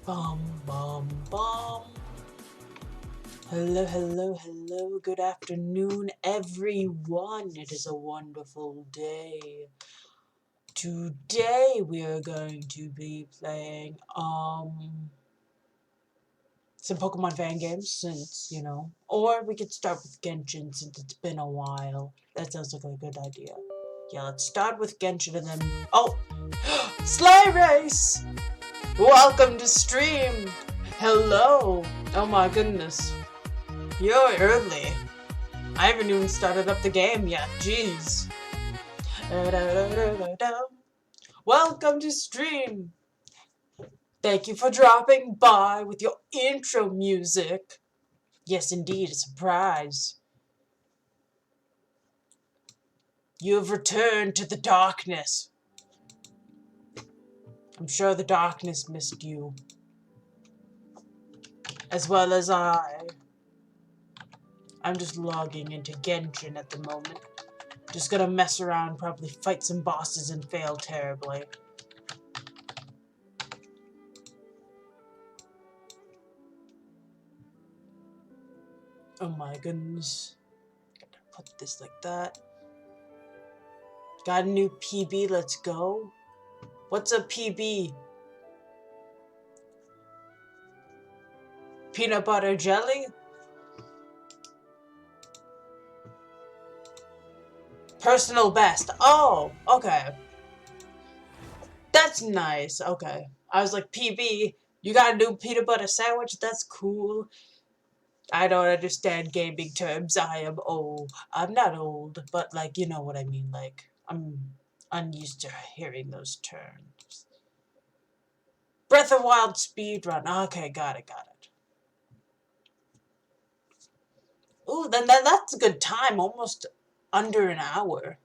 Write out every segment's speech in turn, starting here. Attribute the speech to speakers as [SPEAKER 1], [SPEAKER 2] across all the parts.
[SPEAKER 1] Bum, bum, bum. Hello, hello, hello. Good afternoon, everyone. It is a wonderful day. Today we are going to be playing some Pokemon fan games since, or we could start with Genshin since it's been a while. That sounds like a good idea. Yeah, let's start with Genshin and then Sleigh Race! Welcome to stream! Hello! Oh my goodness. You're early. I haven't even started up the game yet. Jeez. Welcome to stream. Thank you for dropping by with your intro music. Yes, indeed, a surprise. You have returned to the darkness. I'm sure the darkness missed you. As well as I. I'm just logging into Genshin at the moment. Just gonna mess around, probably fight some bosses and fail terribly. Oh my goodness. Gotta put this like that. Got a new PB, let's go. What's a PB? Peanut butter jelly? Personal best. Oh, okay. That's nice. Okay. I was like, PB, you got a new peanut butter sandwich? That's cool. I don't understand gaming terms. I am old. I'm not old, but like, you know what I mean. Like, I'm unused to hearing those terms. Breath of Wild speedrun. Okay, got it. Ooh, then that's a good time. Almost under an hour.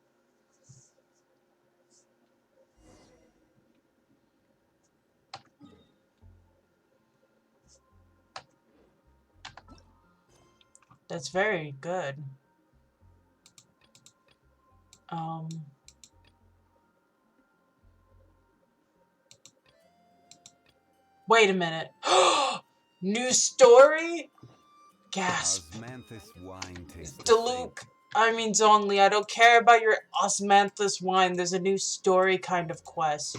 [SPEAKER 1] That's very good. Wait a minute. New story? Gasp. Diluc. I mean, Zhongli, I don't care about your osmanthus wine. There's a new story kind of quest.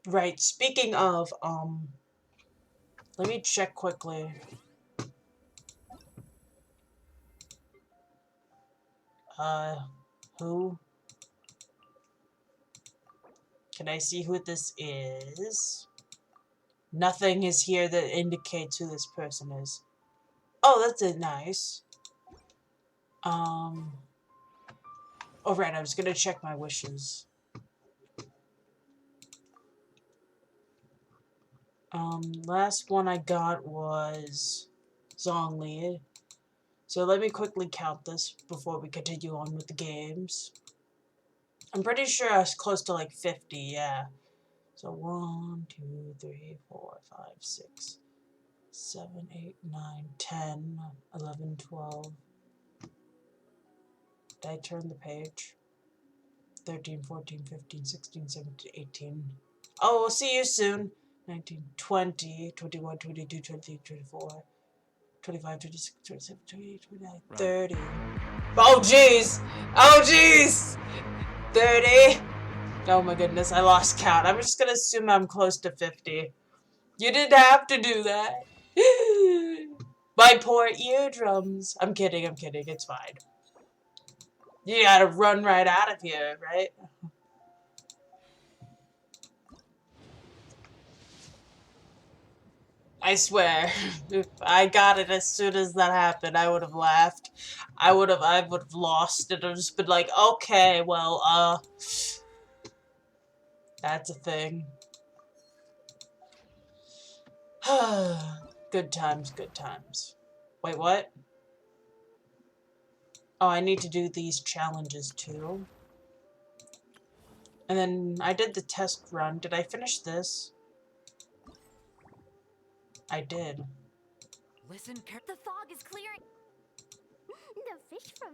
[SPEAKER 1] Right, speaking of, let me check quickly. Who? Can I see who this is? Nothing is here that indicates who this person is. Oh, that's nice. Oh, right, I was gonna check my wishes. Last one I got was Zhongli. So let me quickly count this before we continue on with the games. I'm pretty sure I was close to like 50, yeah. So 1, 2, 3, 4, 5, 6, 7, 8, 9, 10, 11, 12. Did I turn the page? 13, 14, 15, 16, 17, 18. Oh, we'll see you soon. 19, 20, 21, 22, 23, 24, 25, 26, 27, 28, 29, 30. Oh, jeez! Oh, jeez! 30. Oh my goodness, I lost count. I'm just gonna assume I'm close to 50. You didn't have to do that. My poor eardrums. I'm kidding, it's fine. You gotta run right out of here, right? I swear, if I got it as soon as that happened, I would have laughed. I would have lost it. I've just been like, okay, well, that's a thing. Good times, good times. Wait, what? Oh, I need to do these challenges too. And then I did the test run. Did I finish this? I did.
[SPEAKER 2] Listen, the fog is clearing. random fish from...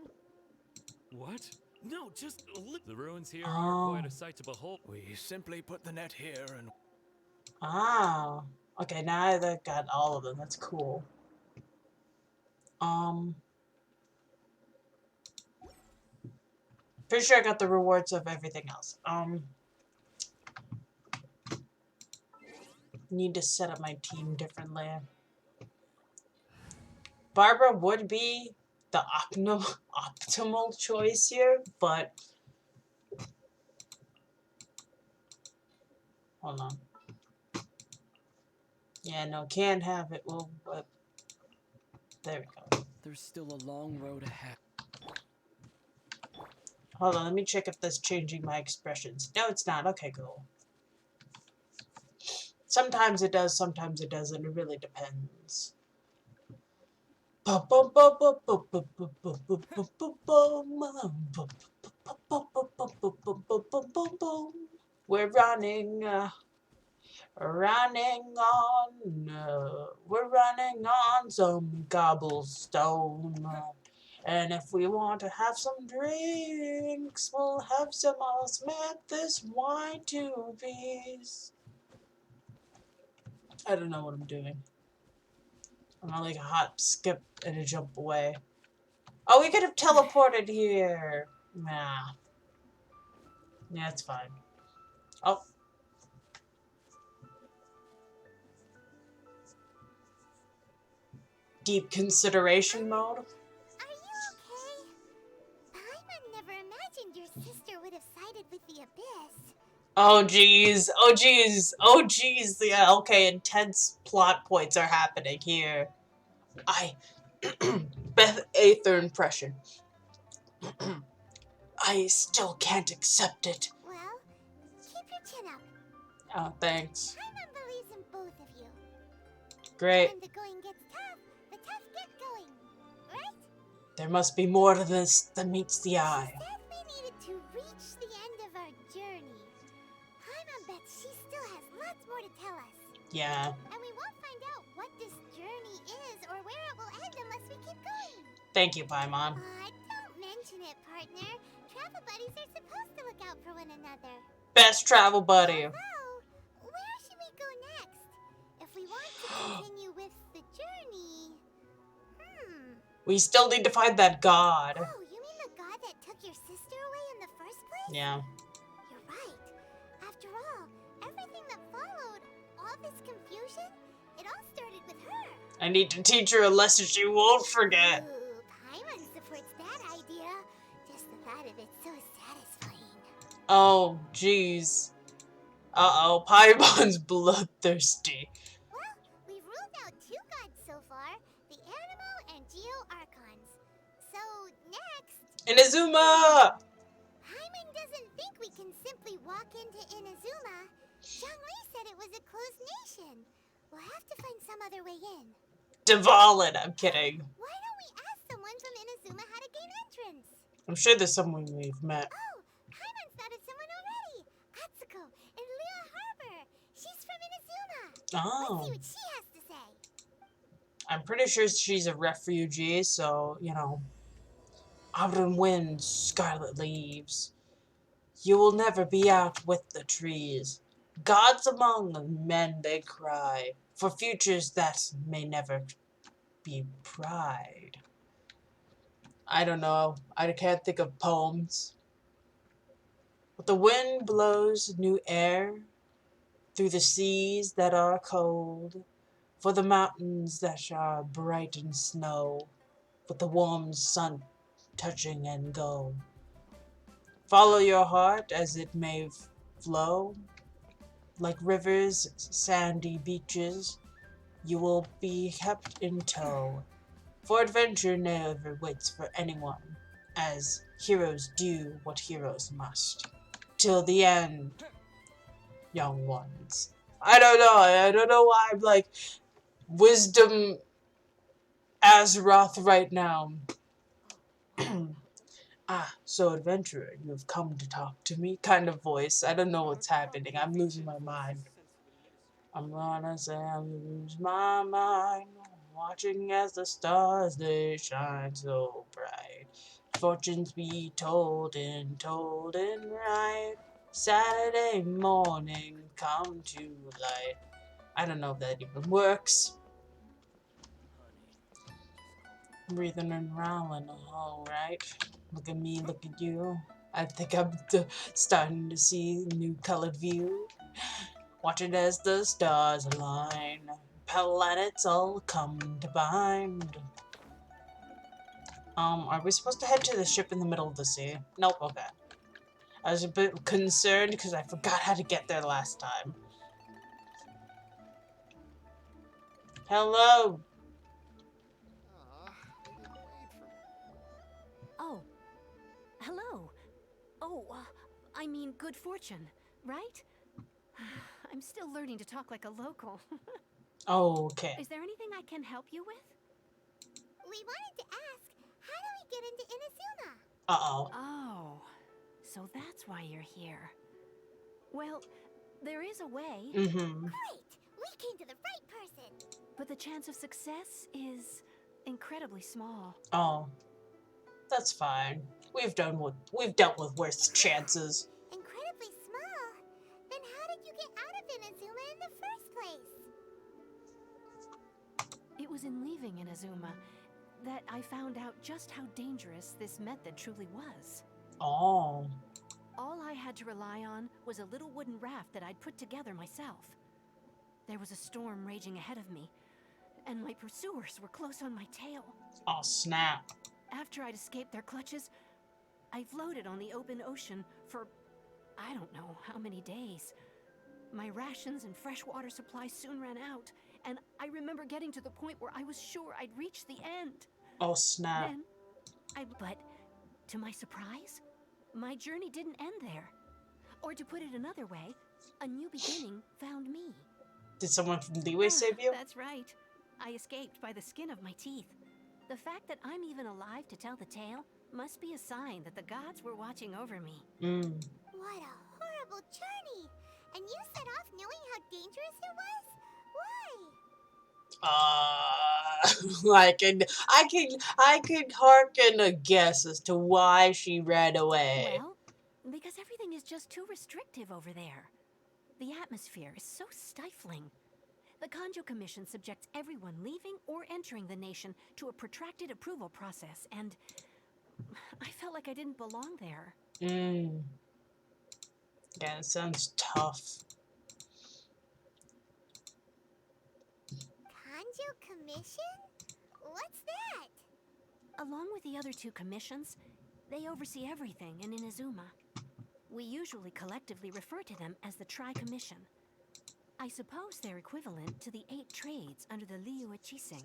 [SPEAKER 3] What? No, just look. The ruins here are
[SPEAKER 1] Oh.
[SPEAKER 3] quite a sight to behold. We simply put the net here and...
[SPEAKER 1] Ah. Okay, now I got all of them. That's cool. Pretty sure I got the rewards of everything else. Need to set up my team differently. Barbara would be the optimal choice here, but hold on. Yeah, no, can't have it. Well, there we go.
[SPEAKER 3] There's still a long road ahead.
[SPEAKER 1] Hold on, let me check if that's changing my expressions. No, it's not. Okay, cool. Sometimes it does, sometimes it doesn't. It really depends. We're running we're running on some cobblestone. And if we want to have some drinks, we'll have some osmanthus wine tubies. I don't know what I'm doing. I'm not like a hop, skip, and a jump away. Oh, we could have teleported here. Nah. Yeah, it's fine. Oh. Deep consideration mode.
[SPEAKER 2] Are you okay? Paimon never imagined your sister would have sided with the Abyss.
[SPEAKER 1] Oh jeez, oh jeez, oh jeez. Yeah, okay, intense plot points are happening here. Beth Aether impression. I still can't accept it.
[SPEAKER 2] Well, keep your chin up.
[SPEAKER 1] Oh, thanks.
[SPEAKER 2] Paimon believes in both of you.
[SPEAKER 1] Great.
[SPEAKER 2] When the going gets tough, the tough get going. Right?
[SPEAKER 1] There must be more to this than meets the eye.
[SPEAKER 2] She said we needed to reach the end of our journey. Paimon bets she still has lots more to tell us.
[SPEAKER 1] Yeah.
[SPEAKER 2] And we won't find out what this journey is or where it will end unless we keep going.
[SPEAKER 1] Thank you, Paimon.
[SPEAKER 2] Don't mention it, partner. Travel buddies are supposed to look out for one another.
[SPEAKER 1] Best travel buddy.
[SPEAKER 2] Although, where should we go next? If we want to continue with the journey...
[SPEAKER 1] We still need to find that god.
[SPEAKER 2] Oh, you mean the god that took your sister away in the first place?
[SPEAKER 1] Yeah.
[SPEAKER 2] You're right. After all, everything that followed, all this confusion, it all started with her.
[SPEAKER 1] I need to teach her a lesson she won't forget.
[SPEAKER 2] Ooh, Paimon supports that idea. Just the thought of it so satisfying.
[SPEAKER 1] Oh, jeez. Uh-oh, Paimon's bloodthirsty.
[SPEAKER 2] Well, we've ruled out two gods so far, the Animo and Geo Archons. So, next...
[SPEAKER 1] Inazuma!
[SPEAKER 2] Paimon doesn't think we can simply walk into Inazuma. Zhongli said it was a closed nation. We'll have to find some other way in.
[SPEAKER 1] Devalin, I'm kidding.
[SPEAKER 2] Why don't we ask someone from Inazuma how to gain entrance?
[SPEAKER 1] I'm sure there's someone we've met.
[SPEAKER 2] Oh, Paimon's thought of someone already. Atsuko in Lua Harbor. She's from Inazuma.
[SPEAKER 1] Oh.
[SPEAKER 2] Let's see what she has to say.
[SPEAKER 1] I'm pretty sure she's a refugee, so, you know. Autumn winds, scarlet leaves. You will never be out with the trees. Gods among men they cry, for futures that may never be pride. I don't know. I can't think of poems. But the wind blows new air through the seas that are cold, for the mountains that are bright in snow, with the warm sun touching and go. Follow your heart as it may flow, like rivers, sandy beaches, you will be kept in tow. For adventure never waits for anyone, as heroes do what heroes must. Till the end, young ones. I don't know why I'm like Wisdom Azeroth right now. So adventurer, you have come to talk to me? Kind of voice. I don't know what's happening. I'm losing my mind. I'm gonna say I lose my mind. watching as the stars they shine so bright. Fortunes be told and right. Saturday morning come to light. I don't know if that even works. Breathing and rolling, alright. Look at me, look at you. I think I'm starting to see a new colored view. Watching as the stars align. Planets all come to bind. Are we supposed to head to the ship in the middle of the sea? Nope, okay. I was a bit concerned because I forgot how to get there last time. Hello!
[SPEAKER 4] Oh, hello. Oh, I mean good fortune, right? I'm still learning to talk like a local.
[SPEAKER 1] Okay.
[SPEAKER 4] Is there anything I can help you with?
[SPEAKER 2] We wanted to ask, how do we get into Inazuma?
[SPEAKER 1] Uh-oh.
[SPEAKER 4] Oh, so that's why you're here. Well, there is a way,
[SPEAKER 1] Mm-hmm.
[SPEAKER 2] Great! We came to the right person!
[SPEAKER 4] but the chance of success is incredibly small.
[SPEAKER 1] Oh. That's fine. We've dealt with worse chances.
[SPEAKER 2] Incredibly small? Then how did you get out of Inazuma in the first place?
[SPEAKER 4] It was in leaving Inazuma that I found out just how dangerous this method truly was.
[SPEAKER 1] Oh.
[SPEAKER 4] All I had to rely on was a little wooden raft that I'd put together myself. There was a storm raging ahead of me, and my pursuers were close on my tail.
[SPEAKER 1] Oh, snap.
[SPEAKER 4] After I'd escaped their clutches, I floated on the open ocean for I don't know how many days. My rations and freshwater supplies soon ran out, and I remember getting to the point where I was sure I'd reached the end.
[SPEAKER 1] Oh, snap.
[SPEAKER 4] But to my surprise, my journey didn't end there. Or to put it another way, a new beginning found me.
[SPEAKER 1] Did someone from Leeway save you?
[SPEAKER 4] That's right. I escaped by the skin of my teeth. The fact that I'm even alive to tell the tale must be a sign that the gods were watching over me.
[SPEAKER 2] What a horrible journey! And you set off knowing how dangerous it was? Why?
[SPEAKER 1] I could hearken a guess as to why she ran away.
[SPEAKER 4] Well, because everything is just too restrictive over there. The atmosphere is so stifling. The Kanjo Commission subjects everyone leaving or entering the nation to a protracted approval process, and I felt like I didn't belong there.
[SPEAKER 1] Yeah, it sounds tough.
[SPEAKER 2] Kanjo Commission? What's that?
[SPEAKER 4] Along with the other two commissions, they oversee everything in Inazuma. We usually collectively refer to them as the Tri-Commission. I suppose they're equivalent to the 8 trades under the Liu Chising.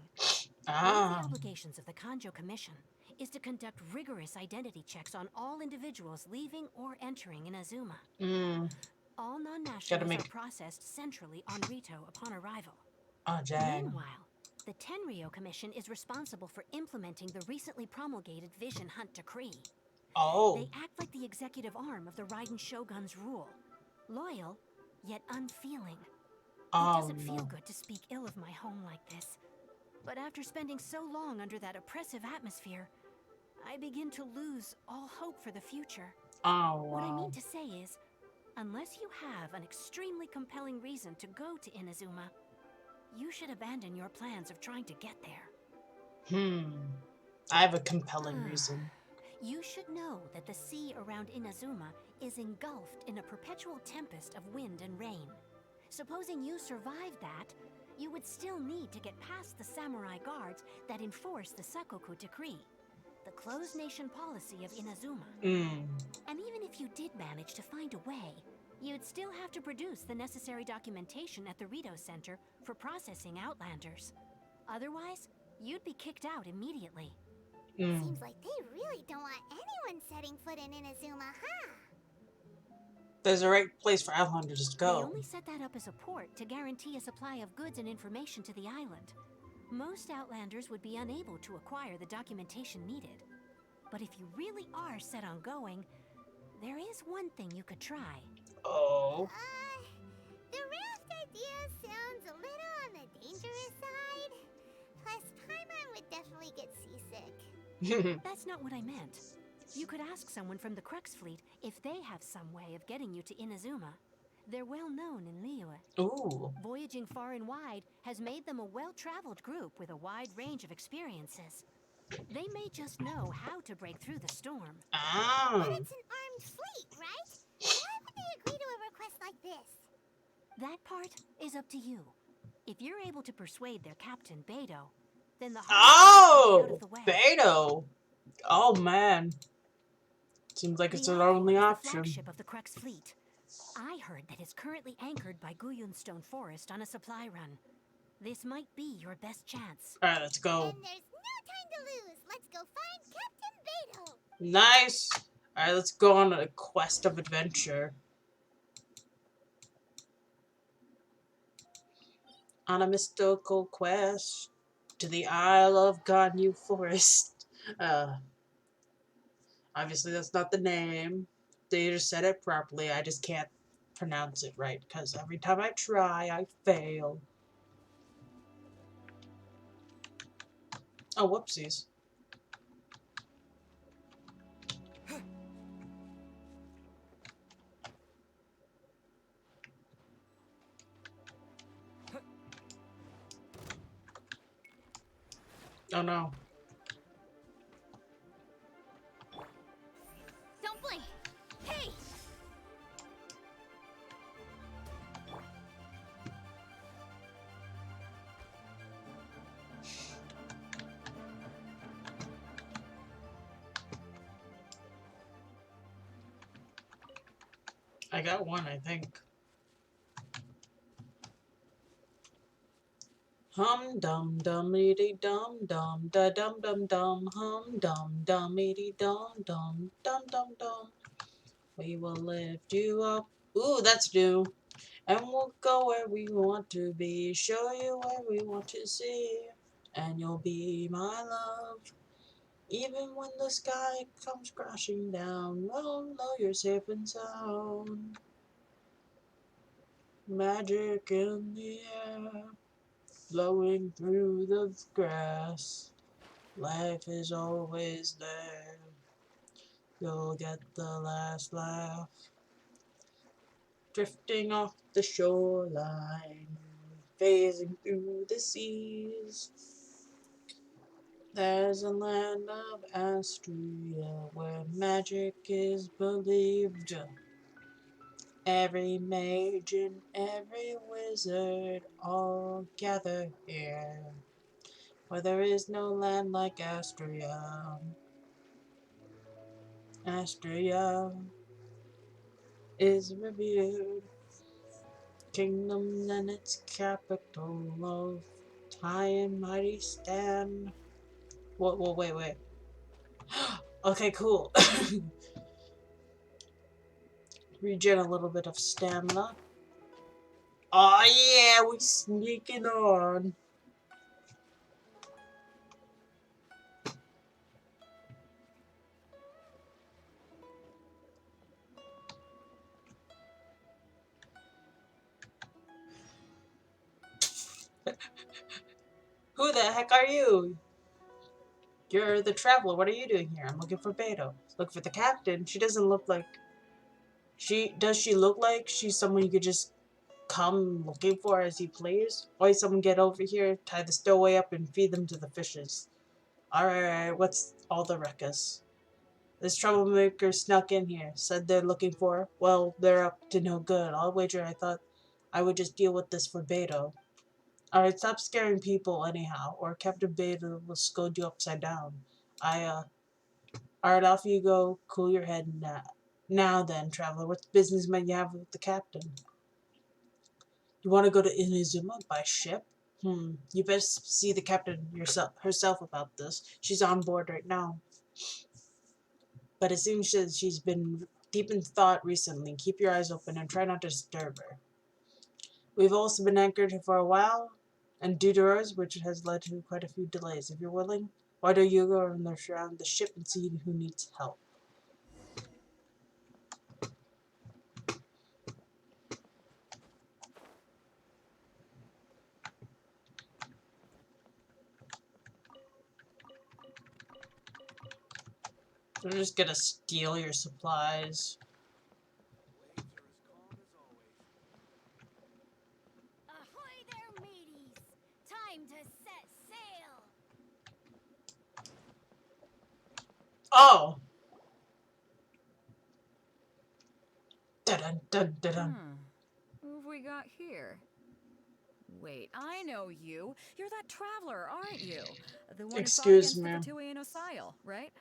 [SPEAKER 4] One of the obligations of the Kanjo Commission is to conduct rigorous identity checks on all individuals leaving or entering Inazuma. All non-nationals are processed centrally on Rito upon arrival.
[SPEAKER 1] Oh, dang.
[SPEAKER 4] Meanwhile, the Tenryo Commission is responsible for implementing the recently promulgated Vision Hunt Decree.
[SPEAKER 1] Oh.
[SPEAKER 4] They act like the executive arm of the Raiden Shogun's rule. Loyal, yet unfeeling. It doesn't feel good to speak ill of my home like this. But after spending so long under that oppressive atmosphere, I begin to lose all hope for the future. What I mean to say is, unless you have an extremely compelling reason to go to Inazuma, you should abandon your plans of trying to get there.
[SPEAKER 1] I have a compelling reason.
[SPEAKER 4] You should know that the sea around Inazuma is engulfed in a perpetual tempest of wind and rain. Supposing you survived that, you would still need to get past the samurai guards that enforce the Sakoku Decree, the closed nation policy of Inazuma. And even if you did manage to find a way, you'd still have to produce the necessary documentation at the Rito Center for processing Outlanders. Otherwise, you'd be kicked out immediately.
[SPEAKER 2] Seems like they really don't want anyone setting foot in Inazuma, huh?
[SPEAKER 1] There's a right place for Outlanders to go.
[SPEAKER 4] They only set that up as a port to guarantee a supply of goods and information to the island. Most Outlanders would be unable to acquire the documentation needed. But if you really are set on going, there is one thing you could try.
[SPEAKER 2] The raft idea sounds a little on the dangerous side. Plus, definitely get seasick.
[SPEAKER 4] That's not what I meant. You could ask someone from the Crux fleet if they have some way of getting you to Inazuma. They're well known in Liyue.
[SPEAKER 1] Ooh.
[SPEAKER 4] Voyaging far and wide has made them a well-traveled group with a wide range of experiences. They may just know how to break through the storm.
[SPEAKER 1] Ah.
[SPEAKER 2] But it's an armed fleet, right? Why would they agree to a request like this?
[SPEAKER 4] That part is up to you. If you're able to persuade their captain, Beto, then the hard will be out of
[SPEAKER 1] Oh,
[SPEAKER 4] the way.
[SPEAKER 1] Beto. Oh man. Seems like it's
[SPEAKER 4] The
[SPEAKER 1] our only
[SPEAKER 4] Alcor is the
[SPEAKER 1] option.
[SPEAKER 4] flagship of the Crux fleet. I heard that it's currently anchored by Guyunstone Forest on a supply run. This might be your best chance.
[SPEAKER 1] Alright, let's go.
[SPEAKER 2] And there's no time to lose. Let's go find Captain Beto.
[SPEAKER 1] Nice. Alright, let's go on a quest of adventure. On a mystical quest to the Isle of Ganyu Forest. Obviously that's not the name. They just said it properly. I just can't pronounce it right because every time I try, I fail. Oh, whoopsies. Oh no.
[SPEAKER 2] Don't blink. Hey!
[SPEAKER 1] I got one, I think. Hum dum dum dum da dum dum dum hum dum dum dum dum. We will lift you up. Ooh, that's new. And we'll go where we want to be, show you where we want to see, and you'll be my love. Even when the sky comes crashing down, we'll know you're safe and sound. Magic in the air, blowing through the grass. Life is always there. You'll get the last laugh. Drifting off the shoreline, phasing through the seas. There's a land of Astria where magic is believed. Every mage and every wizard all gather here, where there is no land like Astria. Astria is revered, kingdom and its capital of high and mighty stand. Whoa, wait. Okay, cool. Regen a little bit of stamina. Oh yeah, we sneaking on. Who the heck are you? You're the traveler. What are you doing here? I'm looking for Beto. Look for the captain. She doesn't look like... Does she look like she's someone you could just come looking for as you please? Why someone get over here, tie the stowaway up, and feed them to the fishes? Alright, what's all the ruckus? This troublemaker snuck in here, said they're looking for... Well, they're up to no good. I'll wager I thought I would just deal with this for Beto. Alright, stop scaring people anyhow, or Captain Beta will scold you upside down. Alright, off you go. Cool your head now. Now then, traveler, what business might you have with the captain? You want to go to Inazuma by ship? You best see the captain herself about this. She's on board right now. But it seems she's been deep in thought recently. Keep your eyes open and try not to disturb her. We've also been anchored for a while, and due to ours, which has led to quite a few delays. If you're willing, why don't you go around the ship and see who needs help? They're just gonna steal your supplies.
[SPEAKER 4] Ahoy there, mateys! Time to set sail!
[SPEAKER 1] Oh! Dun dun dun dun.
[SPEAKER 5] Who have we got here? Wait, I know you. You're that traveler, aren't you? The one who fought
[SPEAKER 1] Excuse
[SPEAKER 5] against
[SPEAKER 1] me.
[SPEAKER 5] the Vtuber Osile, right?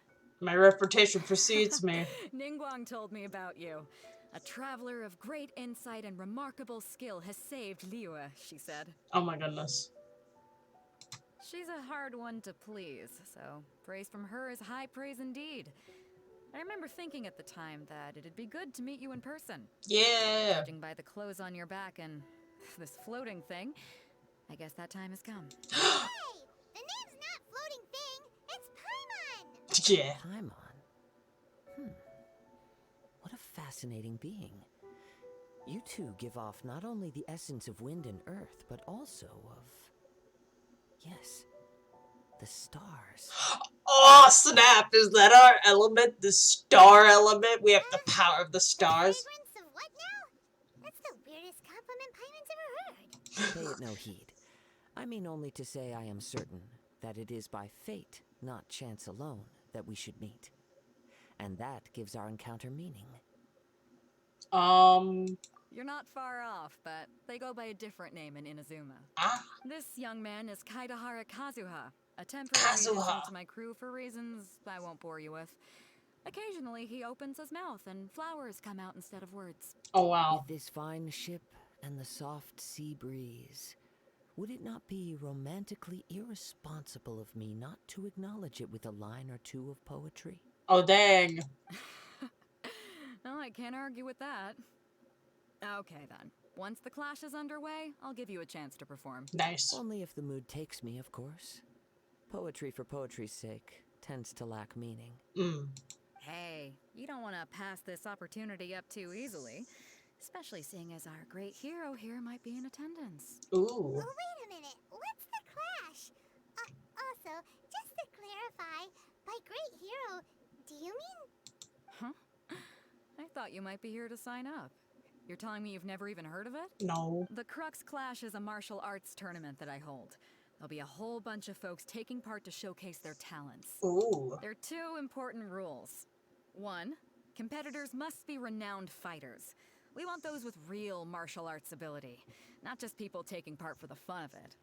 [SPEAKER 1] My reputation precedes me.
[SPEAKER 5] Ningguang told me about you. A traveler of great insight and remarkable skill has saved Liyue, she said.
[SPEAKER 1] Oh my goodness.
[SPEAKER 5] She's a hard one to please, so praise from her is high praise indeed. I remember thinking at the time that it'd be good to meet you in person.
[SPEAKER 1] Yeah.
[SPEAKER 5] Judging by the clothes on your back and this floating thing, I guess that time has come.
[SPEAKER 2] Hey! The name's not Floating Thing, it's Paimon!
[SPEAKER 1] Yeah.
[SPEAKER 6] Paimon? What a fascinating being. You two give off not only the essence of wind and earth, but also of... yes, the stars.
[SPEAKER 1] Oh snap! Is that our element? The star element? We have the power of the stars.
[SPEAKER 2] Fragrance of what now? That's the weirdest compliment Paimon's ever heard.
[SPEAKER 6] Pay it no heed. I mean only to say I am certain that it is by fate, not chance alone, that we should meet. And that gives our encounter meaning.
[SPEAKER 5] You're not far off, but they go by a different name in Inazuma.
[SPEAKER 1] Ah.
[SPEAKER 5] This young man is Kaidahara Kazuha, a temporary addition to my crew for reasons I won't bore you with. Occasionally, he opens his mouth and flowers come out instead of words.
[SPEAKER 1] Oh wow.
[SPEAKER 6] With this fine ship and the soft sea breeze, would it not be romantically irresponsible of me not to acknowledge it with a line or two of poetry?
[SPEAKER 1] Oh dang.
[SPEAKER 5] Oh, I can't argue with that. Okay then. Once the clash is underway, I'll give you a chance to perform.
[SPEAKER 1] Nice.
[SPEAKER 6] Only if the mood takes me, of course. Poetry for poetry's sake tends to lack meaning.
[SPEAKER 5] Hey, you don't want to pass this opportunity up too easily. Especially seeing as our great hero here might be in attendance.
[SPEAKER 1] Ooh.
[SPEAKER 2] Oh, wait a minute. What's the clash? Also, just to clarify, by great hero, do you mean...
[SPEAKER 5] Huh? I thought you might be here to sign up. You're telling me you've never even heard of it?
[SPEAKER 1] No.
[SPEAKER 5] The Crux Clash is a martial arts tournament that I hold. There'll be a whole bunch of folks taking part to showcase their talents.
[SPEAKER 1] Ooh.
[SPEAKER 5] There are two important rules. One, competitors must be renowned fighters. We want those with real martial arts ability, not just people taking part for the fun of it.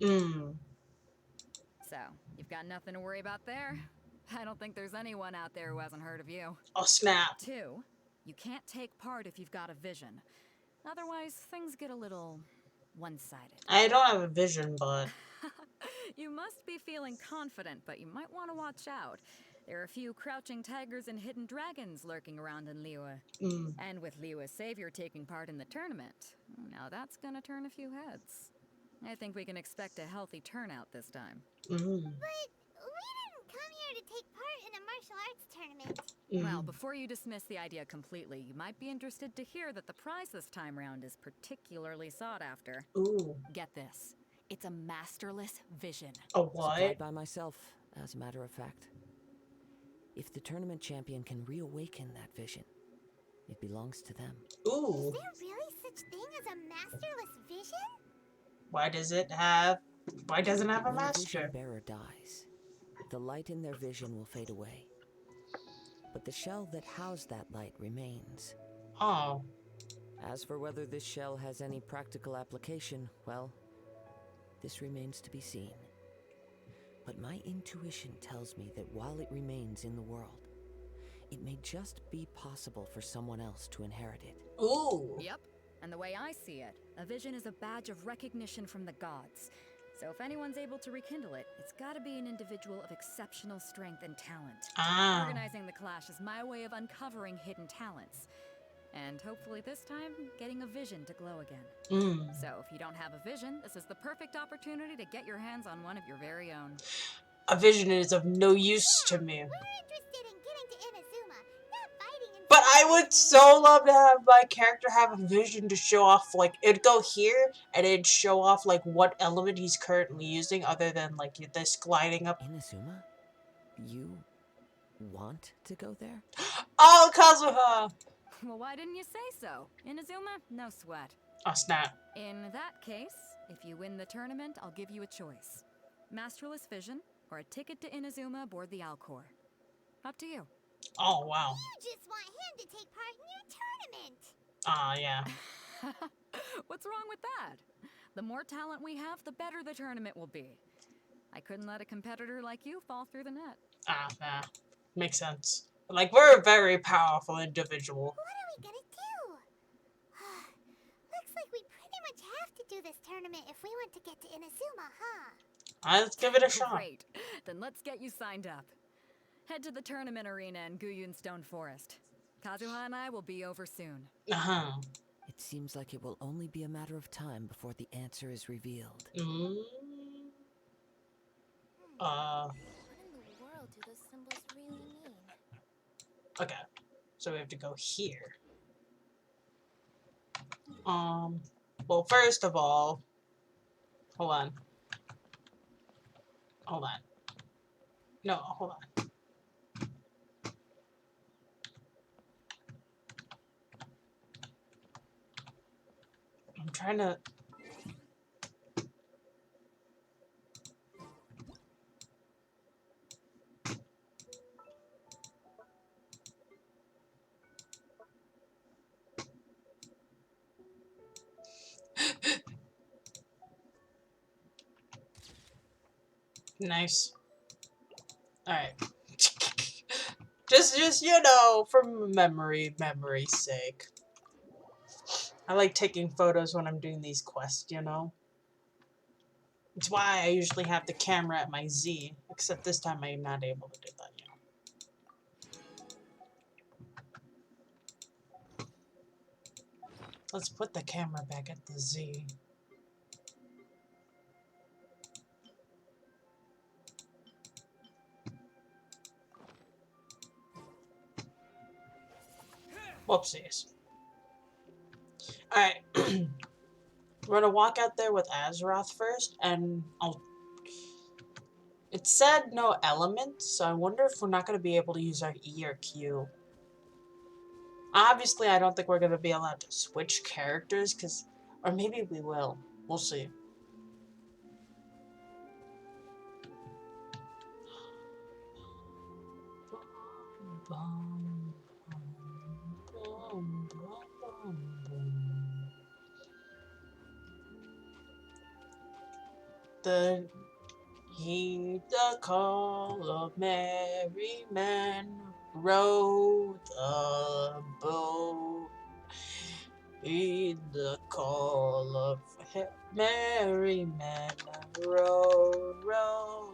[SPEAKER 5] So, you've got nothing to worry about there. I don't think there's anyone out there who hasn't heard of you.
[SPEAKER 1] Oh snap.
[SPEAKER 5] Two, you can't take part if you've got a vision. Otherwise, things get a little one-sided.
[SPEAKER 1] I don't have a vision, but...
[SPEAKER 5] You must be feeling confident, but you might want to watch out. There are a few crouching tigers and hidden dragons lurking around in Liyue. And with Liyue's savior taking part in the tournament, now that's gonna turn a few heads. I think we can expect a healthy turnout this time.
[SPEAKER 2] But we didn't come here to take part in a martial arts tournament.
[SPEAKER 5] Well, before you dismiss the idea completely, you might be interested to hear that the prize this time round is particularly sought after.
[SPEAKER 1] Ooh.
[SPEAKER 5] Get this. It's a masterless vision.
[SPEAKER 1] A what?
[SPEAKER 6] Supplied by myself, as a matter of fact. If the tournament champion can reawaken that vision, it belongs to them.
[SPEAKER 1] Ooh.
[SPEAKER 2] Is there really such thing as a masterless vision?
[SPEAKER 1] Why doesn't it have a
[SPEAKER 6] When a
[SPEAKER 1] master?
[SPEAKER 6] vision bearer dies, the light in their vision will fade away. But the shell that housed that light remains.
[SPEAKER 1] Oh.
[SPEAKER 6] As for whether this shell has any practical application, well, this remains to be seen. But my intuition tells me that while it remains in the world, it may just be possible for someone else to inherit it.
[SPEAKER 1] Ooh.
[SPEAKER 5] Yep. And the way I see it, a vision is a badge of recognition from the gods. So if anyone's able to rekindle it, it's gotta be an individual of exceptional strength and talent.
[SPEAKER 1] Ah.
[SPEAKER 5] Organizing the clash is my way of uncovering hidden talents. And hopefully this time, getting a vision to glow again. So if you don't have a vision, this is the perfect opportunity to get your hands on one of your very own.
[SPEAKER 1] A vision is of no use to me.
[SPEAKER 2] We're interested in getting to Inazuma, not fighting in...
[SPEAKER 1] But I would so love to have my character have a vision to show off, like, it'd go here, and it'd show off, like, what element he's currently using, other than, like, this gliding up.
[SPEAKER 6] Inazuma? You... want to go there?
[SPEAKER 1] Oh, Kazuha!
[SPEAKER 5] Well, why didn't you say so? Inazuma, no sweat.
[SPEAKER 1] Oh, snap.
[SPEAKER 5] In that case, if you win the tournament, I'll give you a choice. Masterless Vision, or a ticket to Inazuma aboard the Alcor. Up to you.
[SPEAKER 1] Oh, wow.
[SPEAKER 2] You just want him to take part in your tournament.
[SPEAKER 1] Ah, yeah.
[SPEAKER 5] What's wrong with that? The more talent we have, the better the tournament will be. I couldn't let a competitor like you fall through the net.
[SPEAKER 1] Ah, yeah. Makes sense. Like, we're a very powerful individual.
[SPEAKER 2] What are we gonna do? Looks like we pretty much have to do this tournament if we want to get to Inazuma, huh?
[SPEAKER 1] Let's give it a shot.
[SPEAKER 5] Great. Then let's get you signed up. Head to the tournament arena in Guyun Stone Forest. Kazuha and I will be over soon.
[SPEAKER 1] Uh-huh.
[SPEAKER 6] It seems like it will only be a matter of time before the answer is revealed.
[SPEAKER 1] Mm.
[SPEAKER 2] What in the world do those symbols really mean?
[SPEAKER 1] Okay. So we have to go here. Well, first of all, hold on. Hold on. No, hold on. I'm trying to... Nice. Alright. just, you know, for memory's sake. I like taking photos when I'm doing these quests, you know? It's why I usually have the camera at my Z, except this time I'm not able to do that, you know? Let's put the camera back at the Z. Whoopsies. Alright. We're gonna walk out there with Azeroth first, and it said no elements, so I wonder if we're not gonna be able to use our E or Q. Obviously, I don't think we're gonna be allowed to switch characters, or maybe we will. We'll see. Heed the call of merry men, row the boat. Heed the call of merry men, row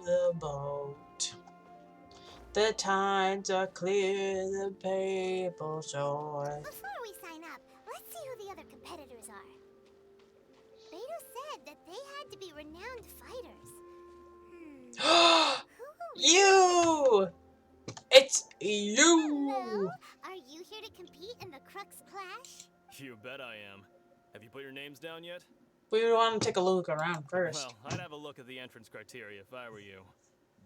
[SPEAKER 1] the boat. The tides are clear, the papal shore.
[SPEAKER 2] Before we sign up, let's see who the other competitors are. Beto said that they had to be renowned fighters.
[SPEAKER 1] You! It's you!
[SPEAKER 2] Hello? Are you here to compete in the Crux Clash?
[SPEAKER 3] You bet I am. Have you put your names down yet?
[SPEAKER 1] We would want to take a look around first.
[SPEAKER 3] Well, I'd have a look at the entrance criteria if I were you.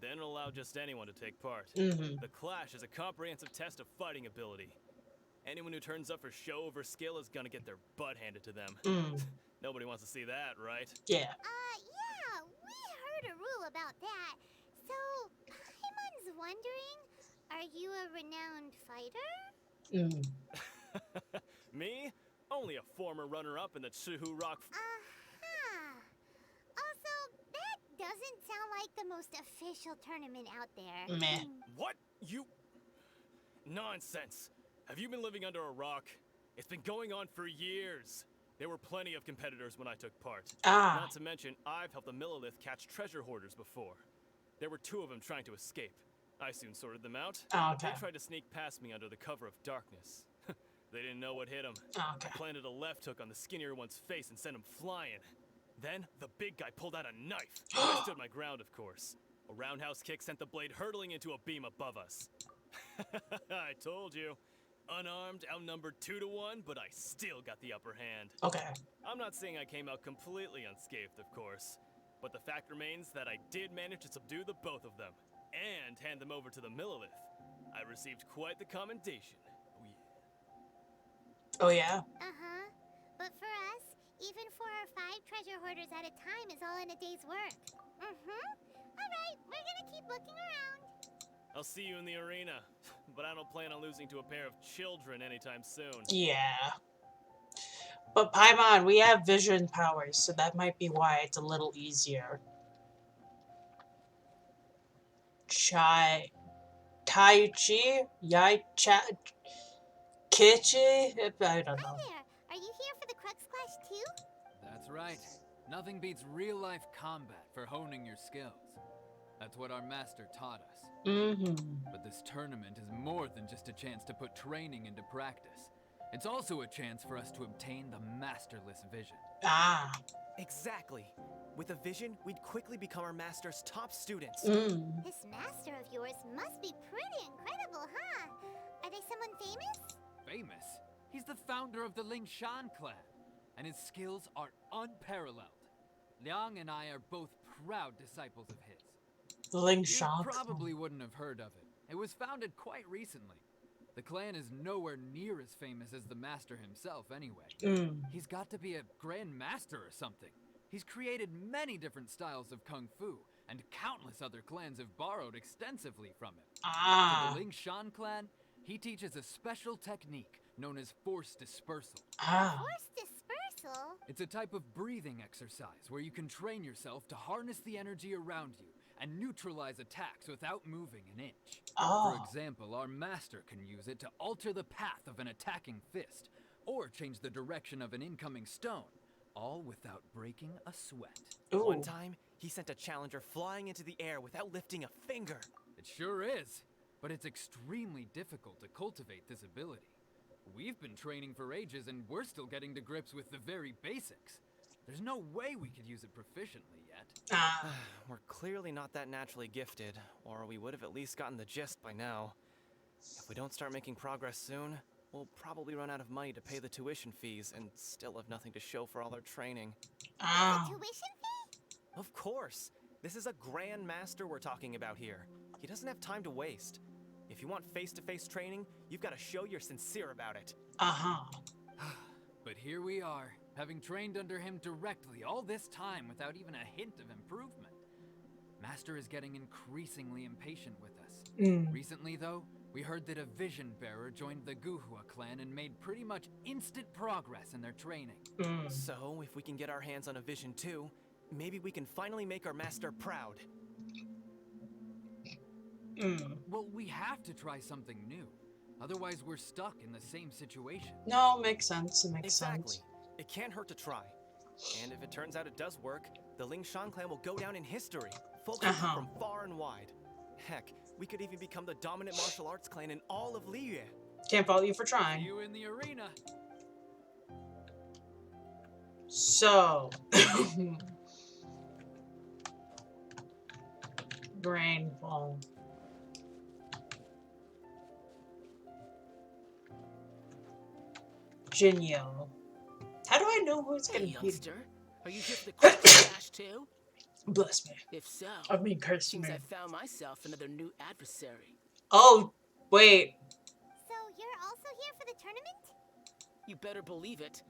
[SPEAKER 3] Then allow just anyone to take part. The Clash is a comprehensive test of fighting ability. Anyone who turns up for show over skill is gonna get their butt handed to them. Nobody wants to see that, right?
[SPEAKER 1] Yeah.
[SPEAKER 2] Yeah, we heard a rule about that. So, Paimon's wondering, are you a renowned fighter?
[SPEAKER 3] Me? Only a former runner-up in the Chihu Rock.
[SPEAKER 2] Also, that doesn't sound like the most official tournament out there.
[SPEAKER 1] Meh.
[SPEAKER 3] What? You... Nonsense. Have you been living under a rock? It's been going on for years. There were plenty of competitors when I took part. Not to mention, I've helped the Millilith catch treasure hoarders before. There were 2 of them trying to escape. I soon sorted them out.
[SPEAKER 1] Okay.
[SPEAKER 3] They tried to sneak past me under the cover of darkness. They didn't know what hit them.
[SPEAKER 1] Okay.
[SPEAKER 3] I planted a left hook on the skinnier one's face and sent him flying. Then, the big guy pulled out a knife. I stood my ground, of course. A roundhouse kick sent the blade hurtling into a beam above us. I told you. Unarmed, outnumbered 2 to 1, but I still got the upper hand.
[SPEAKER 1] Okay.
[SPEAKER 3] I'm not saying I came out completely unscathed, of course. But the fact remains that I did manage to subdue the both of them. And hand them over to the Millilith. I received quite the commendation.
[SPEAKER 1] Oh yeah.
[SPEAKER 2] Uh-huh. But for us, even 4 or 5 treasure hoarders at a time is all in a day's work. Mm-hmm. Alright, we're gonna keep looking around.
[SPEAKER 3] I'll see you in the arena, but I don't plan on losing to a pair of children anytime soon.
[SPEAKER 1] Yeah. But Paimon, we have vision powers, so that might be why it's a little easier. Tai Chi? Yai Cha Kichi? I don't know.
[SPEAKER 2] Hi there. Are you here for the Crux Clash too?
[SPEAKER 7] That's right. Nothing beats real-life combat for honing your skills. That's what our master taught us. But this tournament is more than just a chance to put training into practice. It's also a chance for us to obtain the masterless vision.
[SPEAKER 1] Ah.
[SPEAKER 3] Exactly. With a vision, we'd quickly become our master's top students.
[SPEAKER 2] This master of yours must be pretty incredible, huh? Are they someone famous?
[SPEAKER 7] Famous? He's the founder of the Lingshan clan, and his skills are unparalleled. Liang and I are both proud disciples of his.
[SPEAKER 1] Lingshan.
[SPEAKER 7] You probably wouldn't have heard of it. It was founded quite recently. The clan is nowhere near as famous as the master himself anyway. He's got to be a grand master or something. He's created many different styles of kung fu, and countless other clans have borrowed extensively from him.
[SPEAKER 1] Ah.
[SPEAKER 7] For the Lingshan clan, he teaches a special technique known as force dispersal.
[SPEAKER 1] Ah.
[SPEAKER 2] Force dispersal?
[SPEAKER 7] It's a type of breathing exercise where you can train yourself to harness the energy around you and neutralize attacks without moving an inch.
[SPEAKER 1] Oh.
[SPEAKER 7] For example, our master can use it to alter the path of an attacking fist, or change the direction of an incoming stone, all without breaking a sweat.
[SPEAKER 1] Ooh.
[SPEAKER 3] One time, he sent a challenger flying into the air without lifting a finger.
[SPEAKER 7] It sure is, but it's extremely difficult to cultivate this ability. We've been training for ages and we're still getting to grips with the very basics. There's no way we could use it proficiently yet.
[SPEAKER 1] Ah.
[SPEAKER 3] We're clearly not that naturally gifted, or we would have at least gotten the gist by now. If we don't start making progress soon, we'll probably run out of money to pay the tuition fees and still have nothing to show for all our training.
[SPEAKER 1] Ah.
[SPEAKER 2] Tuition fee?
[SPEAKER 3] Of course! This is a grand master we're talking about here. He doesn't have time to waste. If you want face-to-face training, you've got to show you're sincere about it.
[SPEAKER 1] Uh-huh.
[SPEAKER 7] But here we are, having trained under him directly all this time without even a hint of improvement. Master is getting increasingly impatient with us. Recently, though, we heard that a vision bearer joined the Guhua clan and made pretty much instant progress in their training.
[SPEAKER 3] So, if we can get our hands on a vision too, maybe we can finally make our master proud.
[SPEAKER 7] Well, we have to try something new. Otherwise, we're stuck in the same situation.
[SPEAKER 1] No, makes sense. It makes
[SPEAKER 3] Exactly.
[SPEAKER 1] sense.
[SPEAKER 3] It can't hurt to try. And if it turns out it does work, the Lingshan clan will go down in history. Folks will come from far and wide. Heck, we could even become the dominant martial arts clan in all of Liyue.
[SPEAKER 1] Can't fault you for trying.
[SPEAKER 7] You in the arena.
[SPEAKER 1] So. Brain ball. Jinyo. How do I know who's
[SPEAKER 8] Hey,
[SPEAKER 1] gonna be?
[SPEAKER 8] youngster. Are you here for the Crux Clash too?
[SPEAKER 1] Bless me.
[SPEAKER 8] If so,
[SPEAKER 1] I mean, curse
[SPEAKER 8] seems
[SPEAKER 1] me.
[SPEAKER 8] I found myself another new adversary.
[SPEAKER 1] Oh, wait.
[SPEAKER 2] So you're also here for the tournament?
[SPEAKER 8] You better believe it.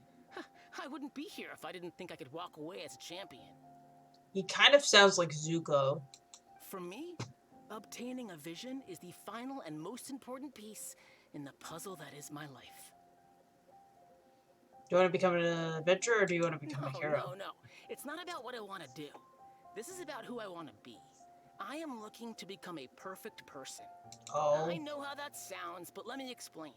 [SPEAKER 8] I wouldn't be here if I didn't think I could walk away as a champion.
[SPEAKER 1] He kind of sounds like Zuko.
[SPEAKER 8] For me, obtaining a vision is the final and most important piece in the puzzle that is my life.
[SPEAKER 1] Do you want to become an adventurer or do you want to become a hero?
[SPEAKER 8] No. It's not about what I want to do. This is about who I want to be. I am looking to become a perfect person.
[SPEAKER 1] Oh.
[SPEAKER 8] I know how that sounds, but let me explain.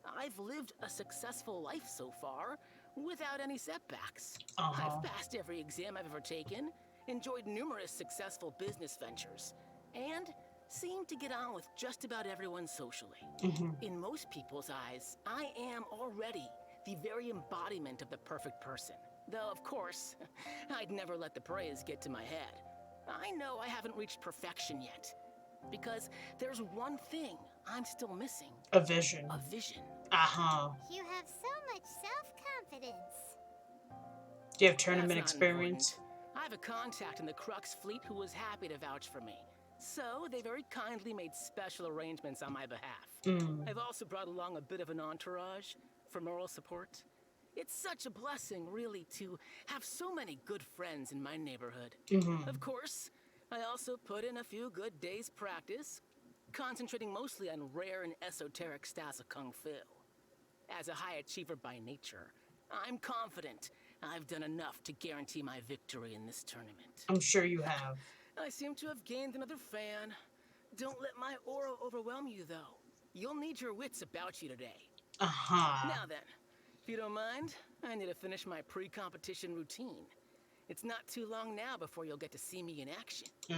[SPEAKER 8] I've lived a successful life so far, without any setbacks. I've passed every exam I've ever taken, enjoyed numerous successful business ventures, and seem to get on with just about everyone socially. In most people's eyes, I am already the very embodiment of the perfect person. Though, of course, I'd never let the praise get to my head. I know I haven't reached perfection yet, because there's one thing I'm still missing.
[SPEAKER 1] A vision.
[SPEAKER 8] A vision.
[SPEAKER 2] You have so much self-confidence.
[SPEAKER 1] Do you have tournament
[SPEAKER 8] That's not
[SPEAKER 1] experience?
[SPEAKER 8] important. I have a contact in the Crux fleet who was happy to vouch for me. So they very kindly made special arrangements on my behalf. I've also brought along a bit of an entourage for moral support. It's such a blessing, really, to have so many good friends in my neighborhood. Of course, I also put in a few good days' practice, concentrating mostly on rare and esoteric styles of Kung Fu. As a high achiever by nature, I'm confident I've done enough to guarantee my victory in this tournament.
[SPEAKER 1] I'm sure you have.
[SPEAKER 8] I seem to have gained another fan. Don't let my aura overwhelm you, though. You'll need your wits about you today. Now then, if you don't mind, I need to finish my pre-competition routine. It's not too long now before you'll get to see me in action.
[SPEAKER 2] So,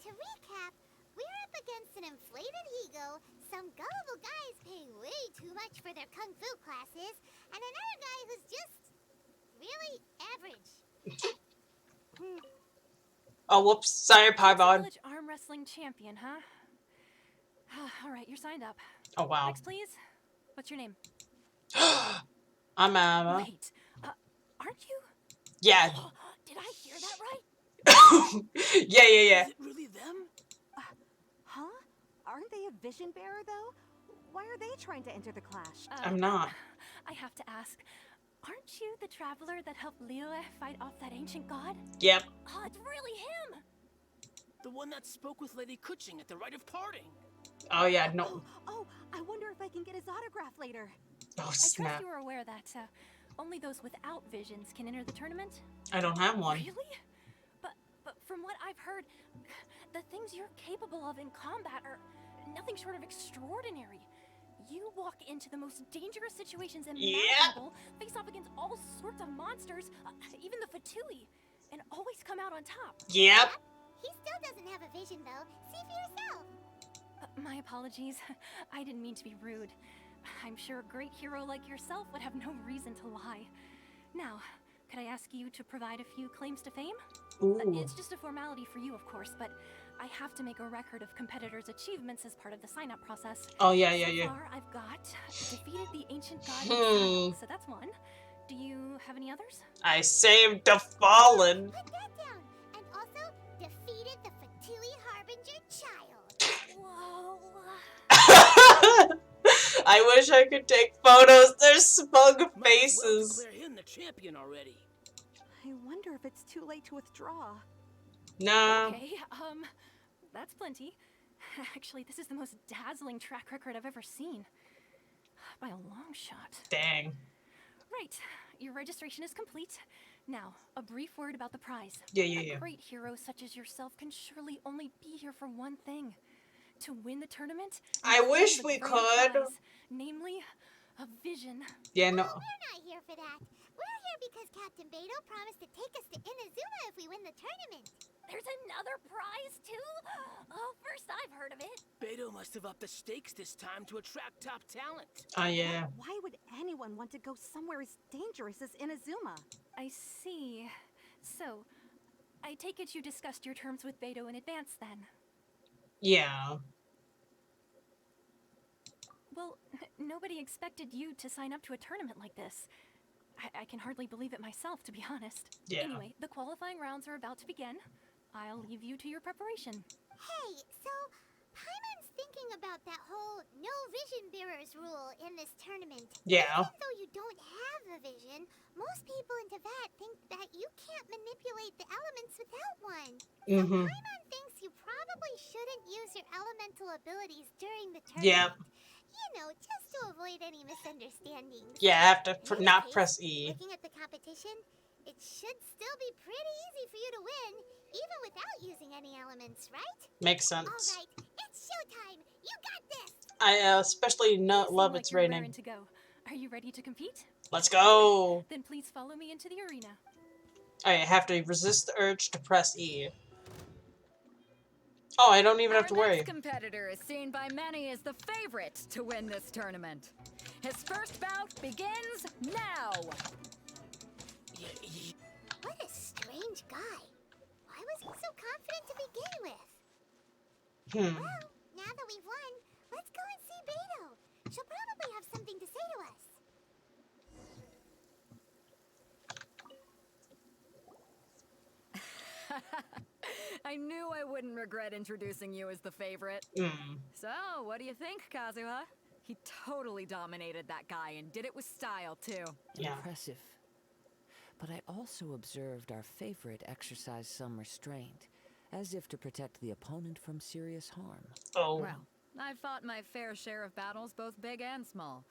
[SPEAKER 2] to recap, we're up against an inflated ego, some gullible guys paying way too much for their kung fu classes, and another guy who's just really average.
[SPEAKER 1] Oh, whoops. Sorry, Paimon.
[SPEAKER 4] Village arm wrestling champion, huh? All right, you're signed up.
[SPEAKER 1] Oh, wow.
[SPEAKER 4] Next, please. What's your name?
[SPEAKER 1] I'm Emma.
[SPEAKER 4] Wait, aren't you?
[SPEAKER 1] Yeah.
[SPEAKER 4] Did I hear that right?
[SPEAKER 1] yeah.
[SPEAKER 8] Is it really them?
[SPEAKER 9] Huh? Aren't they a vision bearer, though? Why are they trying to enter the clash?
[SPEAKER 1] I'm not.
[SPEAKER 4] I have to ask, aren't you the traveler that helped Liyue fight off that ancient god?
[SPEAKER 1] Yep.
[SPEAKER 4] Oh, it's really him!
[SPEAKER 8] The one that spoke with Lady Kuching at the rite of parting.
[SPEAKER 1] Oh, yeah, no.
[SPEAKER 9] Oh, I wonder if I can get his autograph later.
[SPEAKER 1] Oh,
[SPEAKER 4] I trust
[SPEAKER 1] snap.
[SPEAKER 4] you were aware that only those without visions can enter the tournament.
[SPEAKER 1] I don't have one.
[SPEAKER 4] Really? But from what I've heard, the things you're capable of in combat are nothing short of extraordinary. You walk into the most dangerous situations imaginable, face off against all sorts of monsters, even the Vtuber, and always come out on top.
[SPEAKER 1] Yep.
[SPEAKER 2] He still doesn't have a vision, though. See for yourself.
[SPEAKER 4] My apologies. I didn't mean to be rude. I'm sure a great hero like yourself would have no reason to lie. Now, could I ask you to provide a few claims to fame? It's just a formality for you, of course, but I have to make a record of competitors' achievements as part of the sign-up process.
[SPEAKER 1] Oh, yeah.
[SPEAKER 4] So far, I've got defeated the ancient god in style, so that's one. Do you have any others?
[SPEAKER 1] I saved the fallen.
[SPEAKER 2] Put that down. And also, defeated the Fatui Harbinger child.
[SPEAKER 4] Whoa.
[SPEAKER 1] I wish I could take photos. They're smug faces.
[SPEAKER 8] Might as well declare him the champion already.
[SPEAKER 9] I wonder if it's too late to withdraw.
[SPEAKER 1] No.
[SPEAKER 4] Okay, that's plenty. Actually, this is the most dazzling track record I've ever seen. By a long shot.
[SPEAKER 1] Dang.
[SPEAKER 4] Right, your registration is complete. Now, a brief word about the prize.
[SPEAKER 1] Yeah.
[SPEAKER 4] A great hero such as yourself can surely only be here for one thing. To win the tournament.
[SPEAKER 1] I wish we
[SPEAKER 4] grand
[SPEAKER 1] could.
[SPEAKER 4] prize, namely, a vision.
[SPEAKER 1] Yeah, no.
[SPEAKER 2] Oh, we're not here for that. We're here because Captain Beidou promised to take us to Inazuma if we win the tournament.
[SPEAKER 4] There's another prize, too? Oh, first I've heard of it.
[SPEAKER 8] Beidou must have upped the stakes this time to attract top talent.
[SPEAKER 1] Oh, yeah.
[SPEAKER 9] Why would anyone want to go somewhere as dangerous as Inazuma?
[SPEAKER 4] I see. So, I take it you discussed your terms with Beidou in advance, then?
[SPEAKER 1] Yeah.
[SPEAKER 4] Well, nobody expected you to sign up to a tournament like this. I can hardly believe it myself, to be honest.
[SPEAKER 1] Yeah.
[SPEAKER 4] Anyway, the qualifying rounds are about to begin. I'll leave you to your preparation.
[SPEAKER 2] Hey, so Paimon's thinking about that whole no vision bearers rule in this tournament.
[SPEAKER 1] Yeah.
[SPEAKER 2] Even though you don't have a vision, most people in Teyvat think that you can't manipulate the elements without one. So Paimon thinks you probably shouldn't use your elemental abilities during the tournament.
[SPEAKER 1] Yep.
[SPEAKER 2] You know, just to avoid any misunderstandings.
[SPEAKER 1] Yeah, I have to
[SPEAKER 2] In any
[SPEAKER 1] not
[SPEAKER 2] case,
[SPEAKER 1] press E.
[SPEAKER 2] Looking at the competition, it should still be pretty easy for you to win, even without using any elements, right?
[SPEAKER 1] Makes
[SPEAKER 2] All
[SPEAKER 1] sense.
[SPEAKER 2] right, it's showtime. You got this.
[SPEAKER 1] I especially
[SPEAKER 4] You
[SPEAKER 1] love
[SPEAKER 4] seem like
[SPEAKER 1] it's
[SPEAKER 4] you're
[SPEAKER 1] raining.
[SPEAKER 4] raring to go. Are you ready to compete?
[SPEAKER 1] Let's go.
[SPEAKER 4] Then please follow me into the arena.
[SPEAKER 1] I have to resist the urge to press E. Oh, I don't even have to
[SPEAKER 5] Our
[SPEAKER 1] worry.
[SPEAKER 5] next competitor is seen by many as the favorite to win this tournament. His first bout begins now.
[SPEAKER 2] What a strange guy. Why was he so confident to begin with? Well, now that we've won, let's go and see Beidou. She'll probably have something to say to us.
[SPEAKER 5] I knew I wouldn't regret introducing you as the favorite. So, what do you think, Kazuha? He totally dominated that guy and did it with style, too.
[SPEAKER 1] Yeah.
[SPEAKER 6] Impressive. But I also observed our favorite exercise some restraint, as if to protect the opponent from serious harm.
[SPEAKER 1] Oh.
[SPEAKER 5] Well, I've fought my fair share of battles, both big and small.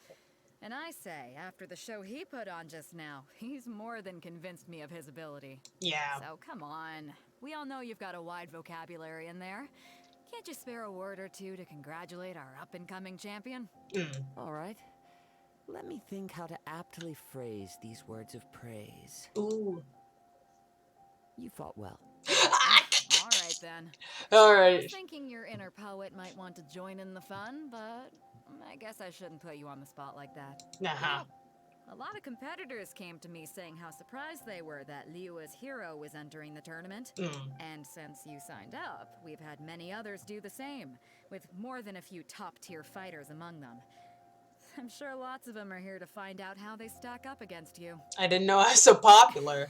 [SPEAKER 5] And I say, after the show he put on just now, he's more than convinced me of his ability.
[SPEAKER 1] Yeah.
[SPEAKER 5] So come on. We all know you've got a wide vocabulary in there. Can't you spare a word or two to congratulate our up-and-coming champion?
[SPEAKER 6] All right. Let me think how to aptly phrase these words of praise.
[SPEAKER 1] Ooh.
[SPEAKER 6] You fought well.
[SPEAKER 5] All right, then.
[SPEAKER 1] All
[SPEAKER 5] I
[SPEAKER 1] right.
[SPEAKER 5] was thinking your inner poet might want to join in the fun, but I guess I shouldn't put you on the spot like that. You know, a lot of competitors came to me saying how surprised they were that Liyue's hero was entering the tournament. And since you signed up, we've had many others do the same, with more than a few top-tier fighters among them. I'm sure lots of them are here to find out how they stack up against you.
[SPEAKER 1] I didn't know I was so popular.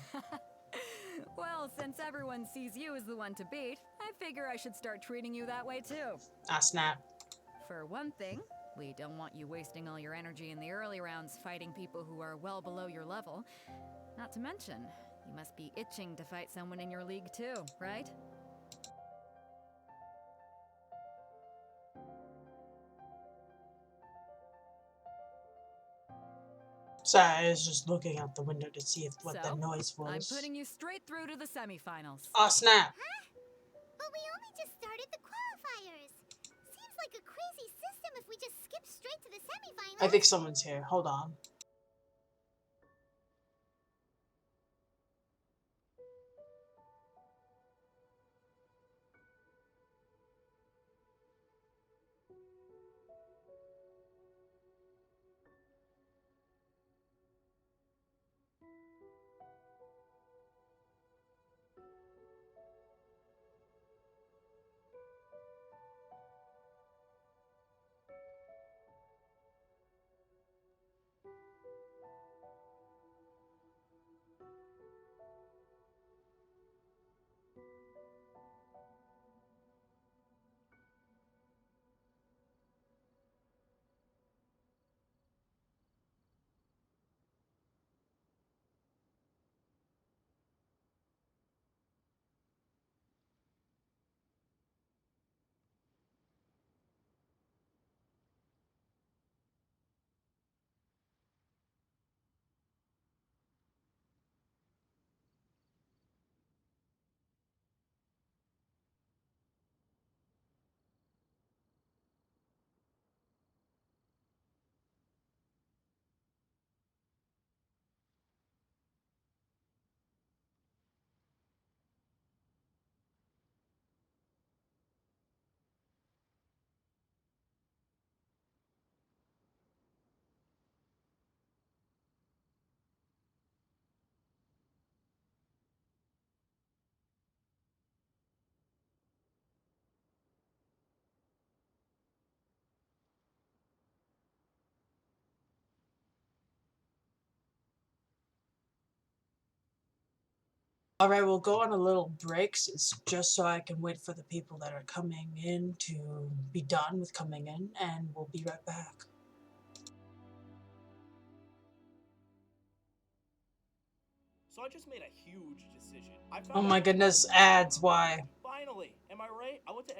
[SPEAKER 5] Well, since everyone sees you as the one to beat, I figure I should start treating you that way too.
[SPEAKER 1] Ah, snap.
[SPEAKER 5] For one thing, we don't want you wasting all your energy in the early rounds fighting people who are well below your level. Not to mention, you must be itching to fight someone in your league too, right?
[SPEAKER 1] Sorry, I was just looking out the window to see what the
[SPEAKER 5] So,
[SPEAKER 1] noise was.
[SPEAKER 5] I'm putting you straight through to the semifinals.
[SPEAKER 1] Oh, snap.
[SPEAKER 2] But we only just started the qualifiers. Seems like a crazy system if we just skip straight to the semifinals.
[SPEAKER 1] I think someone's here. Hold on. Alright, we'll go on a little break just so I can wait for the people that are coming in to be done with coming in, and we'll be right back.
[SPEAKER 10] So I just made a huge decision.
[SPEAKER 1] Oh my goodness, ads, why?
[SPEAKER 10] Finally, am I right? I went to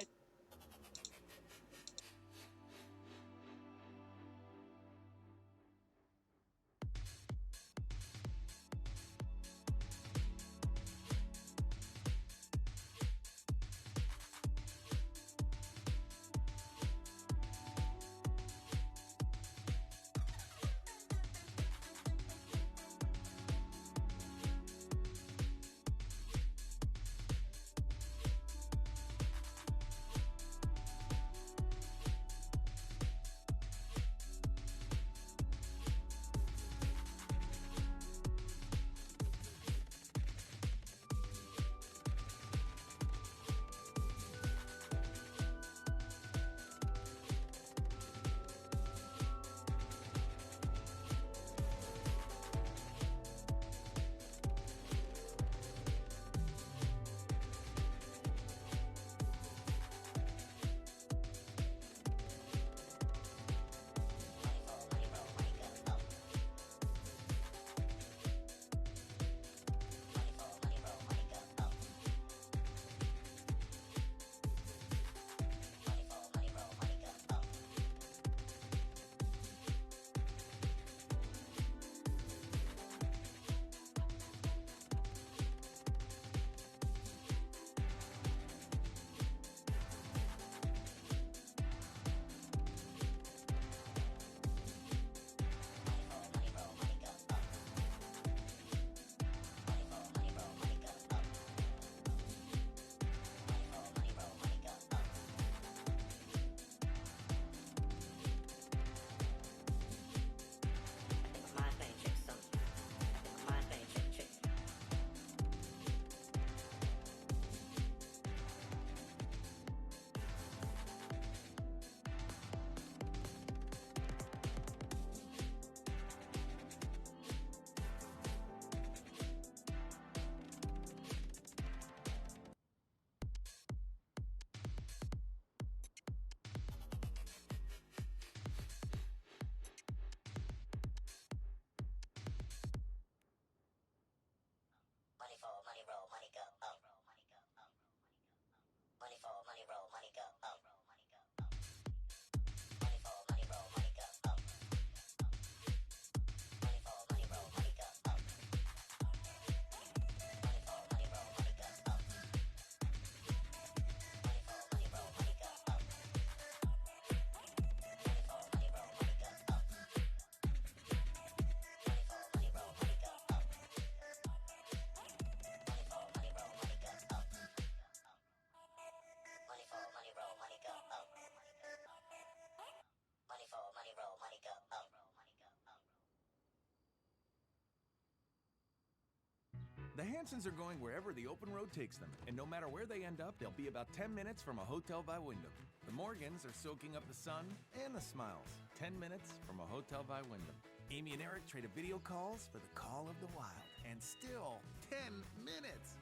[SPEAKER 11] The Hansons are going wherever the open road takes them, and no matter where they end up, they'll be about 10 minutes from a hotel by Wyndham. The Morgans are soaking up the sun and the smiles. 10 minutes from a hotel by Wyndham. Amy and Eric traded video calls for the call of the wild, and still 10 minutes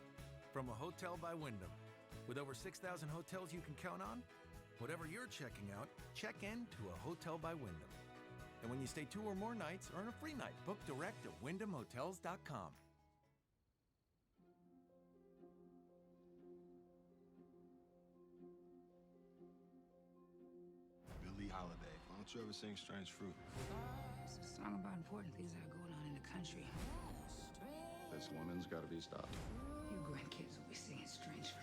[SPEAKER 11] from a hotel by Wyndham. With over 6,000 hotels you can count on, whatever you're checking out, check in to a hotel by Wyndham. And when you stay 2 or more nights, earn a free night. Book direct at wyndhamhotels.com.
[SPEAKER 12] Billie Holiday. Why don't you ever sing Strange Fruit?
[SPEAKER 13] It's a song about important things that are going on in the country.
[SPEAKER 12] This woman's gotta be stopped.
[SPEAKER 13] Your grandkids will be singing Strange Fruit.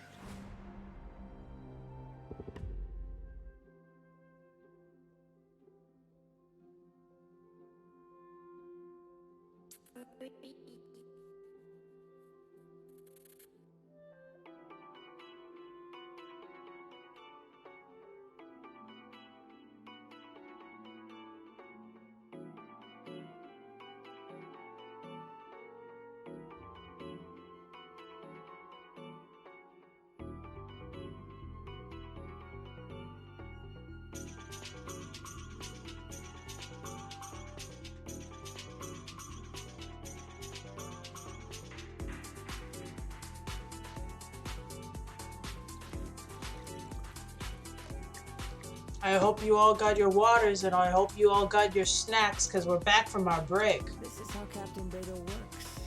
[SPEAKER 1] I hope you all got your waters, and I hope you all got your snacks, because we're back from our break.
[SPEAKER 6] This is how Captain Beto works.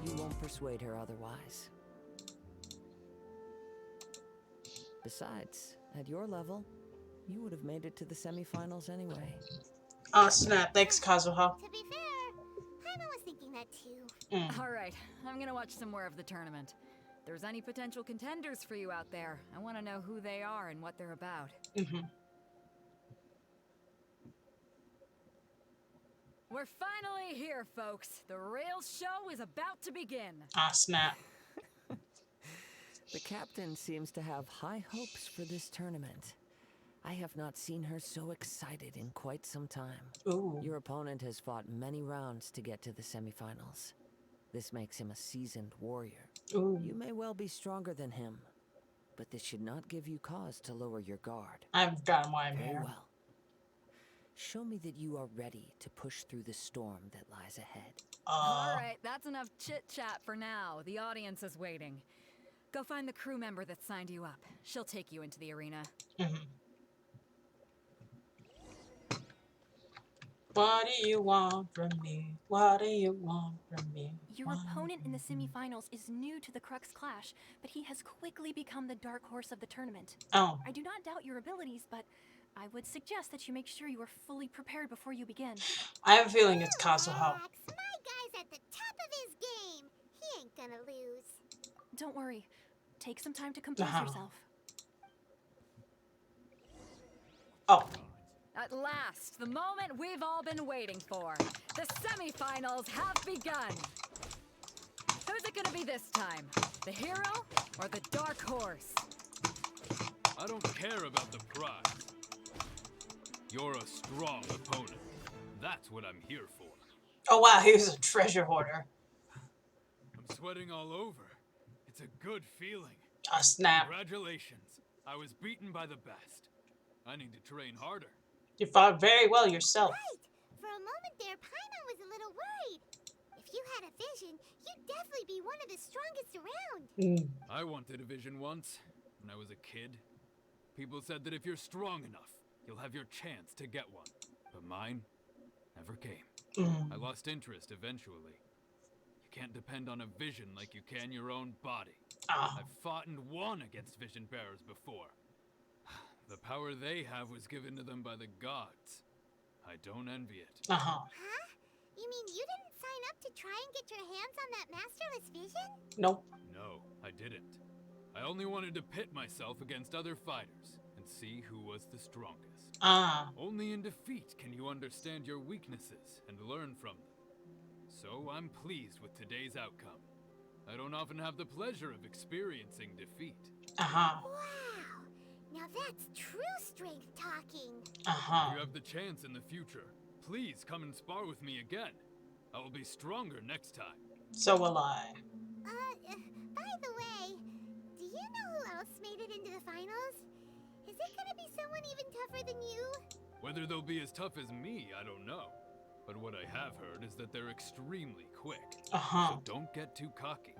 [SPEAKER 6] You won't persuade her otherwise. Besides, at your level, you would have made it to the semifinals anyway.
[SPEAKER 1] Oh, snap. Thanks, Kazuha.
[SPEAKER 2] To be fair, Paimon was thinking that too.
[SPEAKER 5] All right, I'm gonna watch some more of the tournament. If there's any potential contenders for you out there, I want to know who they are and what they're about. We're finally here, folks. The real show is about to begin.
[SPEAKER 1] Ah, snap.
[SPEAKER 6] The captain seems to have high hopes for this tournament. I have not seen her so excited in quite some time.
[SPEAKER 1] Ooh.
[SPEAKER 6] Your opponent has fought many rounds to get to the semifinals. This makes him a seasoned warrior.
[SPEAKER 1] Ooh.
[SPEAKER 6] You may well be stronger than him, but this should not give you cause to lower your guard.
[SPEAKER 1] I've got why I'm
[SPEAKER 6] Very
[SPEAKER 1] here.
[SPEAKER 6] well. Show me that you are ready to push through the storm that lies ahead.
[SPEAKER 5] All right, that's enough chit-chat for now. The audience is waiting. Go find the crew member that signed you up. She'll take you into the arena.
[SPEAKER 1] What do you want from me? What do you want from me?
[SPEAKER 14] Your opponent in the semifinals is new to the Crux Clash, but he has quickly become the dark horse of the tournament.
[SPEAKER 1] Oh.
[SPEAKER 14] I do not doubt your abilities, but I would suggest that you make sure you are fully prepared before you begin.
[SPEAKER 1] I have a feeling it's Kazuha.
[SPEAKER 2] My guy's at the top of his game. He ain't gonna lose.
[SPEAKER 14] Don't worry. Take some time to compose yourself.
[SPEAKER 1] Oh.
[SPEAKER 5] At last, the moment we've all been waiting for. The semifinals have begun. Who's it gonna be this time? The hero or the dark horse?
[SPEAKER 3] I don't care about the prize. You're a strong opponent. That's what I'm here for.
[SPEAKER 1] Oh wow, he was a treasure hoarder.
[SPEAKER 3] I'm sweating all over. It's a good feeling.
[SPEAKER 1] A snap.
[SPEAKER 3] Congratulations. I was beaten by the best. I need to train harder.
[SPEAKER 1] You fought very well yourself.
[SPEAKER 2] Right. For a moment there, Paimon was a little worried. If you had a vision, you'd definitely be one of the strongest around.
[SPEAKER 3] I wanted a vision once, when I was a kid. People said that if you're strong enough, you'll have your chance to get one. But mine never came. I lost interest eventually. You can't depend on a vision like you can your own body. I've fought and won against vision bearers before. The power they have was given to them by the gods. I don't envy it.
[SPEAKER 2] Huh? You mean you didn't sign up to try and get your hands on that masterless vision?
[SPEAKER 1] Nope.
[SPEAKER 3] No, I didn't. I only wanted to pit myself against other fighters and see who was the strongest. Only in defeat can you understand your weaknesses and learn from them. So I'm pleased with today's outcome. I don't often have the pleasure of experiencing defeat.
[SPEAKER 2] Wow. Now that's true strength talking.
[SPEAKER 3] If you have the chance in the future, please come and spar with me again. I will be stronger next time.
[SPEAKER 1] So will I.
[SPEAKER 2] By the way, do you know who else made it into the finals? Is it gonna be someone even tougher than you?
[SPEAKER 7] Whether they'll be as tough as me, I don't know. But what I have heard is that they're extremely quick. So don't get too cocky.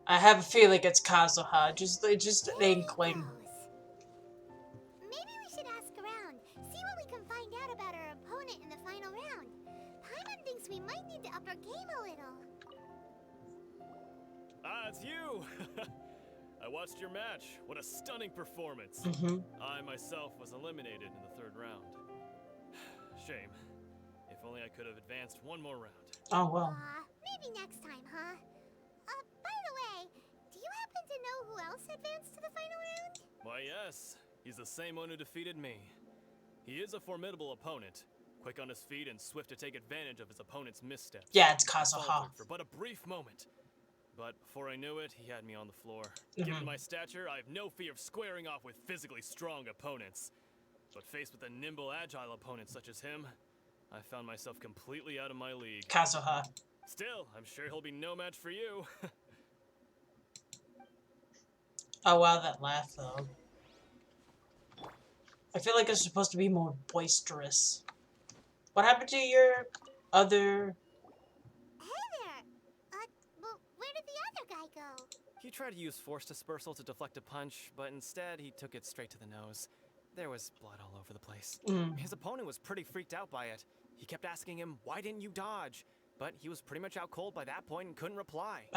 [SPEAKER 1] I have a feeling it's Kazuha. Just an inkling.
[SPEAKER 2] Maybe we should ask around, see what we can find out about our opponent in the final round. Paimon thinks we might need to up our game a little.
[SPEAKER 3] Ah, it's you! I watched your match. What a stunning performance. I myself was eliminated in the 3rd round. Shame. If only I could have advanced one more round.
[SPEAKER 1] Oh well.
[SPEAKER 2] Maybe next time, huh? By the way, do you happen to know who else advanced to the final round?
[SPEAKER 3] Why, yes. He's the same one who defeated me. He is a formidable opponent, quick on his feet and swift to take advantage of his opponent's missteps.
[SPEAKER 1] Yeah, it's
[SPEAKER 3] I
[SPEAKER 1] Kazuha.
[SPEAKER 3] faltered for but a brief moment. But before I knew it, he had me on the floor. Given my stature, I have no fear of squaring off with physically strong opponents. But faced with a nimble, agile opponent such as him, I found myself completely out of my league.
[SPEAKER 1] Kazuha.
[SPEAKER 3] Still, I'm sure he'll be no match for you.
[SPEAKER 1] Oh wow, that laugh though. I feel like it's supposed to be more boisterous. What happened to your other...
[SPEAKER 2] Hey there! Well, where did the other guy go?
[SPEAKER 15] He tried to use force dispersal to deflect a punch, but instead he took it straight to the nose. There was blood all over the place. His opponent was pretty freaked out by it. He kept asking him, "Why didn't you dodge?" But he was pretty much out cold by that point and couldn't reply.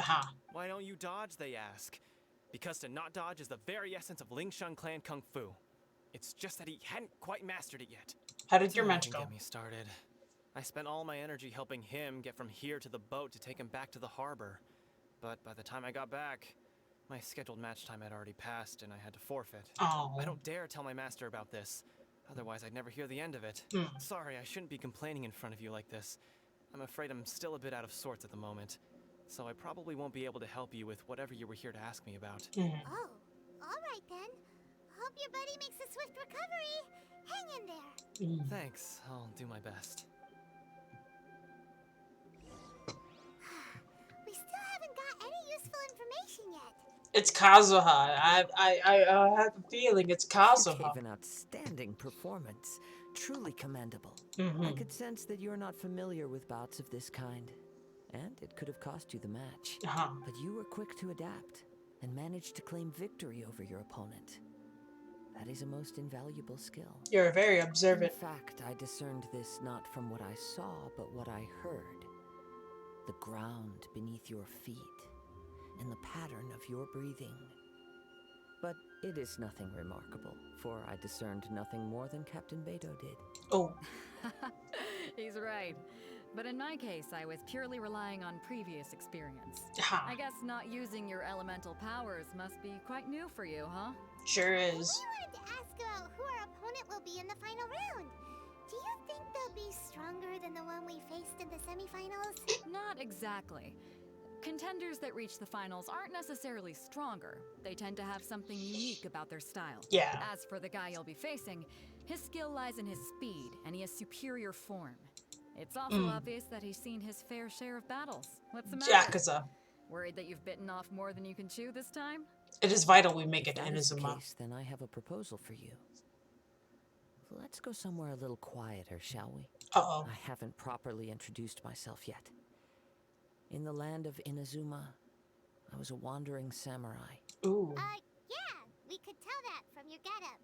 [SPEAKER 15] "Why don't you dodge?" they ask. Because to not dodge is the very essence of Lingshan clan kung fu. It's just that he hadn't quite mastered it yet.
[SPEAKER 1] How did your match go?
[SPEAKER 15] Get me started. I spent all my energy helping him get from here to the boat to take him back to the harbor. But by the time I got back, my scheduled match time had already passed and I had to forfeit. I don't dare tell my master about this. Otherwise, I'd never hear the end of it. Sorry, I shouldn't be complaining in front of you like this. I'm afraid I'm still a bit out of sorts at the moment. So I probably won't be able to help you with whatever you were here to ask me about.
[SPEAKER 2] Oh, alright then. Hope your buddy makes a swift recovery. Hang in there.
[SPEAKER 15] Thanks, I'll do my best.
[SPEAKER 2] We still haven't got any useful information yet.
[SPEAKER 1] It's Kazuha. I have a feeling it's Kazuha.
[SPEAKER 6] You gave an outstanding performance. Truly commendable. I could sense that you're not familiar with bouts of this kind. And it could have cost you the match. But you were quick to adapt and managed to claim victory over your opponent. That is a most invaluable skill.
[SPEAKER 1] You're very observant.
[SPEAKER 6] In fact, I discerned this not from what I saw, but what I heard. The ground beneath your feet and the pattern of your breathing. But it is nothing remarkable, for I discerned nothing more than Captain Beto did.
[SPEAKER 1] Oh.
[SPEAKER 5] He's right. But in my case, I was purely relying on previous experience. I guess not using your elemental powers must be quite new for you, huh?
[SPEAKER 1] Sure is.
[SPEAKER 2] We wanted to ask about who our opponent will be in the final round. Do you think they'll be stronger than the one we faced in the semifinals?
[SPEAKER 5] Not exactly. Contenders that reach the finals aren't necessarily stronger. They tend to have something unique about their style.
[SPEAKER 1] Yeah.
[SPEAKER 5] As for the guy you'll be facing, his skill lies in his speed, and he has superior form. It's also obvious that he's seen his fair share of battles. What's the matter?
[SPEAKER 1] Yakuza.
[SPEAKER 5] Worried that you've bitten off more than you can chew this time?
[SPEAKER 1] It is vital we make it to
[SPEAKER 6] If that is the
[SPEAKER 1] Inazuma.
[SPEAKER 6] case, then I have a proposal for you. Let's go somewhere a little quieter, shall we?
[SPEAKER 1] Uh-oh.
[SPEAKER 6] I haven't properly introduced myself yet. In the land of Inazuma, I was a wandering samurai.
[SPEAKER 1] Ooh.
[SPEAKER 2] Yeah, we could tell that from your getup.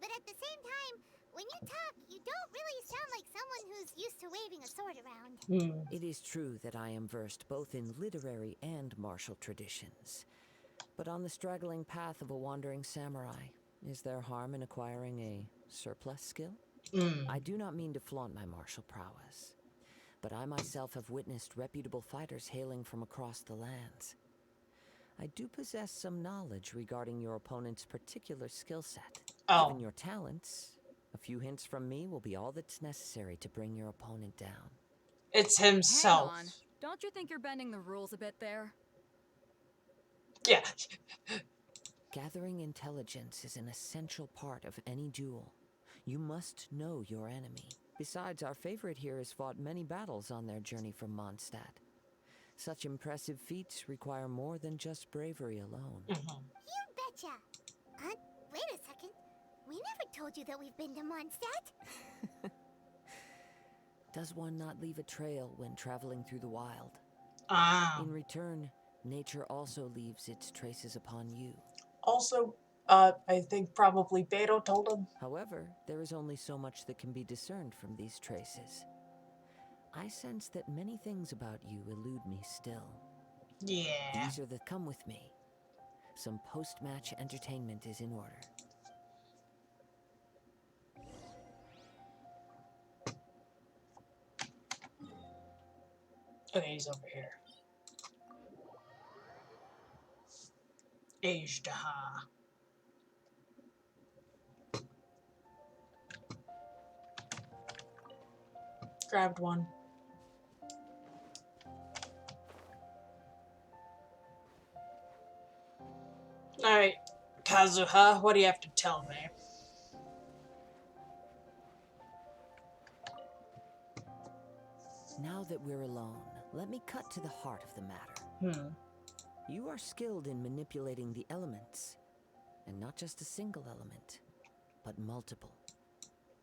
[SPEAKER 2] But at the same time, when you talk, you don't really sound like someone who's used to waving a sword around.
[SPEAKER 6] It is true that I am versed both in literary and martial traditions. But on the straggling path of a wandering samurai, is there harm in acquiring a surplus skill? I do not mean to flaunt my martial prowess, but I myself have witnessed reputable fighters hailing from across the lands. I do possess some knowledge regarding your opponent's particular skill set. Given your talents, a few hints from me will be all that's necessary to bring your opponent down.
[SPEAKER 1] It's himself.
[SPEAKER 5] Hang on. Don't you think you're bending the rules a bit there?
[SPEAKER 1] Yeah.
[SPEAKER 6] Gathering intelligence is an essential part of any duel. You must know your enemy. Besides, our favorite here has fought many battles on their journey from Mondstadt. Such impressive feats require more than just bravery alone.
[SPEAKER 2] You betcha. Wait a second. We never told you that we've been to Mondstadt.
[SPEAKER 6] Does one not leave a trail when traveling through the wild? In return, nature also leaves its traces upon you.
[SPEAKER 1] Also, I think probably Beto told him.
[SPEAKER 6] However, there is only so much that can be discerned from these traces. I sense that many things about you elude me still.
[SPEAKER 1] Yeah.
[SPEAKER 6] These are the come with me. Some post-match entertainment is in order.
[SPEAKER 1] Okay, he's over here. Ajdaha. Grabbed one. Alright, Kazuha, what do you have to tell me?
[SPEAKER 6] Now that we're alone, let me cut to the heart of the matter. You are skilled in manipulating the elements, and not just a single element, but multiple.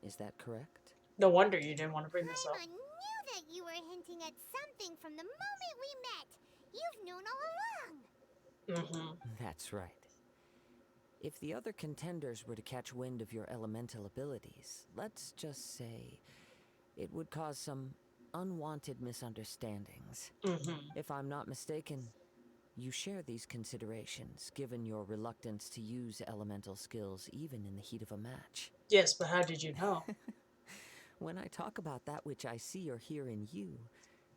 [SPEAKER 6] Is that correct?
[SPEAKER 1] No wonder you didn't want to bring this up.
[SPEAKER 2] I knew that you were hinting at something from the moment we met. You've known all along.
[SPEAKER 6] That's right. If the other contenders were to catch wind of your elemental abilities, let's just say it would cause some unwanted misunderstandings. If I'm not mistaken, you share these considerations, given your reluctance to use elemental skills even in the heat of a match.
[SPEAKER 1] Yes, but how did you know?
[SPEAKER 6] When I talk about that which I see or hear in you,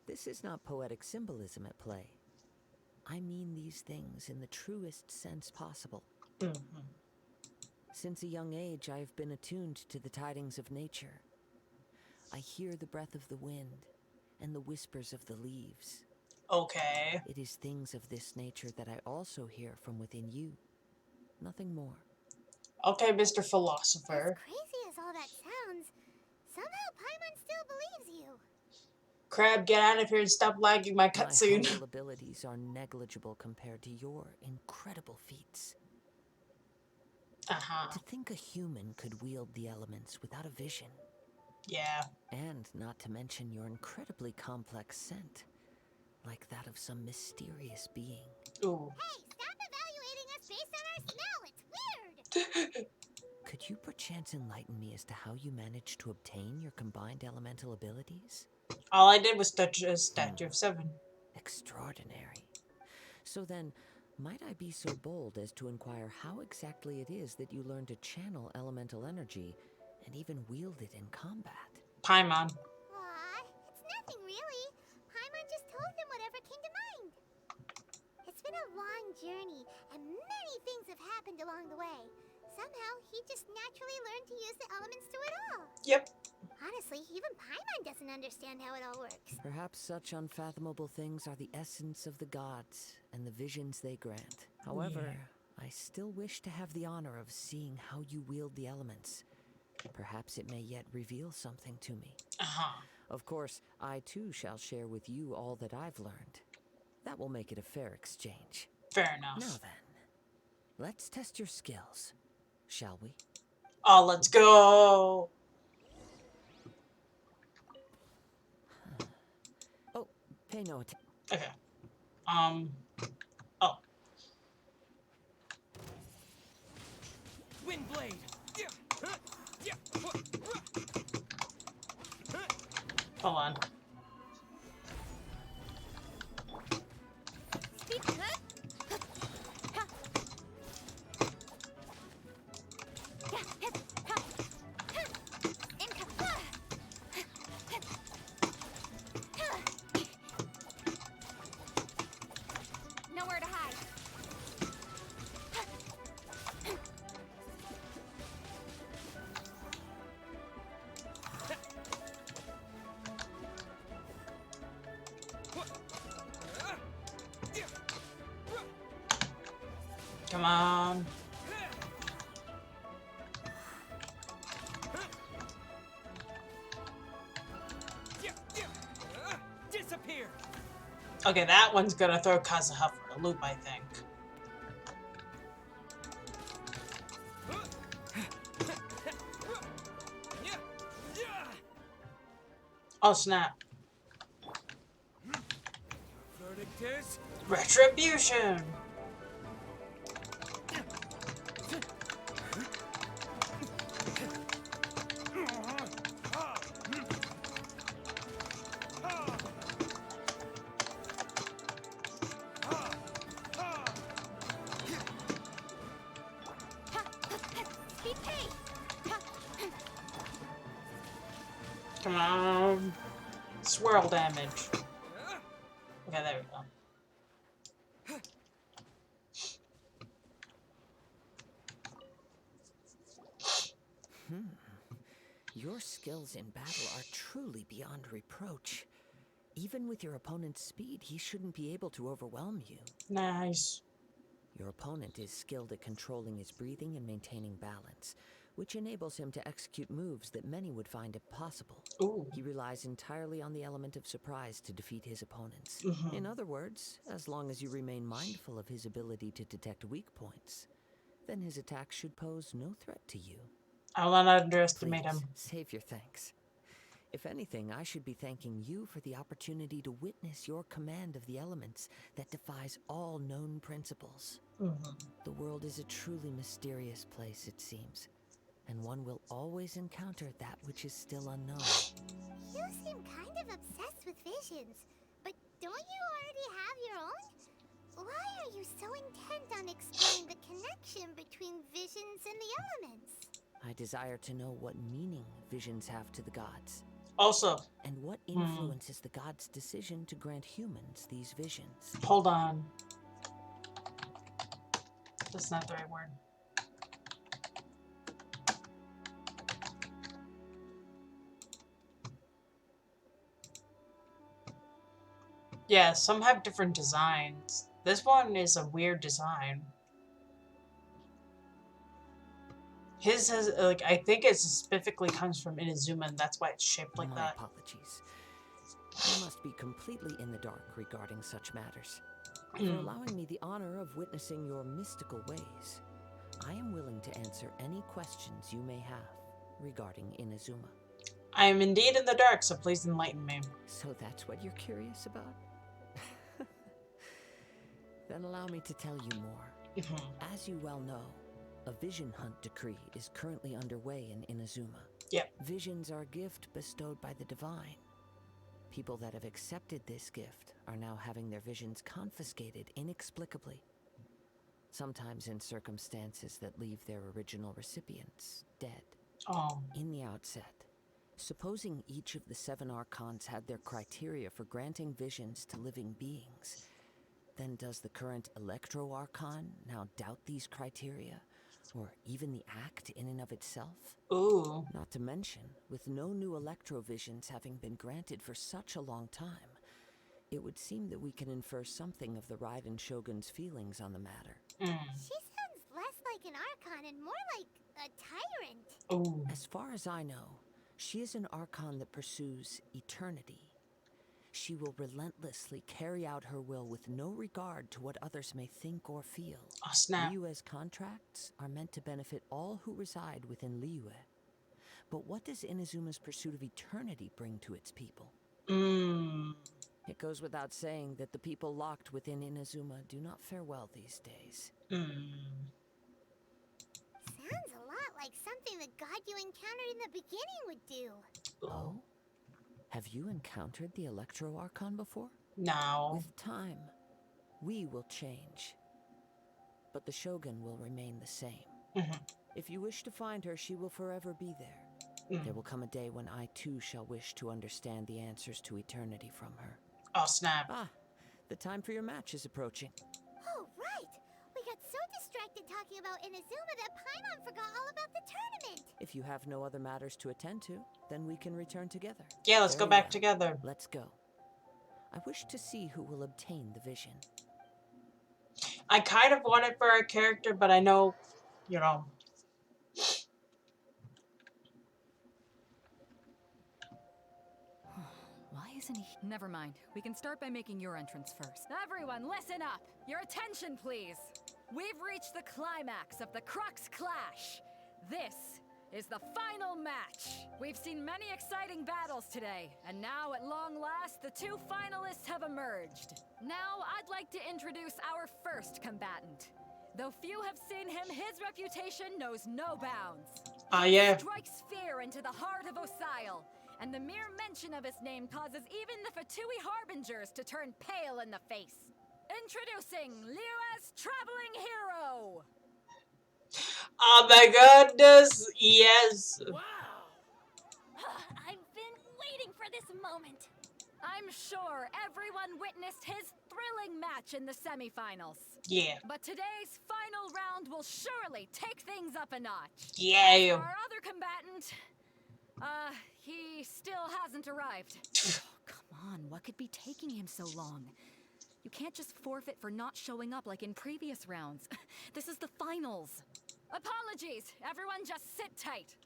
[SPEAKER 6] this is not poetic symbolism at play. I mean these things in the truest sense possible. Since a young age, I have been attuned to the tidings of nature. I hear the breath of the wind and the whispers of the leaves.
[SPEAKER 1] Okay.
[SPEAKER 6] It is things of this nature that I also hear from within you. Nothing more.
[SPEAKER 1] Okay, Mr. Philosopher.
[SPEAKER 2] As crazy as all that sounds, somehow Paimon still believes you.
[SPEAKER 1] Crab, get out of here and stop lagging my
[SPEAKER 6] My
[SPEAKER 1] cutscene.
[SPEAKER 6] humble abilities are negligible compared to your incredible feats. To think a human could wield the elements without a vision.
[SPEAKER 1] Yeah.
[SPEAKER 6] And not to mention your incredibly complex scent, like that of some mysterious being.
[SPEAKER 1] Ooh.
[SPEAKER 2] Hey, stop evaluating us based on our smell. It's weird.
[SPEAKER 6] Could you perchance enlighten me as to how you managed to obtain your combined elemental abilities?
[SPEAKER 1] All I did was touch a statue of 7.
[SPEAKER 6] Extraordinary. So then, might I be so bold as to inquire how exactly it is that you learn to channel elemental energy and even wield it in combat?
[SPEAKER 1] Paimon.
[SPEAKER 2] Aw, it's nothing really. Paimon just told him whatever came to mind. It's been a long journey, and many things have happened along the way. Somehow, he just naturally learned to use the elements through it all.
[SPEAKER 1] Yep.
[SPEAKER 2] Honestly, even Paimon doesn't understand how it all works.
[SPEAKER 6] Perhaps such unfathomable things are the essence of the gods and the visions they grant. However, I still wish to have the honor of seeing how you wield the elements. Perhaps it may yet reveal something to me. Of course, I too shall share with you all that I've learned. That will make it a fair exchange.
[SPEAKER 1] Fair enough.
[SPEAKER 6] Now then, let's test your skills, shall we?
[SPEAKER 1] Oh, let's go.
[SPEAKER 6] Oh, pay no attention.
[SPEAKER 1] Okay. Oh.
[SPEAKER 15] Windblade.
[SPEAKER 1] Hold on.
[SPEAKER 2] Nowhere to hide.
[SPEAKER 1] Come on.
[SPEAKER 15] Disappear.
[SPEAKER 1] Okay, that one's gonna throw Kazuha for a loop, I think. Oh snap.
[SPEAKER 3] Verdict is
[SPEAKER 1] Retribution! Come on. Swirl damage. Okay, there we go.
[SPEAKER 6] Your skills in battle are truly beyond reproach. Even with your opponent's speed, he shouldn't be able to overwhelm you.
[SPEAKER 1] Nice.
[SPEAKER 6] Your opponent is skilled at controlling his breathing and maintaining balance, which enables him to execute moves that many would find impossible.
[SPEAKER 1] Ooh.
[SPEAKER 6] He relies entirely on the element of surprise to defeat his opponents. In other words, as long as you remain mindful of his ability to detect weak points, then his attacks should pose no threat to you.
[SPEAKER 1] I will not underestimate him.
[SPEAKER 6] Save your thanks. If anything, I should be thanking you for the opportunity to witness your command of the elements that defies all known principles. The world is a truly mysterious place, it seems, and one will always encounter that which is still unknown.
[SPEAKER 2] You seem kind of obsessed with visions, but don't you already have your own? Why are you so intent on exploring the connection between visions and the elements?
[SPEAKER 6] I desire to know what meaning visions have to the gods.
[SPEAKER 1] Also,
[SPEAKER 6] and what influences the gods' decision to grant humans these visions.
[SPEAKER 1] Hold on. That's not the right word. Yeah, some have different designs. This one is a weird design. His has, like, I think it specifically comes from Inazuma, and that's why it's shaped like that.
[SPEAKER 6] My apologies. I must be completely in the dark regarding such matters. For allowing me the honor of witnessing your mystical ways, I am willing to answer any questions you may have regarding Inazuma.
[SPEAKER 1] I am indeed in the dark, so please enlighten me.
[SPEAKER 6] So that's what you're curious about? Then allow me to tell you more. As you well know, a vision hunt decree is currently underway in Inazuma.
[SPEAKER 1] Yep.
[SPEAKER 6] Visions are a gift bestowed by the divine. People that have accepted this gift are now having their visions confiscated inexplicably. Sometimes in circumstances that leave their original recipients dead. In the outset, supposing each of the 7 archons had their criteria for granting visions to living beings, then does the current Electro Archon now doubt these criteria, or even the act in and of itself?
[SPEAKER 1] Ooh.
[SPEAKER 6] Not to mention, with no new Electro-visions having been granted for such a long time, it would seem that we can infer something of the Raiden Shogun's feelings on the matter.
[SPEAKER 2] She sounds less like an Archon and more like a tyrant.
[SPEAKER 1] Ooh.
[SPEAKER 6] As far as I know, she is an Archon that pursues eternity. She will relentlessly carry out her will with no regard to what others may think or feel.
[SPEAKER 1] Oh, snap.
[SPEAKER 6] Liyue's contracts are meant to benefit all who reside within Liyue. But what does Inazuma's pursuit of eternity bring to its people? It goes without saying that the people locked within Inazuma do not fare well these days.
[SPEAKER 2] Sounds a lot like something the god you encountered in the beginning would do.
[SPEAKER 6] Oh? Have you encountered the Electro Archon before?
[SPEAKER 1] No.
[SPEAKER 6] With time, we will change. But the Shogun will remain the same. If you wish to find her, she will forever be there. There will come a day when I too shall wish to understand the answers to eternity from her.
[SPEAKER 1] Oh, snap.
[SPEAKER 6] Ah, the time for your match is approaching.
[SPEAKER 2] Oh, right! We got so distracted talking about Inazuma that Paimon forgot all about the tournament!
[SPEAKER 6] If you have no other matters to attend to, then we can return together.
[SPEAKER 1] Yeah, let's go back together.
[SPEAKER 6] Let's go. I wish to see who will obtain the vision.
[SPEAKER 1] I kind of want it for our character, but I know, you know.
[SPEAKER 14] Why isn't
[SPEAKER 5] isn't he? Never mind. We can start by making your entrance first. Everyone, listen up! Your attention, please! We've reached the climax of the Crux Clash. This is the final match. We've seen many exciting battles today, and now at long last, the two finalists have emerged. Now, I'd like to introduce our first combatant. Though few have seen him, his reputation knows no bounds.
[SPEAKER 1] Yeah.
[SPEAKER 5] He strikes fear into the heart of Osile, and the mere mention of his name causes even the Fatui Harbingers to turn pale in the face. Introducing Liyue's Traveling Hero!
[SPEAKER 1] Oh my goodness, yes.
[SPEAKER 14] Wow! I've been waiting for this moment.
[SPEAKER 5] I'm sure everyone witnessed his thrilling match in the semifinals.
[SPEAKER 1] Yeah.
[SPEAKER 5] But today's final round will surely take things up a notch.
[SPEAKER 1] Yeah.
[SPEAKER 5] As for our other combatant, he still hasn't arrived. Oh, come on, what could be taking him so long? You can't just forfeit for not showing up like in previous rounds. This is the finals. Apologies, everyone just sit tight.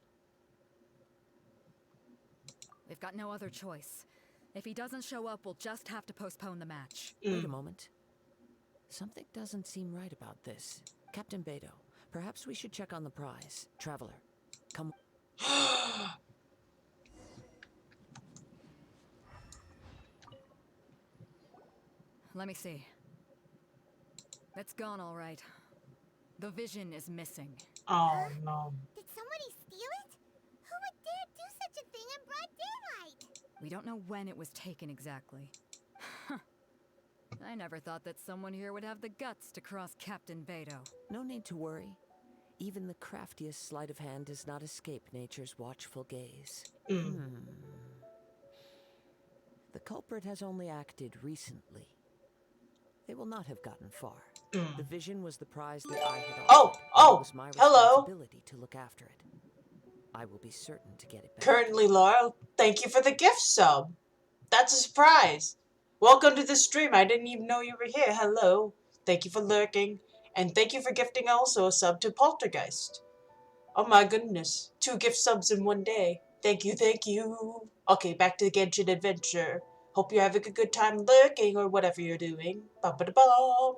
[SPEAKER 5] We've got no other choice. If he doesn't show up, we'll just have to postpone the match.
[SPEAKER 6] Wait a moment. Something doesn't seem right about this. Captain Beto, perhaps we should check on the prize. Traveler, come.
[SPEAKER 5] Let me see. It's gone all right. The vision is missing.
[SPEAKER 1] Oh no.
[SPEAKER 2] Did somebody steal it? Who would dare do such a thing in broad daylight?
[SPEAKER 5] We don't know when it was taken exactly. I never thought that someone here would have the guts to cross Captain Beto.
[SPEAKER 6] No need to worry. Even the craftiest sleight of hand does not escape nature's watchful gaze. The culprit has only acted recently. They will not have gotten far. The vision was the prize that I had offered. It was my responsibility to look after it. I will be certain to get it back.
[SPEAKER 1] Currently Laurel, thank you for the gift sub. That's a surprise. Welcome to the stream. I didn't even know you were here. Hello. Thank you for lurking. And thank you for gifting also a sub to Poltergeist. Oh my goodness. 2 gift subs in one day. Thank you, thank you. Okay, back to the Genshin Adventure. Hope you're having a good time lurking or whatever you're doing. Ba-ba-da-bum.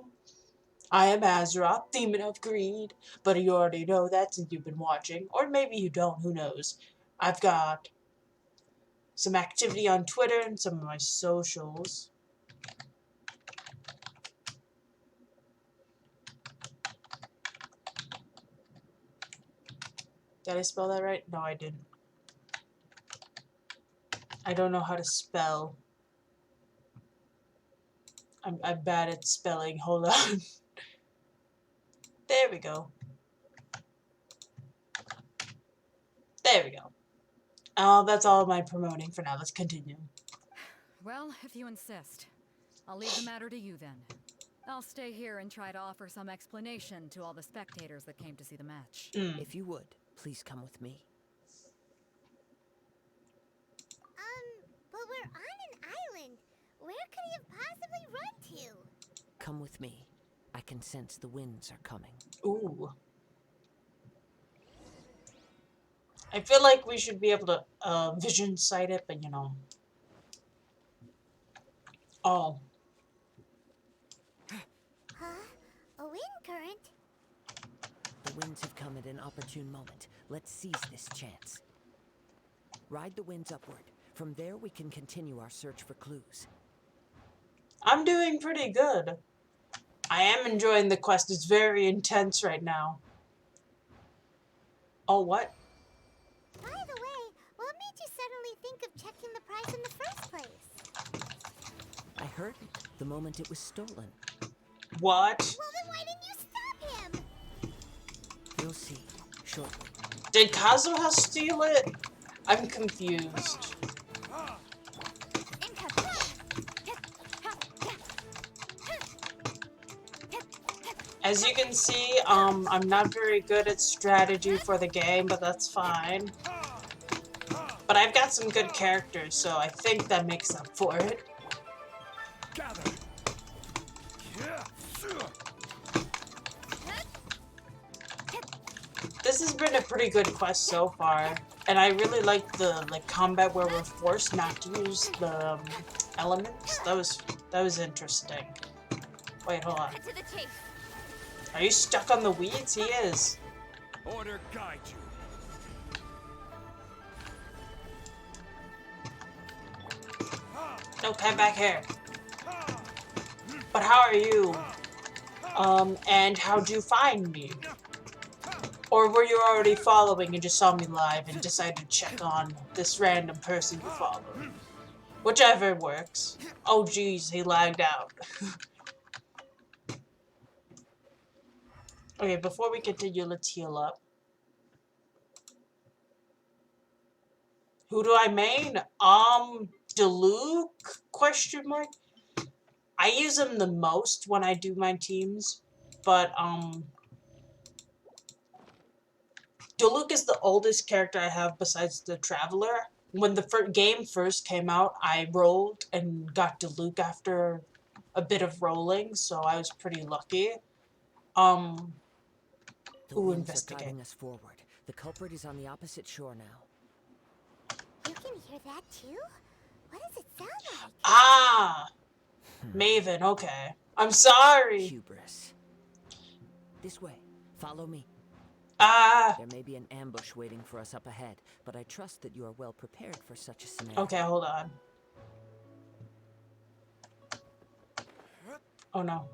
[SPEAKER 1] I am Azeroth, Demon of Greed. But you already know that since you've been watching. Or maybe you don't, who knows. I've got some activity on Twitter and some of my socials. Did I spell that right? No, I didn't. I don't know how to spell. I'm bad at spelling. Hold on. There we go. There we go. Oh, that's all my promoting for now. Let's continue.
[SPEAKER 5] Well, if you insist. I'll leave the matter to you then. I'll stay here and try to offer some explanation to all the spectators that came to see the match.
[SPEAKER 6] If you would, please come with me.
[SPEAKER 2] But we're on an island. Where could he have possibly run to?
[SPEAKER 6] Come with me. I can sense the winds are coming.
[SPEAKER 1] Ooh. I feel like we should be able to vision sight it, but you know. Oh.
[SPEAKER 2] Huh? A wind current?
[SPEAKER 6] The winds have come at an opportune moment. Let's seize this chance. Ride the winds upward. From there, we can continue our search for clues.
[SPEAKER 1] I'm doing pretty good. I am enjoying the quest. It's very intense right now. Oh, what?
[SPEAKER 2] By the way, what made you suddenly think of checking the prize in the first place?
[SPEAKER 6] I heard it the moment it was stolen.
[SPEAKER 1] What?
[SPEAKER 2] Well, then why didn't you stop him?
[SPEAKER 6] You'll see shortly.
[SPEAKER 1] Did Kazuha steal it? I'm confused. As you can see, I'm not very good at strategy for the game, but that's fine. But I've got some good characters, so I think that makes up for it. This has been a pretty good quest so far, and I really like the combat where we're forced not to use the elements. That was interesting. Wait, hold on.
[SPEAKER 2] Cut to the chase.
[SPEAKER 1] Are you stuck on the weeds? He is.
[SPEAKER 3] Order guide you.
[SPEAKER 1] Okay, back here. But how are you? And how'd you find me? Or were you already following and just saw me live and decided to check on this random person you followed? Whichever works. Oh geez, he lagged out. Okay, before we continue, let's heal up. Who do I main? Diluc? Question mark? I use him the most when I do my teams, but, Diluc is the oldest character I have besides the Traveler. When the game first came out, I rolled and got Diluc after a bit of rolling, so I was pretty lucky.
[SPEAKER 6] The winds are guiding us forward. The culprit is on the opposite shore now.
[SPEAKER 2] You can hear that too? What does it sound like?
[SPEAKER 1] Ah! Maven, okay. I'm sorry!
[SPEAKER 6] Hubris. This way. Follow me.
[SPEAKER 1] Ah!
[SPEAKER 6] There may be an ambush waiting for us up ahead, but I trust that you are well prepared for such a scenario.
[SPEAKER 1] Okay, hold on. Oh no.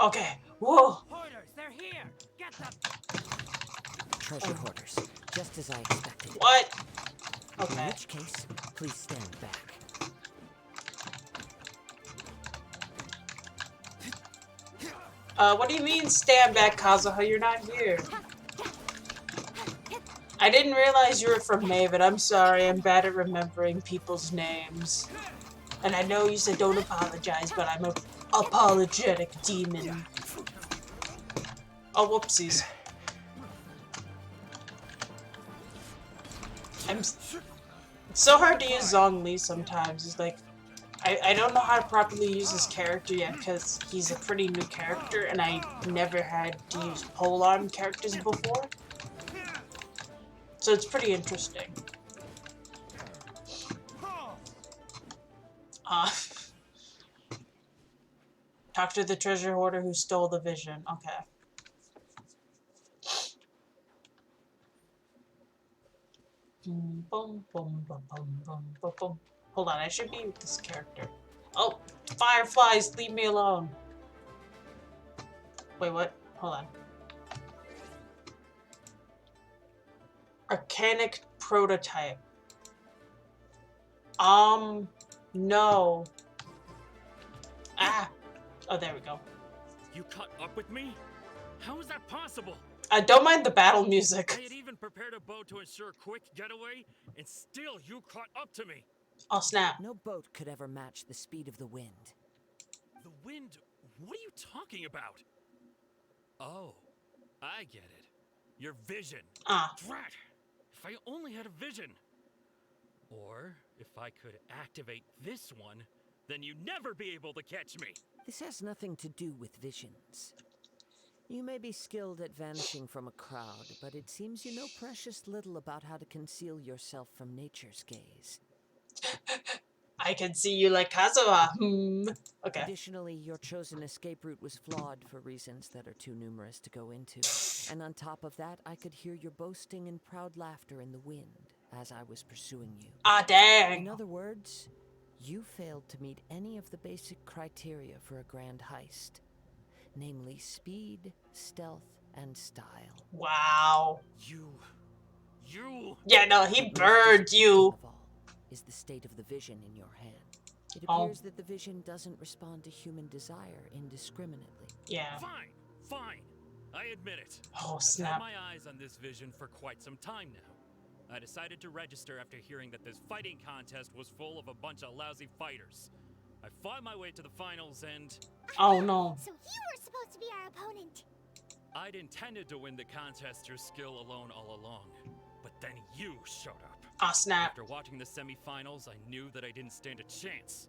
[SPEAKER 1] Okay. Whoa!
[SPEAKER 7] Hoarders, they're here! Get them!
[SPEAKER 6] Treasure hoarders, just as I expected.
[SPEAKER 1] What?
[SPEAKER 6] In
[SPEAKER 1] Okay.
[SPEAKER 6] which case, please stand back.
[SPEAKER 1] What do you mean stand back, Kazuha? You're not here. I didn't realize you were from Maven. I'm sorry, I'm bad at remembering people's names. And I know you said don't apologize, but I'm a apologetic demon. Oh, whoopsies. It's so hard to use Zhongli sometimes. It's like, I don't know how to properly use this character yet because he's a pretty new character and I never had to use pole-arm characters before. So it's pretty interesting. Talk to the treasure hoarder who stole the vision. Okay. Boom, boom, boom, boom, boom, boom, boom. Hold on, I should be with this character. Oh, fireflies, leave me alone. Wait, what? Hold on. Arcanic prototype. No. Ah. Oh, there we go.
[SPEAKER 3] You caught up with me? How is that possible?
[SPEAKER 1] I don't mind the battle music.
[SPEAKER 3] I had even prepared a boat to ensure a quick getaway, and still you caught up to me.
[SPEAKER 1] Oh, snap.
[SPEAKER 6] No boat could ever match the speed of the wind.
[SPEAKER 3] The wind? What are you talking about? Oh, I get it. Your vision. Drat! If I only had a vision. Or, if I could activate this one, then you'd never be able to catch me.
[SPEAKER 6] This has nothing to do with visions. You may be skilled at vanishing from a crowd, but it seems you know precious little about how to conceal yourself from nature's gaze.
[SPEAKER 1] I can see you like Kazuha. Okay.
[SPEAKER 6] Additionally, your chosen escape route was flawed for reasons that are too numerous to go into. And on top of that, I could hear your boasting and proud laughter in the wind as I was pursuing you.
[SPEAKER 1] Ah, dang!
[SPEAKER 6] In other words, you failed to meet any of the basic criteria for a grand heist. Namely speed, stealth, and style.
[SPEAKER 1] Wow.
[SPEAKER 3] You...
[SPEAKER 1] Yeah, no, he burned you.
[SPEAKER 6] Of all is the state of the vision in your hand. It
[SPEAKER 1] Oh.
[SPEAKER 6] appears that the vision doesn't respond to human desire indiscriminately.
[SPEAKER 1] Yeah.
[SPEAKER 3] Fine. I admit it.
[SPEAKER 1] Oh,
[SPEAKER 3] I've
[SPEAKER 1] snap.
[SPEAKER 3] had my eyes on this vision for quite some time now. I decided to register after hearing that this fighting contest was full of a bunch of lousy fighters. I fought my way to the finals and...
[SPEAKER 1] Oh no.
[SPEAKER 2] So you were supposed to be our opponent.
[SPEAKER 3] I'd intended to win the contest through skill alone all along. But then you showed up.
[SPEAKER 1] Ah, snap.
[SPEAKER 3] After watching the semifinals, I knew that I didn't stand a chance.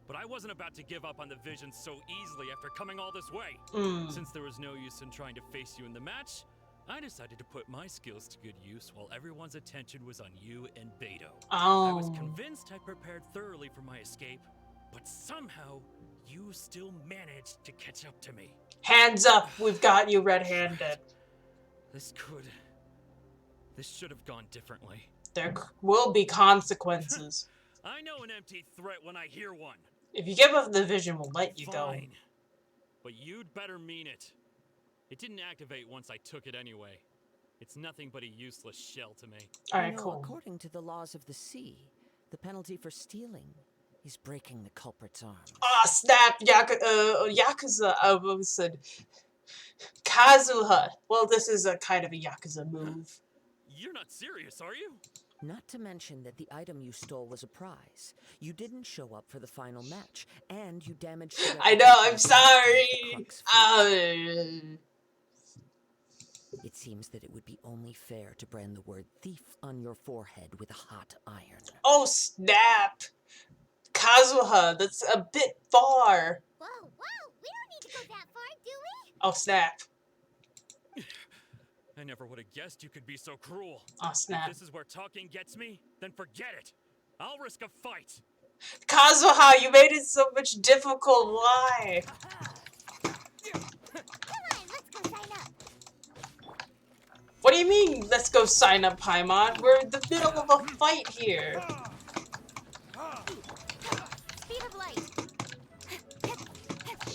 [SPEAKER 3] But I wasn't about to give up on the vision so easily after coming all this way. Since there was no use in trying to face you in the match,
[SPEAKER 16] I decided to put my skills to good use while everyone's attention was on you and Beto.
[SPEAKER 1] Oh.
[SPEAKER 16] I was convinced I prepared thoroughly for my escape, but somehow you still managed to catch up to me.
[SPEAKER 1] Hands up, we've got you red-handed.
[SPEAKER 16] This should have gone differently.
[SPEAKER 1] There will be consequences.
[SPEAKER 16] I know an empty threat when I hear one.
[SPEAKER 1] If you give up the vision, we'll let you go.
[SPEAKER 16] Fine. But you'd better mean it. It didn't activate once I took it anyway. It's nothing but a useless shell to me.
[SPEAKER 6] Alright, cool. According to the laws of the sea, the penalty for stealing is breaking the culprit's arms.
[SPEAKER 1] Ah, snap! Yakuza, I almost said Kazuha. Well, this is a kind of a Yakuza move.
[SPEAKER 16] You're not serious, are you?
[SPEAKER 6] Not to mention that the item you stole was a prize. You didn't show up for the final match, and you damaged the
[SPEAKER 1] I know, I'm sorry!
[SPEAKER 6] It seems that it would be only fair to brand the word thief on your forehead with a hot iron.
[SPEAKER 1] Oh, snap! Kazuha, that's a bit far.
[SPEAKER 2] Whoa, whoa, we don't need to go that far, do we?
[SPEAKER 1] Oh, snap.
[SPEAKER 16] I never would have guessed you could be so cruel.
[SPEAKER 1] Oh, snap.
[SPEAKER 16] If this is where talking gets me, then forget it. I'll risk a fight.
[SPEAKER 1] Kazuha, you made it so much difficult. Why?
[SPEAKER 2] Come on, let's go sign up.
[SPEAKER 1] What do you mean, let's go sign up, Paimon? We're in the middle of a fight here.
[SPEAKER 2] Speed of light.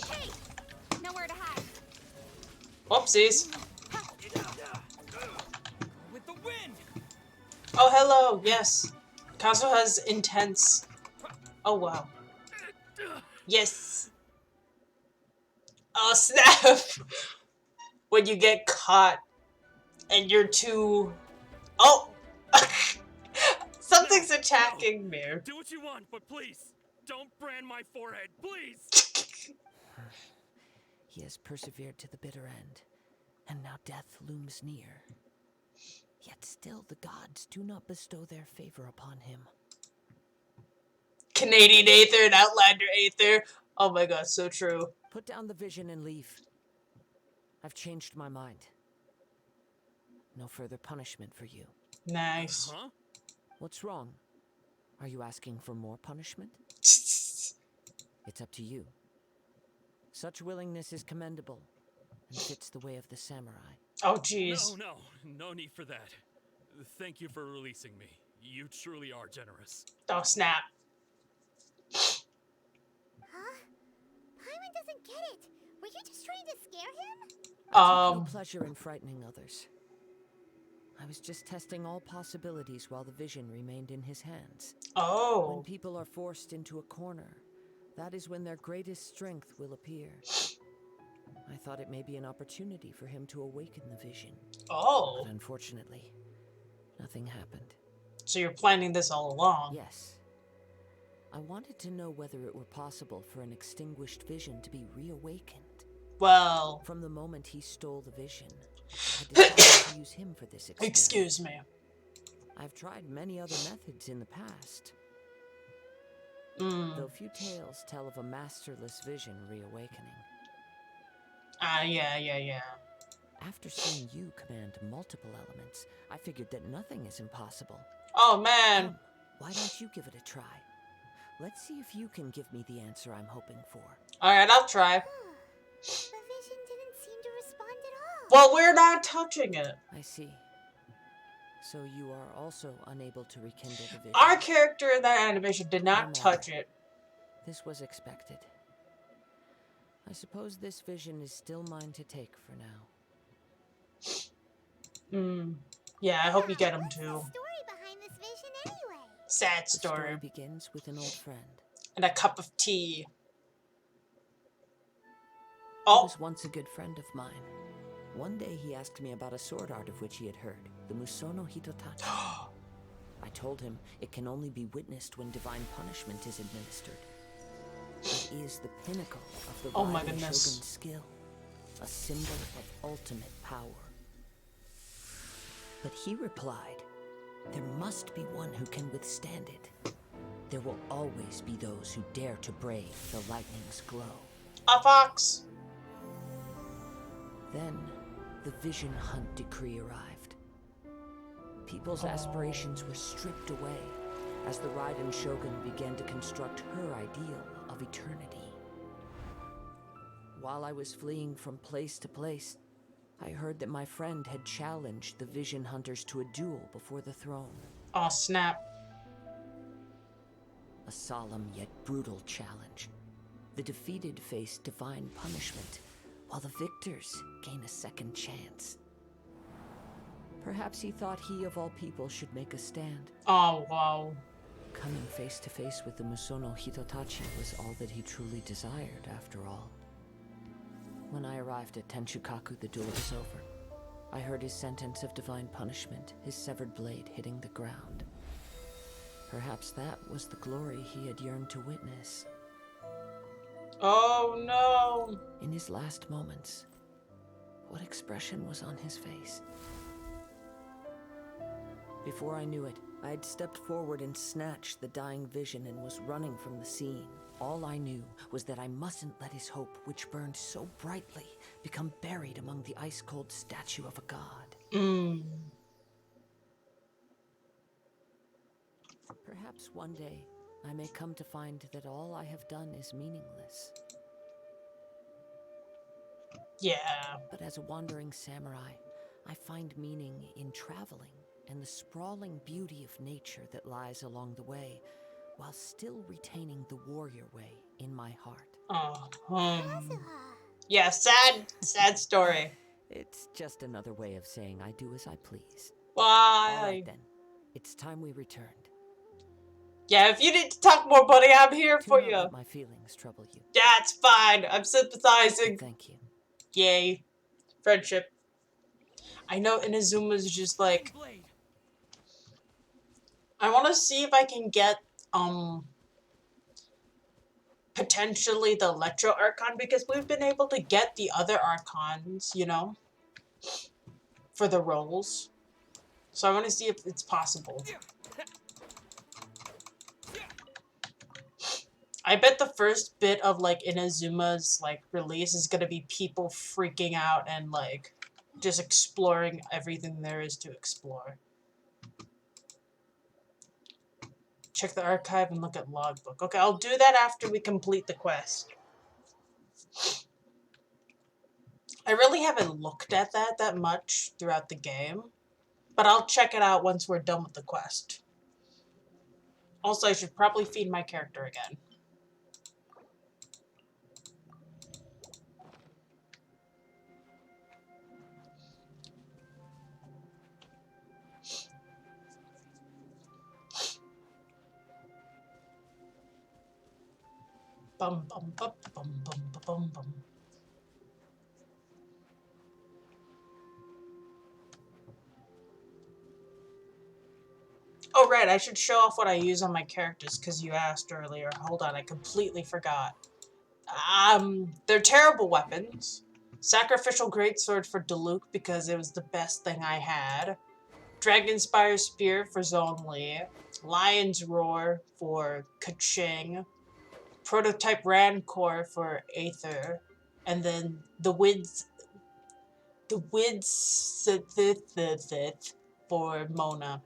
[SPEAKER 2] Hey, nowhere to hide.
[SPEAKER 1] Whoopsies.
[SPEAKER 16] With the wind.
[SPEAKER 1] Oh, hello. Yes. Kazuha's intense. Oh, wow. Yes. Oh, snap. When you get caught and you're too... Oh! Something's attacking me.
[SPEAKER 16] Do what you want, but please, don't brand my forehead, please!
[SPEAKER 6] He has persevered to the bitter end, and now death looms near. Yet still the gods do not bestow their favor upon him.
[SPEAKER 1] Canadian Aether and Outlander Aether. Oh my god, so true.
[SPEAKER 6] Put down the vision and leave. I've changed my mind. No further punishment for you.
[SPEAKER 1] Nice.
[SPEAKER 16] Huh?
[SPEAKER 6] What's wrong? Are you asking for more punishment? It's up to you. Such willingness is commendable and fits the way of the samurai.
[SPEAKER 1] Oh, jeez.
[SPEAKER 16] No need for that. Thank you for releasing me. You truly are generous.
[SPEAKER 1] Oh, snap.
[SPEAKER 2] Huh? Paimon doesn't get it. Were you just trying to scare him?
[SPEAKER 6] I took no pleasure in frightening others. I was just testing all possibilities while the vision remained in his hands.
[SPEAKER 1] Oh.
[SPEAKER 6] When people are forced into a corner, that is when their greatest strength will appear. I thought it may be an opportunity for him to awaken the vision.
[SPEAKER 1] Oh.
[SPEAKER 6] But unfortunately, nothing happened.
[SPEAKER 1] So you're planning this all along?
[SPEAKER 6] Yes. I wanted to know whether it were possible for an extinguished vision to be reawakened.
[SPEAKER 1] Well...
[SPEAKER 6] From the moment he stole the vision, I decided to use him for this experiment.
[SPEAKER 1] Excuse me.
[SPEAKER 6] I've tried many other methods in the past. Though few tales tell of a masterless vision reawakening.
[SPEAKER 1] Yeah.
[SPEAKER 6] After seeing you command multiple elements, I figured that nothing is impossible.
[SPEAKER 1] Oh, man.
[SPEAKER 6] Come, why don't you give it a try? Let's see if you can give me the answer I'm hoping for.
[SPEAKER 1] Alright, I'll try.
[SPEAKER 2] The vision didn't seem to respond at all.
[SPEAKER 1] Well, we're not touching it.
[SPEAKER 6] I see. So you are also unable to rekindle the vision.
[SPEAKER 1] Our character in that animation did not touch it.
[SPEAKER 6] This was expected. I suppose this vision is still mine to take for now.
[SPEAKER 1] Yeah, I hope you get him too.
[SPEAKER 2] What's the story behind this vision anyway?
[SPEAKER 1] Sad
[SPEAKER 6] The story
[SPEAKER 1] story.
[SPEAKER 6] begins with an old friend.
[SPEAKER 1] And a cup of tea.
[SPEAKER 6] He was once a good friend of mine. One day he asked me about a sword art of which he had heard, the Musono Hitotachi. I told him it can only be witnessed when divine punishment is administered. It is the pinnacle of the rival shogun's skill, a symbol of ultimate power. But he replied, there must be one who can withstand it. There will always be those who dare to brave the lightning's glow.
[SPEAKER 1] A fox!
[SPEAKER 6] Then, the Vision Hunt decree arrived. People's aspirations were stripped away as the Raiden Shogun began to construct her ideal of eternity. While I was fleeing from place to place, I heard that my friend had challenged the Vision Hunters to a duel before the throne.
[SPEAKER 1] Oh, snap.
[SPEAKER 6] A solemn yet brutal challenge. The defeated face divine punishment, while the victors gain a second chance. Perhaps he thought he of all people should make a stand.
[SPEAKER 1] Oh, wow.
[SPEAKER 6] Coming face to face with the Musono Hitotachi was all that he truly desired, after all. When I arrived at Tenchukaku, the duel was over. I heard his sentence of divine punishment, his severed blade hitting the ground. Perhaps that was the glory he had yearned to witness.
[SPEAKER 1] Oh, no.
[SPEAKER 6] In his last moments, what expression was on his face? Before I knew it, I had stepped forward and snatched the dying vision and was running from the scene. All I knew was that I mustn't let his hope, which burned so brightly, become buried among the ice-cold statue of a god. Perhaps one day, I may come to find that all I have done is meaningless.
[SPEAKER 1] Yeah.
[SPEAKER 6] But as a wandering samurai, I find meaning in traveling and the sprawling beauty of nature that lies along the way, while still retaining the warrior way in my heart.
[SPEAKER 1] Yeah, sad story.
[SPEAKER 6] It's just another way of saying I do as I please.
[SPEAKER 1] Why?
[SPEAKER 6] All right then, it's time we returned.
[SPEAKER 1] Yeah, if you need to talk more, buddy, I'm here for you.
[SPEAKER 6] Don't let my feelings trouble you.
[SPEAKER 1] Yeah, it's fine. I'm sympathizing.
[SPEAKER 6] Thank you.
[SPEAKER 1] Yay. Friendship. I know Inazuma's just like... I want to see if I can get, potentially the Electro Archon, because we've been able to get the other Archons, you know, for the roles. So I want to see if it's possible. I bet the first bit of, like, Inazuma's, like, release is gonna be people freaking out and, like, just exploring everything there is to explore. Check the archive and look at logbook. Okay, I'll do that after we complete the quest. I really haven't looked at that much throughout the game, but I'll check it out once we're done with the quest. Also, I should probably feed my character again. Bum bum bum bum bum bum bum. Oh, right, I should show off what I use on my characters, because you asked earlier. Hold on, I completely forgot. They're terrible weapons. Sacrificial Greatsword for Diluc, because it was the best thing I had. Dragonspire Spear for Zhongli. Lion's Roar for Kaching. Prototype Rancor for Aether. And then the Wids for Mona.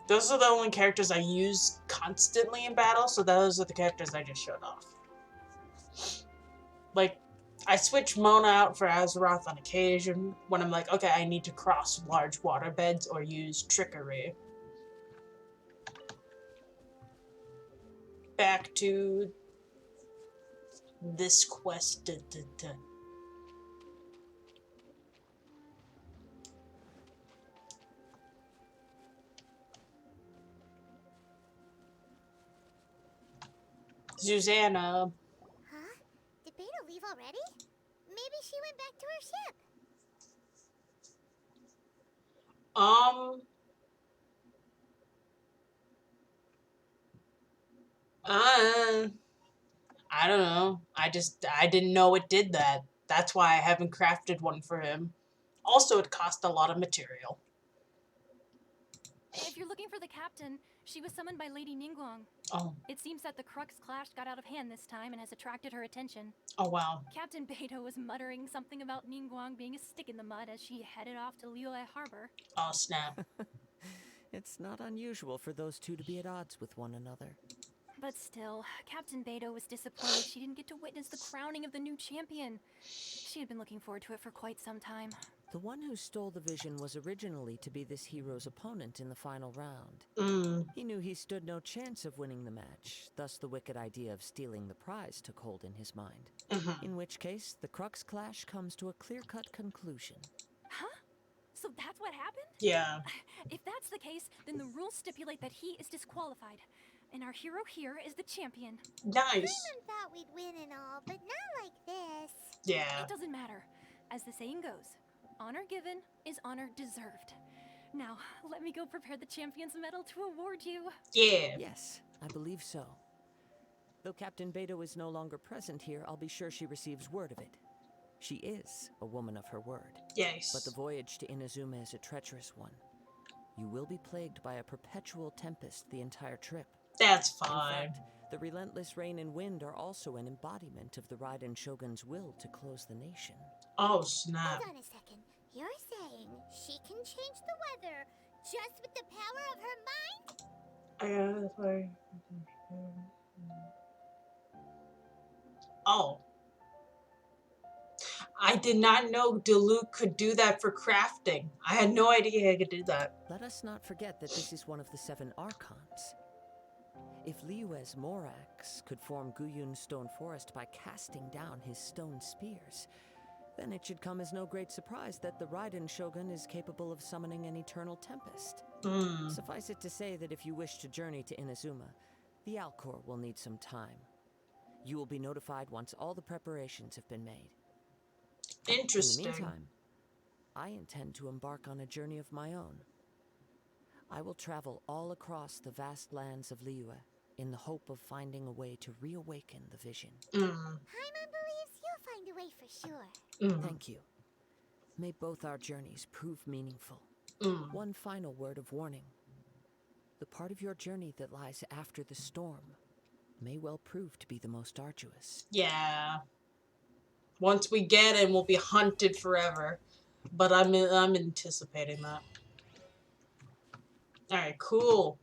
[SPEAKER 1] Those are the only characters I use constantly in battle, so those are the characters I just showed off. Like, I switch Mona out for Azeroth on occasion when I'm like, okay, I need to cross large waterbeds or use trickery. Back to this quest. Susanna.
[SPEAKER 2] Huh? Did Beta leave already? Maybe she went back to her ship.
[SPEAKER 1] I don't know. I didn't know it did that. That's why I haven't crafted one for him. Also, it cost a lot of material.
[SPEAKER 14] If you're looking for the captain, she was summoned by Lady Ningguang.
[SPEAKER 1] Oh.
[SPEAKER 14] It seems that the Crux Clash got out of hand this time and has attracted her attention.
[SPEAKER 1] Oh, wow.
[SPEAKER 14] Captain Beidou was muttering something about Ningguang being a stick in the mud as she headed off to Liyue Harbor.
[SPEAKER 1] Oh, snap.
[SPEAKER 6] It's not unusual for those two to be at odds with one another.
[SPEAKER 14] But still, Captain Beidou was disappointed she didn't get to witness the crowning of the new champion. She had been looking forward to it for quite some time.
[SPEAKER 6] The one who stole the vision was originally to be this hero's opponent in the final round. He knew he stood no chance of winning the match, thus the wicked idea of stealing the prize took hold in his mind. In which case, the Crux Clash comes to a clear-cut conclusion.
[SPEAKER 14] Huh? So that's what happened?
[SPEAKER 1] Yeah.
[SPEAKER 14] If that's the case, then the rules stipulate that he is disqualified. And our hero here is the champion.
[SPEAKER 1] Nice.
[SPEAKER 2] Paimon thought we'd win and all, but not like this.
[SPEAKER 1] Yeah.
[SPEAKER 14] It doesn't matter. As the saying goes, honor given is honor deserved. Now, let me go prepare the champion's medal to award you.
[SPEAKER 1] Yeah.
[SPEAKER 6] Yes, I believe so. Though Captain Beidou is no longer present here, I'll be sure she receives word of it. She is a woman of her word.
[SPEAKER 1] Yes.
[SPEAKER 6] But the voyage to Inazuma is a treacherous one. You will be plagued by a perpetual tempest the entire trip.
[SPEAKER 1] That's fine.
[SPEAKER 6] In fact, the relentless rain and wind are also an embodiment of the Raiden Shogun's will to close the nation.
[SPEAKER 1] Oh, snap.
[SPEAKER 2] Hold on a second. You're saying she can change the weather just with the power of her mind?
[SPEAKER 1] That's why. Oh. I did not know Diluc could do that for crafting. I had no idea he could do that.
[SPEAKER 6] Let us not forget that this is one of the 7 Archons. If Liyue's Morax could form Guyun's stone forest by casting down his stone spears, then it should come as no great surprise that the Raiden Shogun is capable of summoning an eternal tempest. Suffice it to say that if you wish to journey to Inazuma, the Alcor will need some time. You will be notified once all the preparations have been made.
[SPEAKER 1] Interesting.
[SPEAKER 6] In the meantime, I intend to embark on a journey of my own. I will travel all across the vast lands of Liyue in the hope of finding a way to reawaken the vision.
[SPEAKER 2] Paimon believes you'll find a way for sure.
[SPEAKER 6] Thank you. May both our journeys prove meaningful. One final word of warning. The part of your journey that lies after the storm may well prove to be the most arduous.
[SPEAKER 1] Yeah. Once we get in, we'll be hunted forever. But I'm anticipating that. Alright, cool.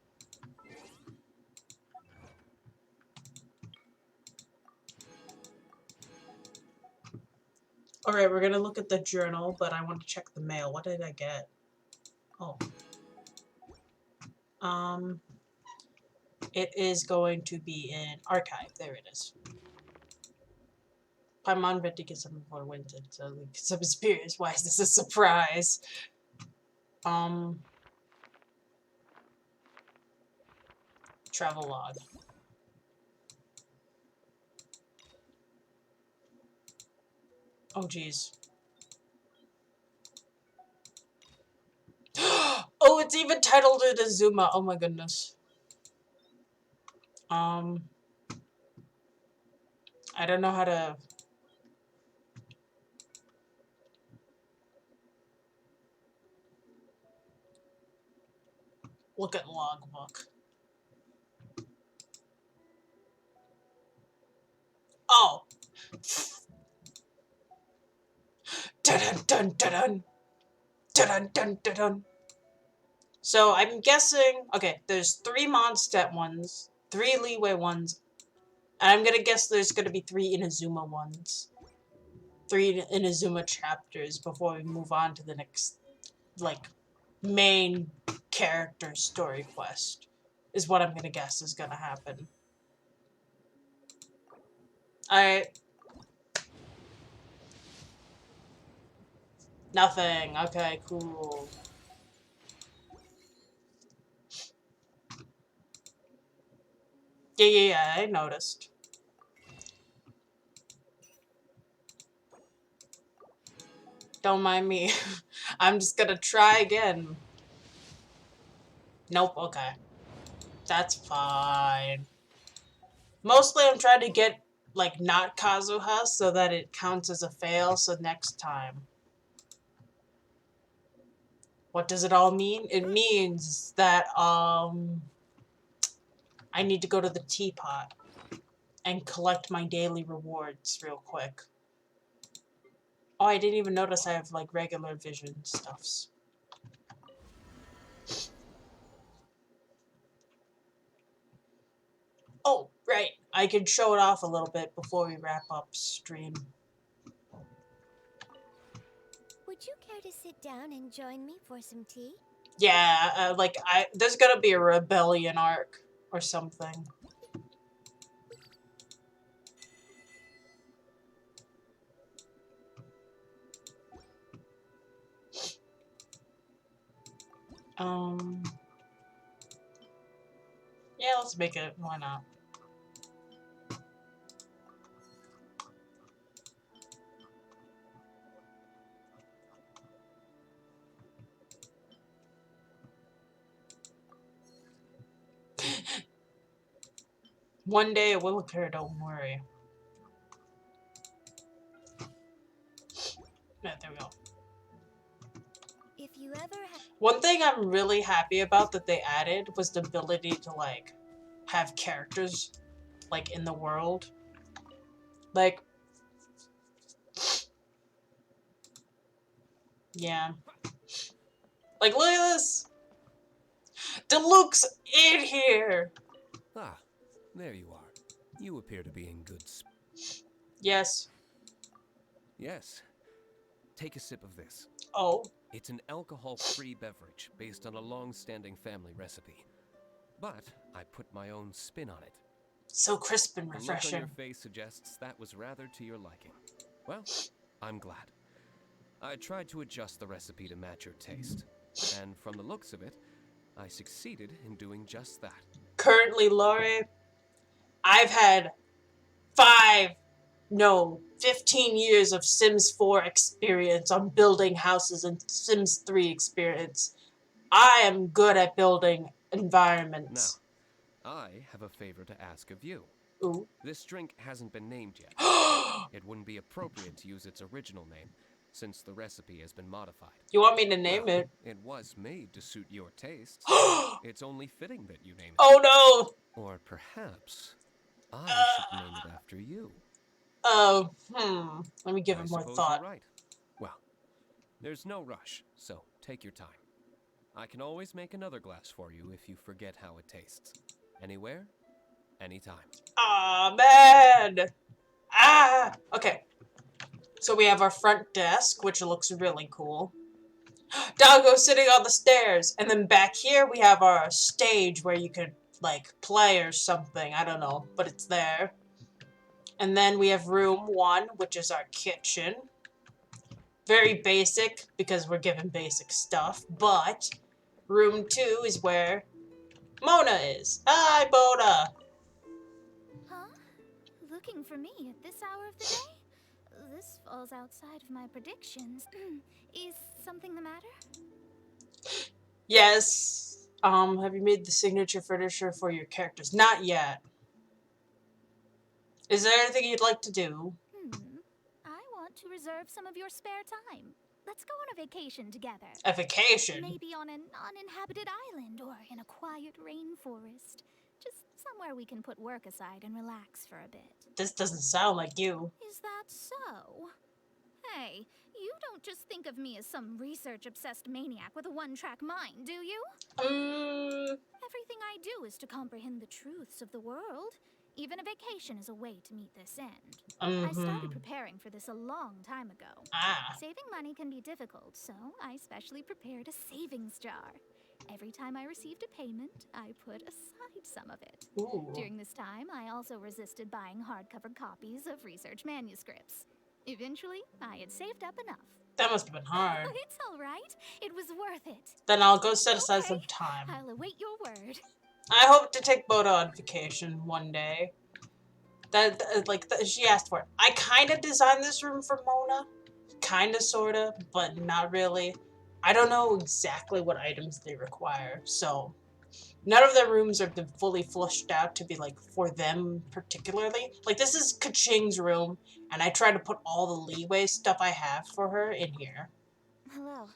[SPEAKER 1] Alright, we're gonna look at the journal, but I want to check the mail. What did I get? Oh. It is going to be in archive. There it is. Paimon meant to get something before winter, so like some experience. Why is this a surprise? Travel log. Oh geez. Oh, it's even titled Inazuma. Oh my goodness. I don't know how to. Look at logbook. Oh. Dun dun dun dun dun dun dun dun. So I'm guessing. Okay, there's 3 Mondstadt ones, 3 Liyue ones, and I'm gonna guess there's gonna be 3 Inazuma ones, 3 Inazuma chapters before we move on to the next, like, main character story quest. Is what I'm gonna guess is gonna happen. Alright. Nothing. Okay, cool. Yeah, I noticed. Don't mind me. I'm just gonna try again. Nope, okay. That's fine. Mostly I'm trying to get, like, not Kazuha so that it counts as a fail, so next time. What does it all mean? It means that, I need to go to the teapot and collect my daily rewards real quick. Oh, I didn't even notice I have, like, regular vision stuffs. Oh, right. I could show it off a little bit before we wrap up stream.
[SPEAKER 2] Would you care to sit down and join me for some tea?
[SPEAKER 1] Yeah, like, there's gonna be a rebellion arc or something. Yeah, let's make it. Why not? One day it will occur, don't worry. Yeah, there we go.
[SPEAKER 2] If you ever
[SPEAKER 1] One thing I'm really happy about that they added was the ability to, like, have characters, like, in the world. Like, yeah. Like, look at this! Diluc's in here!
[SPEAKER 17] Ah, there you are. You appear to be in good
[SPEAKER 1] Yes.
[SPEAKER 17] Yes. Take a sip of this.
[SPEAKER 1] Oh.
[SPEAKER 17] It's an alcohol-free beverage based on a long-standing family recipe. But I put my own spin on it.
[SPEAKER 1] So crisp and
[SPEAKER 17] The look
[SPEAKER 1] refreshing.
[SPEAKER 17] on your face suggests that was rather to your liking. Well, I'm glad. I tried to adjust the recipe to match your taste. And from the looks of it, I succeeded in doing just that.
[SPEAKER 1] Currently, Laurie, I've had 15 years of Sims 4 experience on building houses and Sims 3 experience. I am good at building environments.
[SPEAKER 17] Now, I have a favor to ask of you.
[SPEAKER 1] Ooh.
[SPEAKER 17] This drink hasn't been named yet. It wouldn't be appropriate to use its original name, since the recipe has been modified.
[SPEAKER 1] You want me to name it?
[SPEAKER 17] It was made to suit your tastes. It's only fitting that you name it.
[SPEAKER 1] Oh no!
[SPEAKER 17] Or perhaps I should name it after you.
[SPEAKER 1] Oh, let me give it more
[SPEAKER 17] suppose
[SPEAKER 1] thought.
[SPEAKER 17] You're right. Well, there's no rush, so take your time. I can always make another glass for you if you forget how it tastes. Anywhere, anytime.
[SPEAKER 1] Aw, man! Ah! Okay. So we have our front desk, which looks really cool. Doggo sitting on the stairs. And then back here we have our stage where you could, like, play or something. I don't know, but it's there. And then we have room 1, which is our kitchen. Very basic, because we're given basic stuff. But room 2 is where Mona is. Hi, Mona!
[SPEAKER 2] Huh? Looking for me at this hour of the day? This falls outside of my predictions. Is something the matter?
[SPEAKER 1] Yes. Have you made the signature furniture for your characters? Not yet. Is there anything you'd like to do?
[SPEAKER 2] I want to reserve some of your spare time. Let's go on a vacation together.
[SPEAKER 1] A vacation?
[SPEAKER 2] Maybe on an uninhabited island or in a quiet rainforest. Just somewhere we can put work aside and relax for a bit.
[SPEAKER 1] This doesn't sound like you.
[SPEAKER 2] Is that so? Hey, you don't just think of me as some research-obsessed maniac with a one-track mind, do you? Everything I do is to comprehend the truths of the world. Even a vacation is a way to meet this end. I started preparing for this a long time ago. Saving money can be difficult, so I specially prepared a savings jar. Every time I received a payment, I put aside some of it.
[SPEAKER 1] Ooh.
[SPEAKER 2] During this time, I also resisted buying hardcover copies of research manuscripts. Eventually, I had saved up enough.
[SPEAKER 1] That must have been hard.
[SPEAKER 2] It's all right. It was worth it.
[SPEAKER 1] Then I'll go set aside some time.
[SPEAKER 2] I'll await your word.
[SPEAKER 1] I hope to take Boda on vacation one day. She asked for it. I kind of designed this room for Mona. Kind of, sort of, but not really. I don't know exactly what items they require, so none of the rooms are fully flushed out to be, like, for them particularly. Like, this is Kaching's room, and I try to put all the leeway stuff I have for her in here.
[SPEAKER 2] Hello.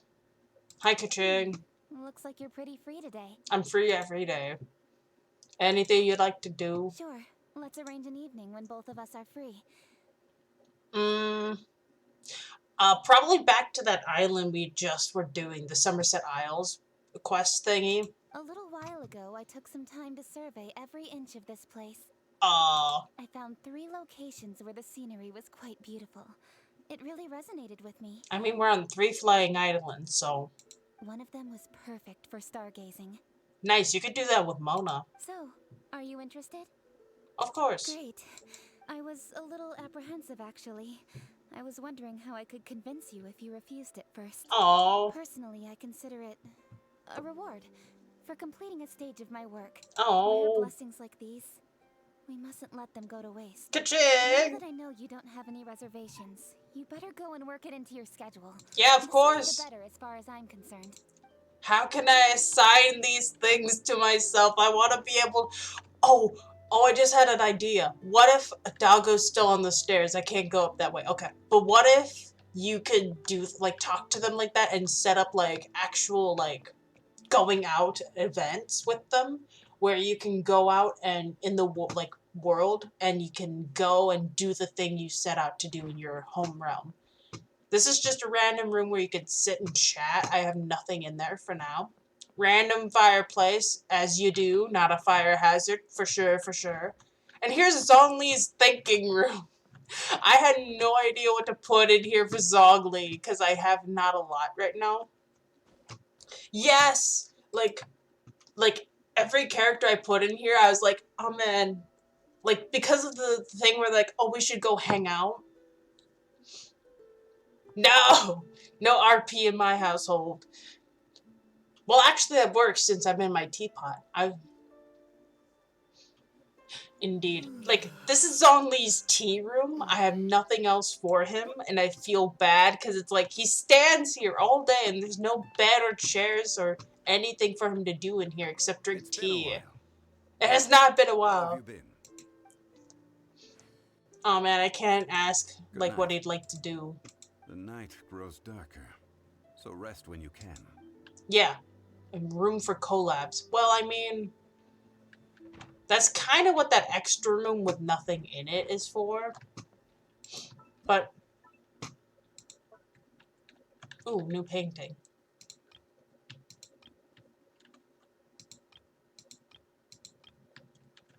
[SPEAKER 1] Hi, Kaching.
[SPEAKER 14] Looks like you're pretty free today.
[SPEAKER 1] I'm free every day. Anything you'd like to do?
[SPEAKER 14] Sure. Let's arrange an evening when both of us are free.
[SPEAKER 1] Probably back to that island we just were doing, the Somerset Isles quest thingy.
[SPEAKER 14] A little while ago, I took some time to survey every inch of this place.
[SPEAKER 1] I
[SPEAKER 14] found 3 locations where the scenery was quite beautiful. It really resonated with me.
[SPEAKER 1] I mean, we're on 3 flying islands, so...
[SPEAKER 14] One of them was perfect for stargazing.
[SPEAKER 1] Nice, you could do that with Mona.
[SPEAKER 14] So, are you interested?
[SPEAKER 1] Of course.
[SPEAKER 14] Great. I was a little apprehensive, actually. I was wondering how I could convince you if you refused at first.
[SPEAKER 1] Oh.
[SPEAKER 14] Personally, I consider it a reward for completing a stage of my work.
[SPEAKER 1] Oh.
[SPEAKER 14] Rare blessings like these, we mustn't let them go to waste.
[SPEAKER 1] Ka-ching!
[SPEAKER 14] Now that I know you don't have any reservations, you better go and work it into your schedule.
[SPEAKER 1] Yeah, of
[SPEAKER 14] The
[SPEAKER 1] course.
[SPEAKER 14] sooner the better, as far as I'm concerned.
[SPEAKER 1] How can I assign these things to myself? I want to be able... Oh, I just had an idea. What if Dalgo's still on the stairs? I can't go up that way. Okay. But what if you could do, like, talk to them like that and set up, like, actual, like, going out events with them? Where you can go out and in the, like, world and you can go and do the thing you set out to do in your home realm. This is just a random room where you can sit and chat. I have nothing in there for now. Random fireplace, as you do. Not a fire hazard, for sure, for sure. And here's Zhongli's thinking room. I had no idea what to put in here for Zhongli, because I have not a lot right now. Yes! Like, every character I put in here, I was like, oh man. Like, because of the thing where, like, oh, we should go hang out. No! No RP in my household. Well, actually, that works since I'm in my teapot. Indeed. Like, this is Zhongli's tea room. I have nothing else for him, and I feel bad because it's like he stands here all day and there's no bed or chairs or anything for him to do in here except drink tea. It has not been a while.
[SPEAKER 18] How have you been?
[SPEAKER 1] Oh man, I can't ask like what he'd like to do.
[SPEAKER 18] The night grows darker, so rest when you can.
[SPEAKER 1] Yeah. And room for collabs. Well, I mean, that's kind of what that extra room with nothing in it is for. But, ooh, new painting.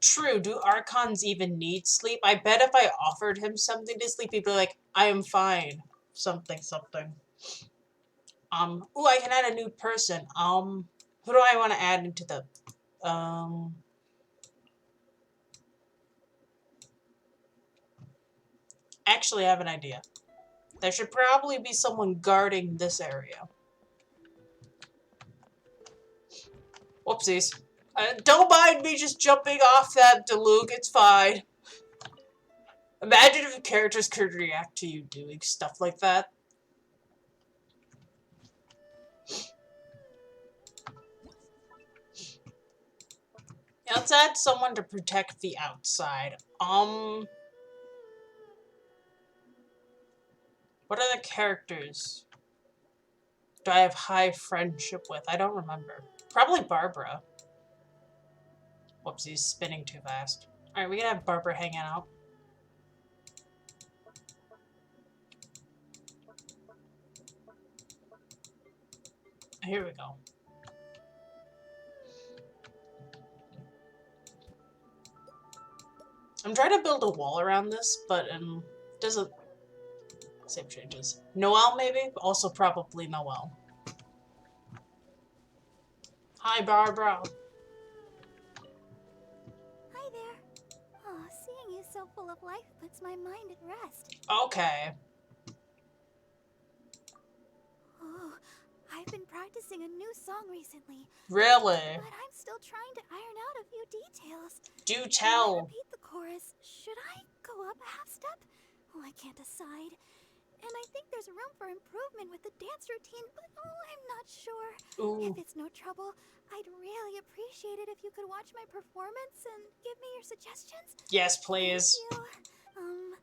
[SPEAKER 1] True, do Archons even need sleep? I bet if I offered him something to sleep, he'd be like, I am fine. Something, something. Ooh, I can add a new person. Who do I want to add into the, Actually, I have an idea. There should probably be someone guarding this area. Whoopsies. Don't mind me just jumping off that deluge, it's fine. Imagine if characters could react to you doing stuff like that. Let's add someone to protect the outside. What are the characters do I have high friendship with? I don't remember. Probably Barbara. Whoopsies, spinning too fast. Alright, we can have Barbara hanging out. Here we go. I'm trying to build a wall around this, but it doesn't save changes. Noelle, maybe? Also probably Noelle. Hi, Barbara.
[SPEAKER 2] Hi there. Oh, seeing you so full of life puts my mind at rest.
[SPEAKER 1] Okay.
[SPEAKER 2] Oh, I've been practicing a new song recently.
[SPEAKER 1] Really?
[SPEAKER 2] But I'm still trying to iron out a few details.
[SPEAKER 1] Do
[SPEAKER 2] When I
[SPEAKER 1] tell.
[SPEAKER 2] repeat the chorus, should I go up a half step? Oh, I can't decide. And I think there's room for improvement with the dance routine, but I'm not sure.
[SPEAKER 1] Ooh.
[SPEAKER 2] If it's no trouble, I'd really appreciate it if you could watch my performance and give me your suggestions.
[SPEAKER 1] Yes, please.
[SPEAKER 2] Thank you.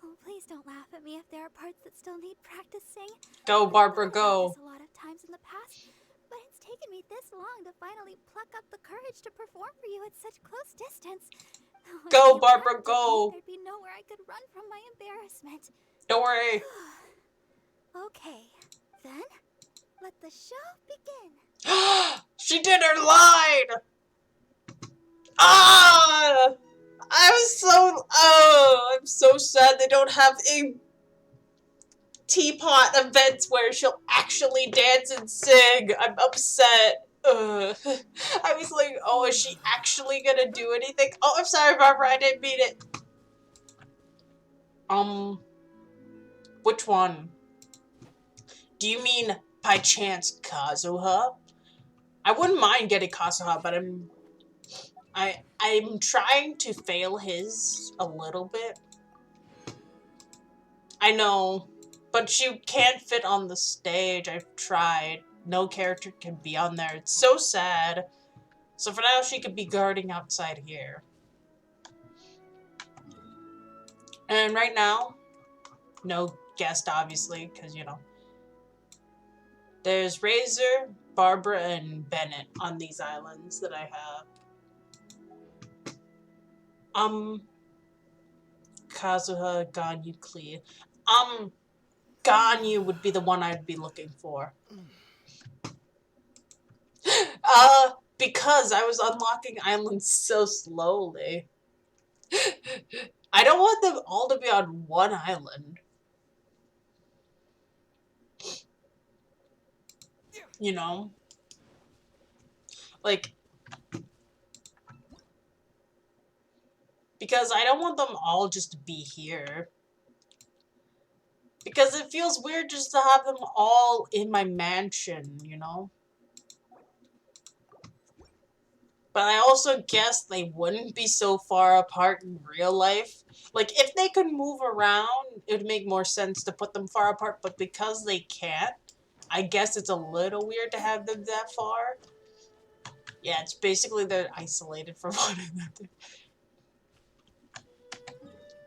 [SPEAKER 2] Oh, please don't laugh at at me if there are parts that still need practicing.
[SPEAKER 1] Go, Barbara, go.
[SPEAKER 2] A lot of times in the past, but it's taken me this long to finally pluck up the courage to perform for you at such close distance.
[SPEAKER 1] Go, Barbara, go.
[SPEAKER 2] There'd be nowhere I could run from my embarrassment.
[SPEAKER 1] Don't worry.
[SPEAKER 2] Okay, then let the show begin.
[SPEAKER 1] She did her line! Ah! I'm so sad they don't have a teapot events where she'll actually dance and sing. I'm upset. Ugh. I was like, oh, is she actually gonna do anything? Oh, I'm sorry, Barbara, I didn't mean it. Which one? Do you mean, by chance, Kazuha? I wouldn't mind getting Kazuha, but I'm trying to fail his a little bit. I know, but she can't fit on the stage. I've tried. No character can be on there. It's so sad. So for now, she could be guarding outside here. And right now, no guest, obviously, because, you know. There's Razor, Barbara, and Bennett on these islands that I have. Kazuha, Ganyu, Klee. Ganyu would be the one I'd be looking for. Because I was unlocking islands so slowly. I don't want them all to be on one island. You know? Like, because I don't want them all just to be here. Because it feels weird just to have them all in my mansion, you know? But I also guess they wouldn't be so far apart in real life. Like, if they could move around, it would make more sense to put them far apart. But because they can't, I guess it's a little weird to have them that far. Yeah, it's basically they're isolated from one another.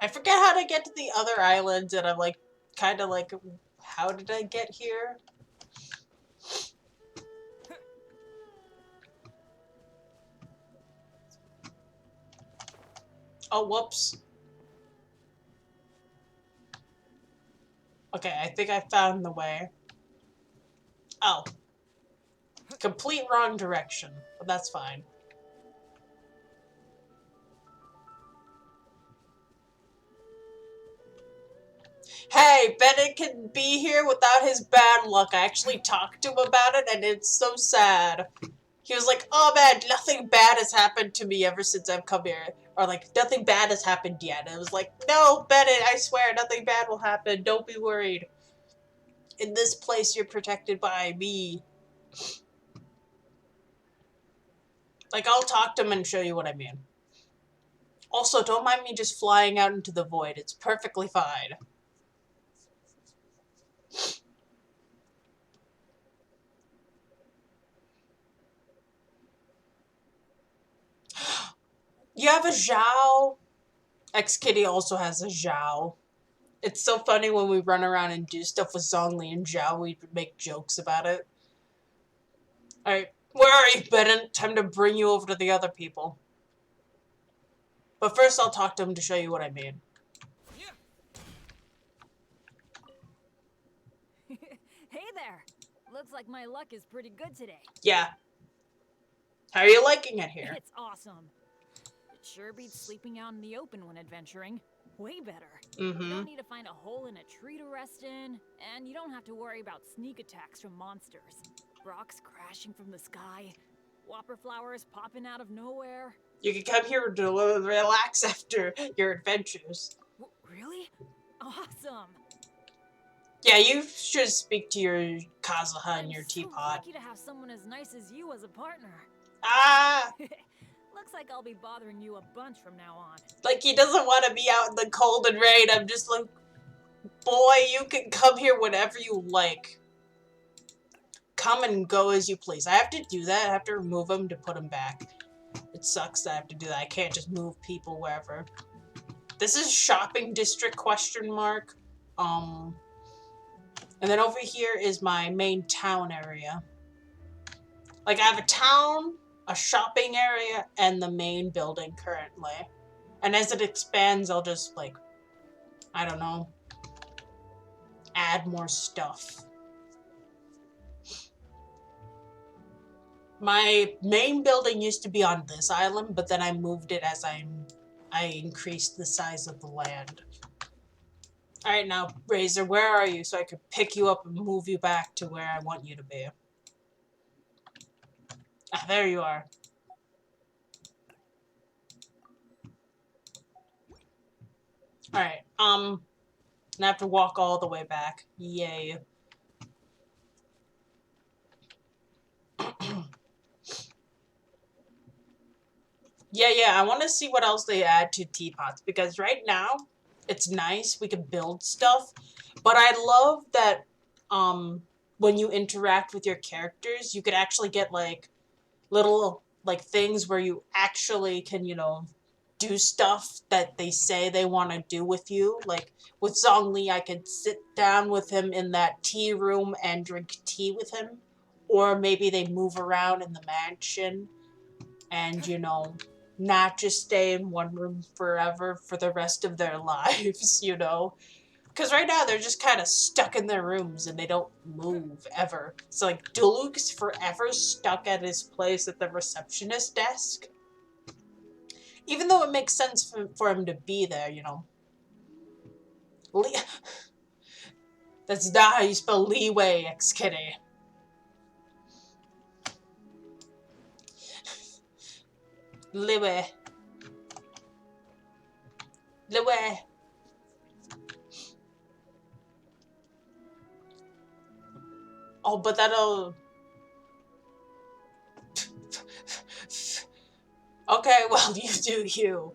[SPEAKER 1] I forget how to get to the other islands, and I'm like, kind of like, how did I get here? Oh, whoops. Okay, I think I found the way. Oh. Complete wrong direction, but that's fine. Hey, Bennett can be here without his bad luck. I actually talked to him about it, and it's so sad. He was like, oh man, nothing bad has happened to me ever since I've come here. Or like, nothing bad has happened yet. And I was like, no, Bennett, I swear, nothing bad will happen. Don't be worried. In this place, you're protected by me. Like, I'll talk to him and show you what I mean. Also, don't mind me just flying out into the void. It's perfectly fine. You have a Zhao? X-Kitty also has a Zhao. It's so funny when we run around and do stuff with Zhongli and Zhao, we make jokes about it. Alright, where are you, Bennett? Time to bring you over to the other people. But first I'll talk to him to show you what I mean.
[SPEAKER 5] Hey there! Looks like my luck is pretty good today.
[SPEAKER 1] Yeah. How are you liking it here?
[SPEAKER 5] It's awesome. It sure beats sleeping out in the open when adventuring. Way better.
[SPEAKER 1] Mm-hmm.
[SPEAKER 5] You don't need to find a hole in a tree to rest in, and you don't have to worry about sneak attacks from monsters. Rocks crashing from the sky, whopper flowers popping out of nowhere.
[SPEAKER 1] You can come here to relax after your adventures.
[SPEAKER 5] Really? Awesome!
[SPEAKER 1] Yeah, you should speak to your Kazuha and your teapot.
[SPEAKER 5] I'm so lucky to have someone as nice as you as a partner.
[SPEAKER 1] Ah!
[SPEAKER 5] Looks like I'll be bothering you a bunch from now on.
[SPEAKER 1] Like, he doesn't want to be out in the cold and rain. I'm just like, boy, you can come here whenever you like. Come and go as you please. I have to do that. I have to remove him to put him back. It sucks that I have to do that. I can't just move people wherever. This is shopping district ? And then over here is my main town area. Like, I have a town, a shopping area, and the main building currently. And as it expands, I'll just, like, I don't know, add more stuff. My main building used to be on this island, but then I moved it as I increased the size of the land. Alright, now, Razor, where are you so I could pick you up and move you back to where I want you to be? Ah, there you are. Alright, I have to walk all the way back. Yay. Yeah, I want to see what else they add to teapots, because right now, it's nice, we can build stuff, but I love that, when you interact with your characters, you could actually get, like, little, like, things where you actually can, you know, do stuff that they say they want to do with you. Like, with Zhongli, I could sit down with him in that tea room and drink tea with him, or maybe they move around in the mansion, and, you know, not just stay in one room forever for the rest of their lives, you know? Because right now they're just kind of stuck in their rooms and they don't move ever. So, like, Duluc's forever stuck at his place at the receptionist desk. Even though it makes sense for him to be there, you know. That's not how you spell leeway, ex-kitty. Leeway. Leeway. Oh, but that'll... Okay, well, you do you.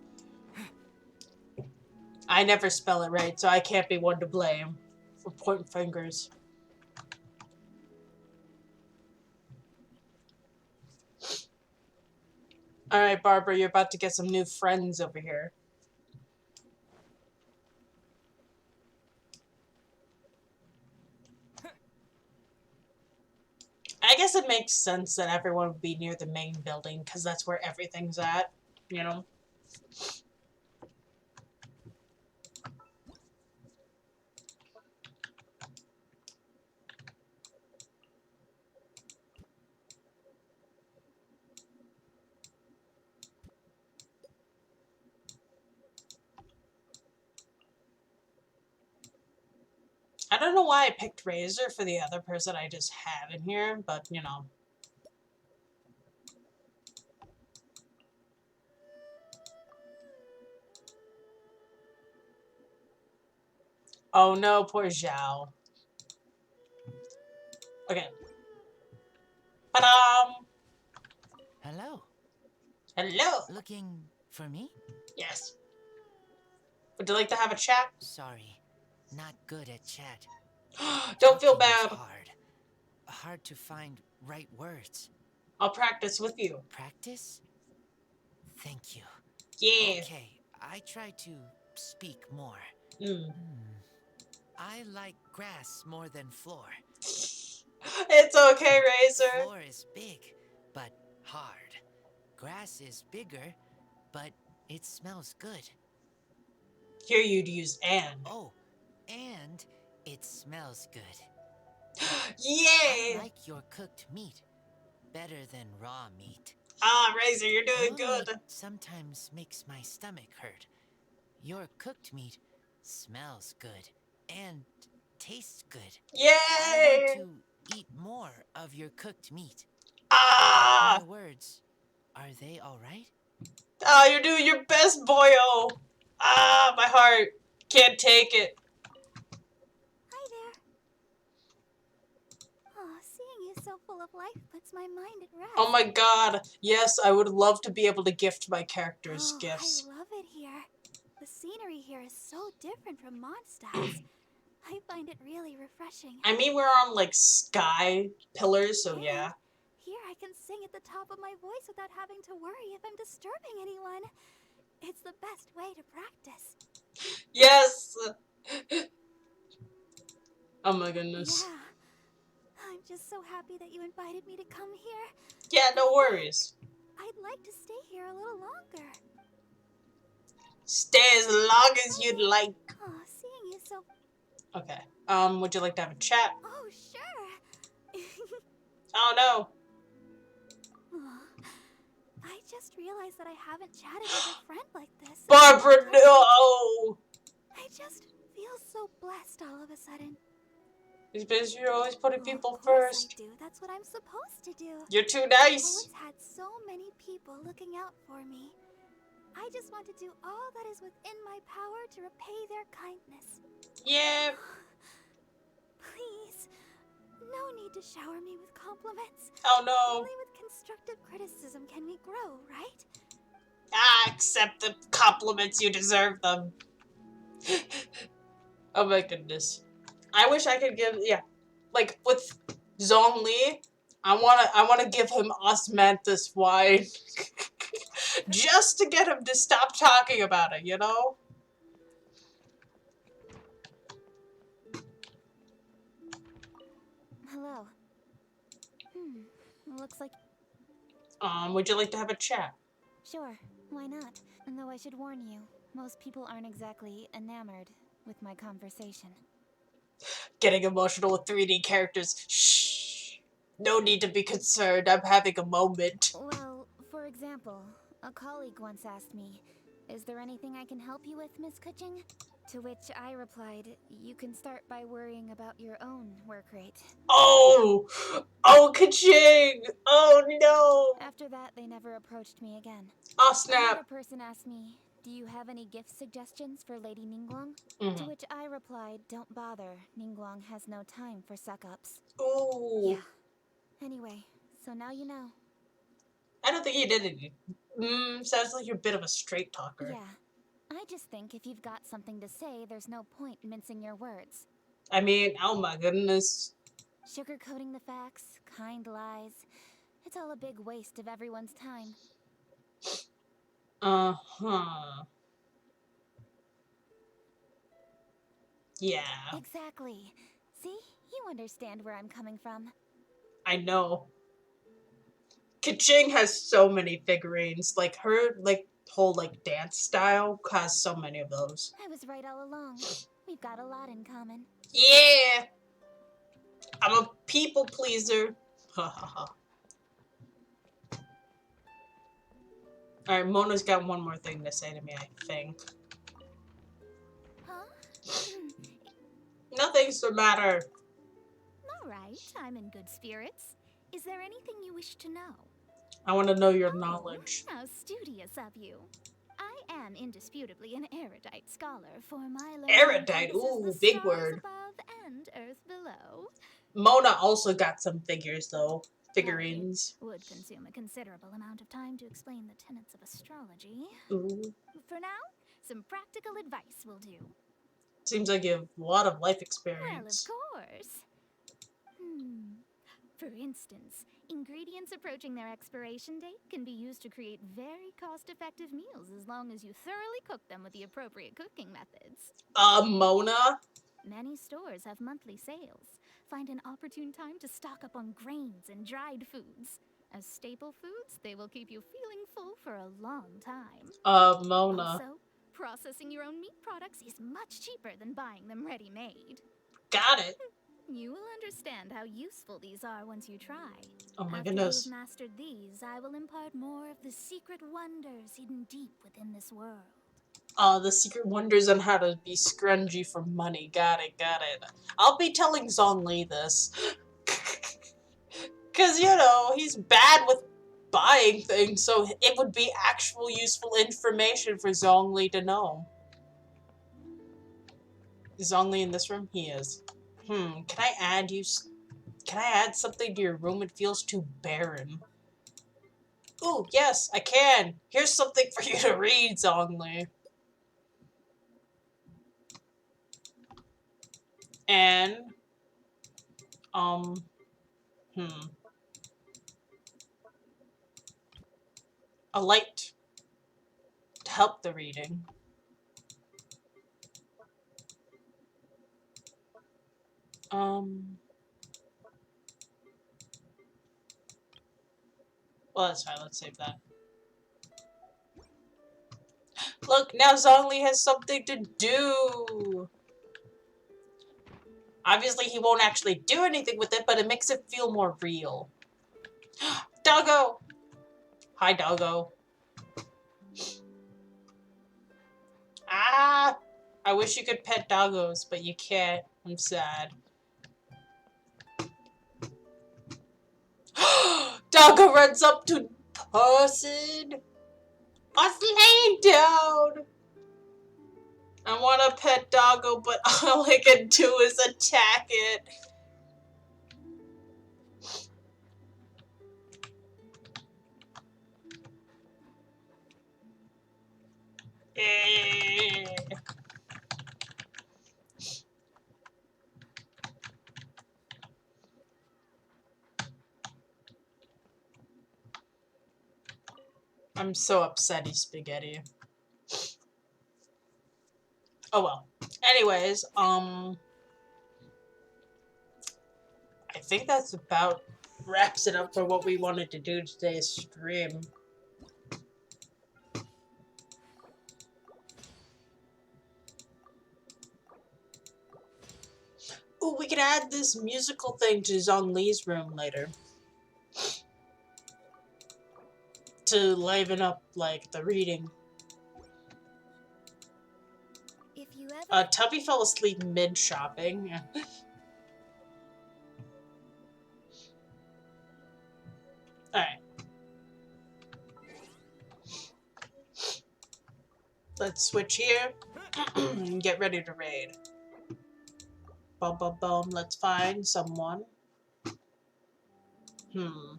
[SPEAKER 1] I never spell it right, so I can't be one to blame for pointing fingers. Alright, Barbara, you're about to get some new friends over here. I guess it makes sense that everyone would be near the main building, because that's where everything's at, you know? I don't know why I picked Razor for the other person I just had in here, but, you know. Oh no, poor Zhao. Okay. Ta-dam!
[SPEAKER 19] Hello.
[SPEAKER 1] Hello.
[SPEAKER 19] Looking for me?
[SPEAKER 1] Yes. Would you like to have a chat?
[SPEAKER 19] Sorry, not good at chat.
[SPEAKER 1] Don't feel
[SPEAKER 19] Talking is
[SPEAKER 1] bad.
[SPEAKER 19] Hard to find right words.
[SPEAKER 1] I'll practice with you.
[SPEAKER 19] Practice? Thank you.
[SPEAKER 1] Yeah.
[SPEAKER 19] Okay, I try to speak more. I like grass more than floor.
[SPEAKER 1] It's okay, Razor.
[SPEAKER 19] Floor is big, but hard. Grass is bigger, but it smells good.
[SPEAKER 1] Here you'd use and.
[SPEAKER 19] Oh, and it smells good.
[SPEAKER 1] Yay!
[SPEAKER 19] I like your cooked meat better than raw meat.
[SPEAKER 1] Ah, Razor, you're doing
[SPEAKER 19] Raw
[SPEAKER 1] good.
[SPEAKER 19] meat sometimes makes my stomach hurt. Your cooked meat smells good and tastes good.
[SPEAKER 1] Yay!
[SPEAKER 19] I want to eat more of your cooked meat.
[SPEAKER 1] Ah!
[SPEAKER 19] My words, are they all right?
[SPEAKER 1] Ah, you're doing your best, boyo. Ah, my heart can't take it.
[SPEAKER 2] Hi there. Oh, seeing you so full of life puts my mind at rest.
[SPEAKER 1] Oh my god. Yes, I would love to be able to gift my characters gifts.
[SPEAKER 2] I love it here. The scenery here is so different from Mondstadt's. I find it really refreshing.
[SPEAKER 1] I mean, we're on, like, sky pillars, so yeah.
[SPEAKER 2] Here I can sing at the top of my voice without having to worry if I'm disturbing anyone. It's the best way to practice.
[SPEAKER 1] Yes! Oh my goodness.
[SPEAKER 9] Yeah. I'm just so happy that you invited me to come here.
[SPEAKER 1] Yeah, no worries.
[SPEAKER 9] I'd like to stay here a little longer.
[SPEAKER 1] Stay as long as you'd like.
[SPEAKER 9] Oh, seeing you so...
[SPEAKER 1] Okay. Would you like to have a chat?
[SPEAKER 9] Oh, sure.
[SPEAKER 1] Oh no.
[SPEAKER 9] Oh, I just realized that I haven't chatted with a friend like this.
[SPEAKER 1] Barbara, no!
[SPEAKER 9] I just feel so blessed all of a sudden.
[SPEAKER 1] It's because you're always putting people
[SPEAKER 9] Of course
[SPEAKER 1] first.
[SPEAKER 9] I do. That's what I'm supposed to do.
[SPEAKER 1] You're too nice.
[SPEAKER 9] I've always had so many people looking out for me. I just want to do all that is within my power to repay their kindness.
[SPEAKER 1] Yeah.
[SPEAKER 9] Please, no need to shower me with compliments.
[SPEAKER 1] Oh no.
[SPEAKER 9] Only with constructive criticism can we grow, right?
[SPEAKER 1] Accept the compliments, you deserve them. Oh my goodness. I wish I could give, yeah. Like with Zhongli, I wanna give him osmanthus wine. Just to get him to stop talking about it, you know?
[SPEAKER 2] Hello. Looks like...
[SPEAKER 1] Would you like to have a chat?
[SPEAKER 2] Sure, why not? Though I should warn you, most people aren't exactly enamored with my conversation.
[SPEAKER 1] Getting emotional with 3D characters. Shh. No need to be concerned. I'm having a moment.
[SPEAKER 2] Well, for example, a colleague once asked me, "Is there anything I can help you with, Miss Kuching?" To which I replied, "You can start by worrying about your own work rate."
[SPEAKER 1] Oh! Oh, Kaching! Oh no!
[SPEAKER 2] After that, they never approached me again.
[SPEAKER 1] Oh, snap.
[SPEAKER 2] Another person asked me, "Do you have any gift suggestions for Lady Ningguang?" To which I replied, "Don't bother. Ningguang has no time for suck-ups."
[SPEAKER 1] Ooh.
[SPEAKER 2] Yeah. Anyway, so now you know.
[SPEAKER 1] I don't think you did it. Sounds like you're a bit of a straight talker.
[SPEAKER 2] Yeah. I just think if you've got something to say, there's no point mincing your words.
[SPEAKER 1] I mean, oh my goodness.
[SPEAKER 2] Sugarcoating the facts, kind lies. It's all a big waste of everyone's time.
[SPEAKER 1] Uh-huh. Yeah.
[SPEAKER 2] Exactly. See? You understand where I'm coming from.
[SPEAKER 1] I know. Kaching has so many figurines. Like, her, like, whole, like, dance style has so many of those.
[SPEAKER 2] I was right all along. We've got a lot in common.
[SPEAKER 1] Yeah! I'm a people pleaser. Ha ha ha. Alright, Mona's got one more thing to say to me, I think.
[SPEAKER 2] Huh?
[SPEAKER 1] Nothing's the matter.
[SPEAKER 14] Alright, I'm in good spirits. Is there anything you wish to know?
[SPEAKER 1] I want to know your knowledge.
[SPEAKER 14] How studious of you. I am indisputably an erudite scholar, for my learning
[SPEAKER 1] Erudite?
[SPEAKER 14] encompasses
[SPEAKER 1] Ooh,
[SPEAKER 14] the
[SPEAKER 1] big
[SPEAKER 14] stars
[SPEAKER 1] word.
[SPEAKER 14] above and earth below.
[SPEAKER 1] Mona also got some figures, though. Figurines.
[SPEAKER 14] It would consume a considerable amount of time to explain the tenets of astrology.
[SPEAKER 1] Ooh.
[SPEAKER 14] For now, some practical advice will do.
[SPEAKER 1] Seems like you have a lot of life
[SPEAKER 14] Well,
[SPEAKER 1] experience.
[SPEAKER 14] of course. For instance, ingredients approaching their expiration date can be used to create very cost-effective meals as long as you thoroughly cook them with the appropriate cooking methods.
[SPEAKER 1] Mona?
[SPEAKER 14] Many stores have monthly sales. Find an opportune time to stock up on grains and dried foods. As staple foods, they will keep you feeling full for a long time.
[SPEAKER 1] Mona.
[SPEAKER 14] Also, processing your own meat products is much cheaper than buying them ready-made.
[SPEAKER 1] Got it.
[SPEAKER 14] You will understand how useful these are once you try.
[SPEAKER 1] Oh my
[SPEAKER 14] After
[SPEAKER 1] goodness.
[SPEAKER 14] you've mastered these, I will impart more of the secret wonders hidden deep within this world.
[SPEAKER 1] The secret wonders on how to be scrungy for money. Got it, got it. I'll be telling Zhongli this. Because, you know, he's bad with buying things, so it would be actual useful information for Zhongli to know. Is Zhongli in this room? He is. Can I add you? Can I add something to your room? It feels too barren. Ooh, yes, I can. Here's something for you to read, Zhongli. And, a light to help the reading. Well, that's fine. Let's save that. Look, now Zhongli has something to do. Obviously, he won't actually do anything with it, but it makes it feel more real. Doggo! Hi, Doggo. Ah! I wish you could pet doggos, but you can't. I'm sad. Doggo runs up to person. Us laying down. I want to pet Doggo, but all I can do is attack it. I'm so upsetty, Spaghetti. Oh well. Anyways, I think that's about wraps it up for what we wanted to do today's stream. Ooh, we could add this musical thing to Zhongli's room later. To liven up, like, the reading.
[SPEAKER 9] If you ever...
[SPEAKER 1] Tubby fell asleep mid-shopping. Alright. Let's switch here. And get ready to raid. Bum bum bum, let's find someone. Ooh.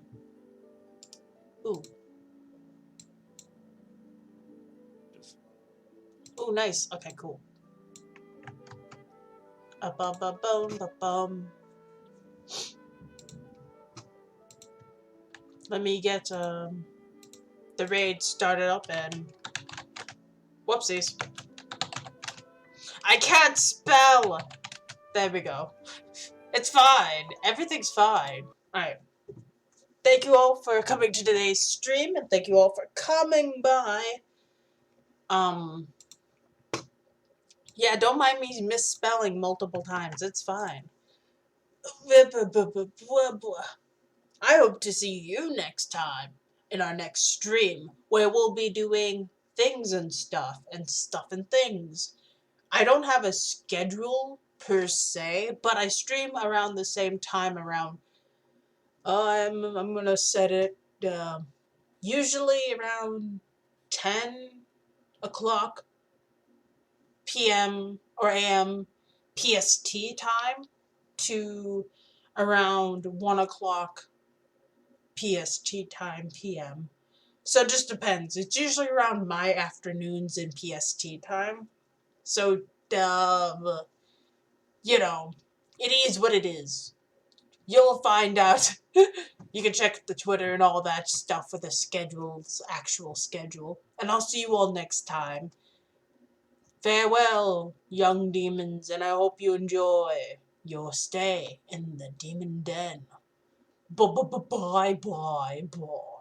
[SPEAKER 1] Ooh, nice. Okay, cool. Bum bum bum bum bum. Let me get the raid started up and whoopsies. I can't spell. There we go. It's fine. Everything's fine. Alright. Thank you all for coming to today's stream, and thank you all for coming by. Yeah, don't mind me misspelling multiple times. It's fine. I hope to see you next time in our next stream, where we'll be doing things and stuff and things. I don't have a schedule per se, but I stream around the same time around. I'm gonna set it usually around 10 o'clock p.m. or a.m. PST time to around 1 o'clock PST time p.m. So it just depends. It's usually around my afternoons in PST time. So, you know, it is what it is. You'll find out. You can check the Twitter and all that stuff for the actual schedule. And I'll see you all next time. Farewell, young demons, and I hope you enjoy your stay in the demon den. Bye bye bye bye bye.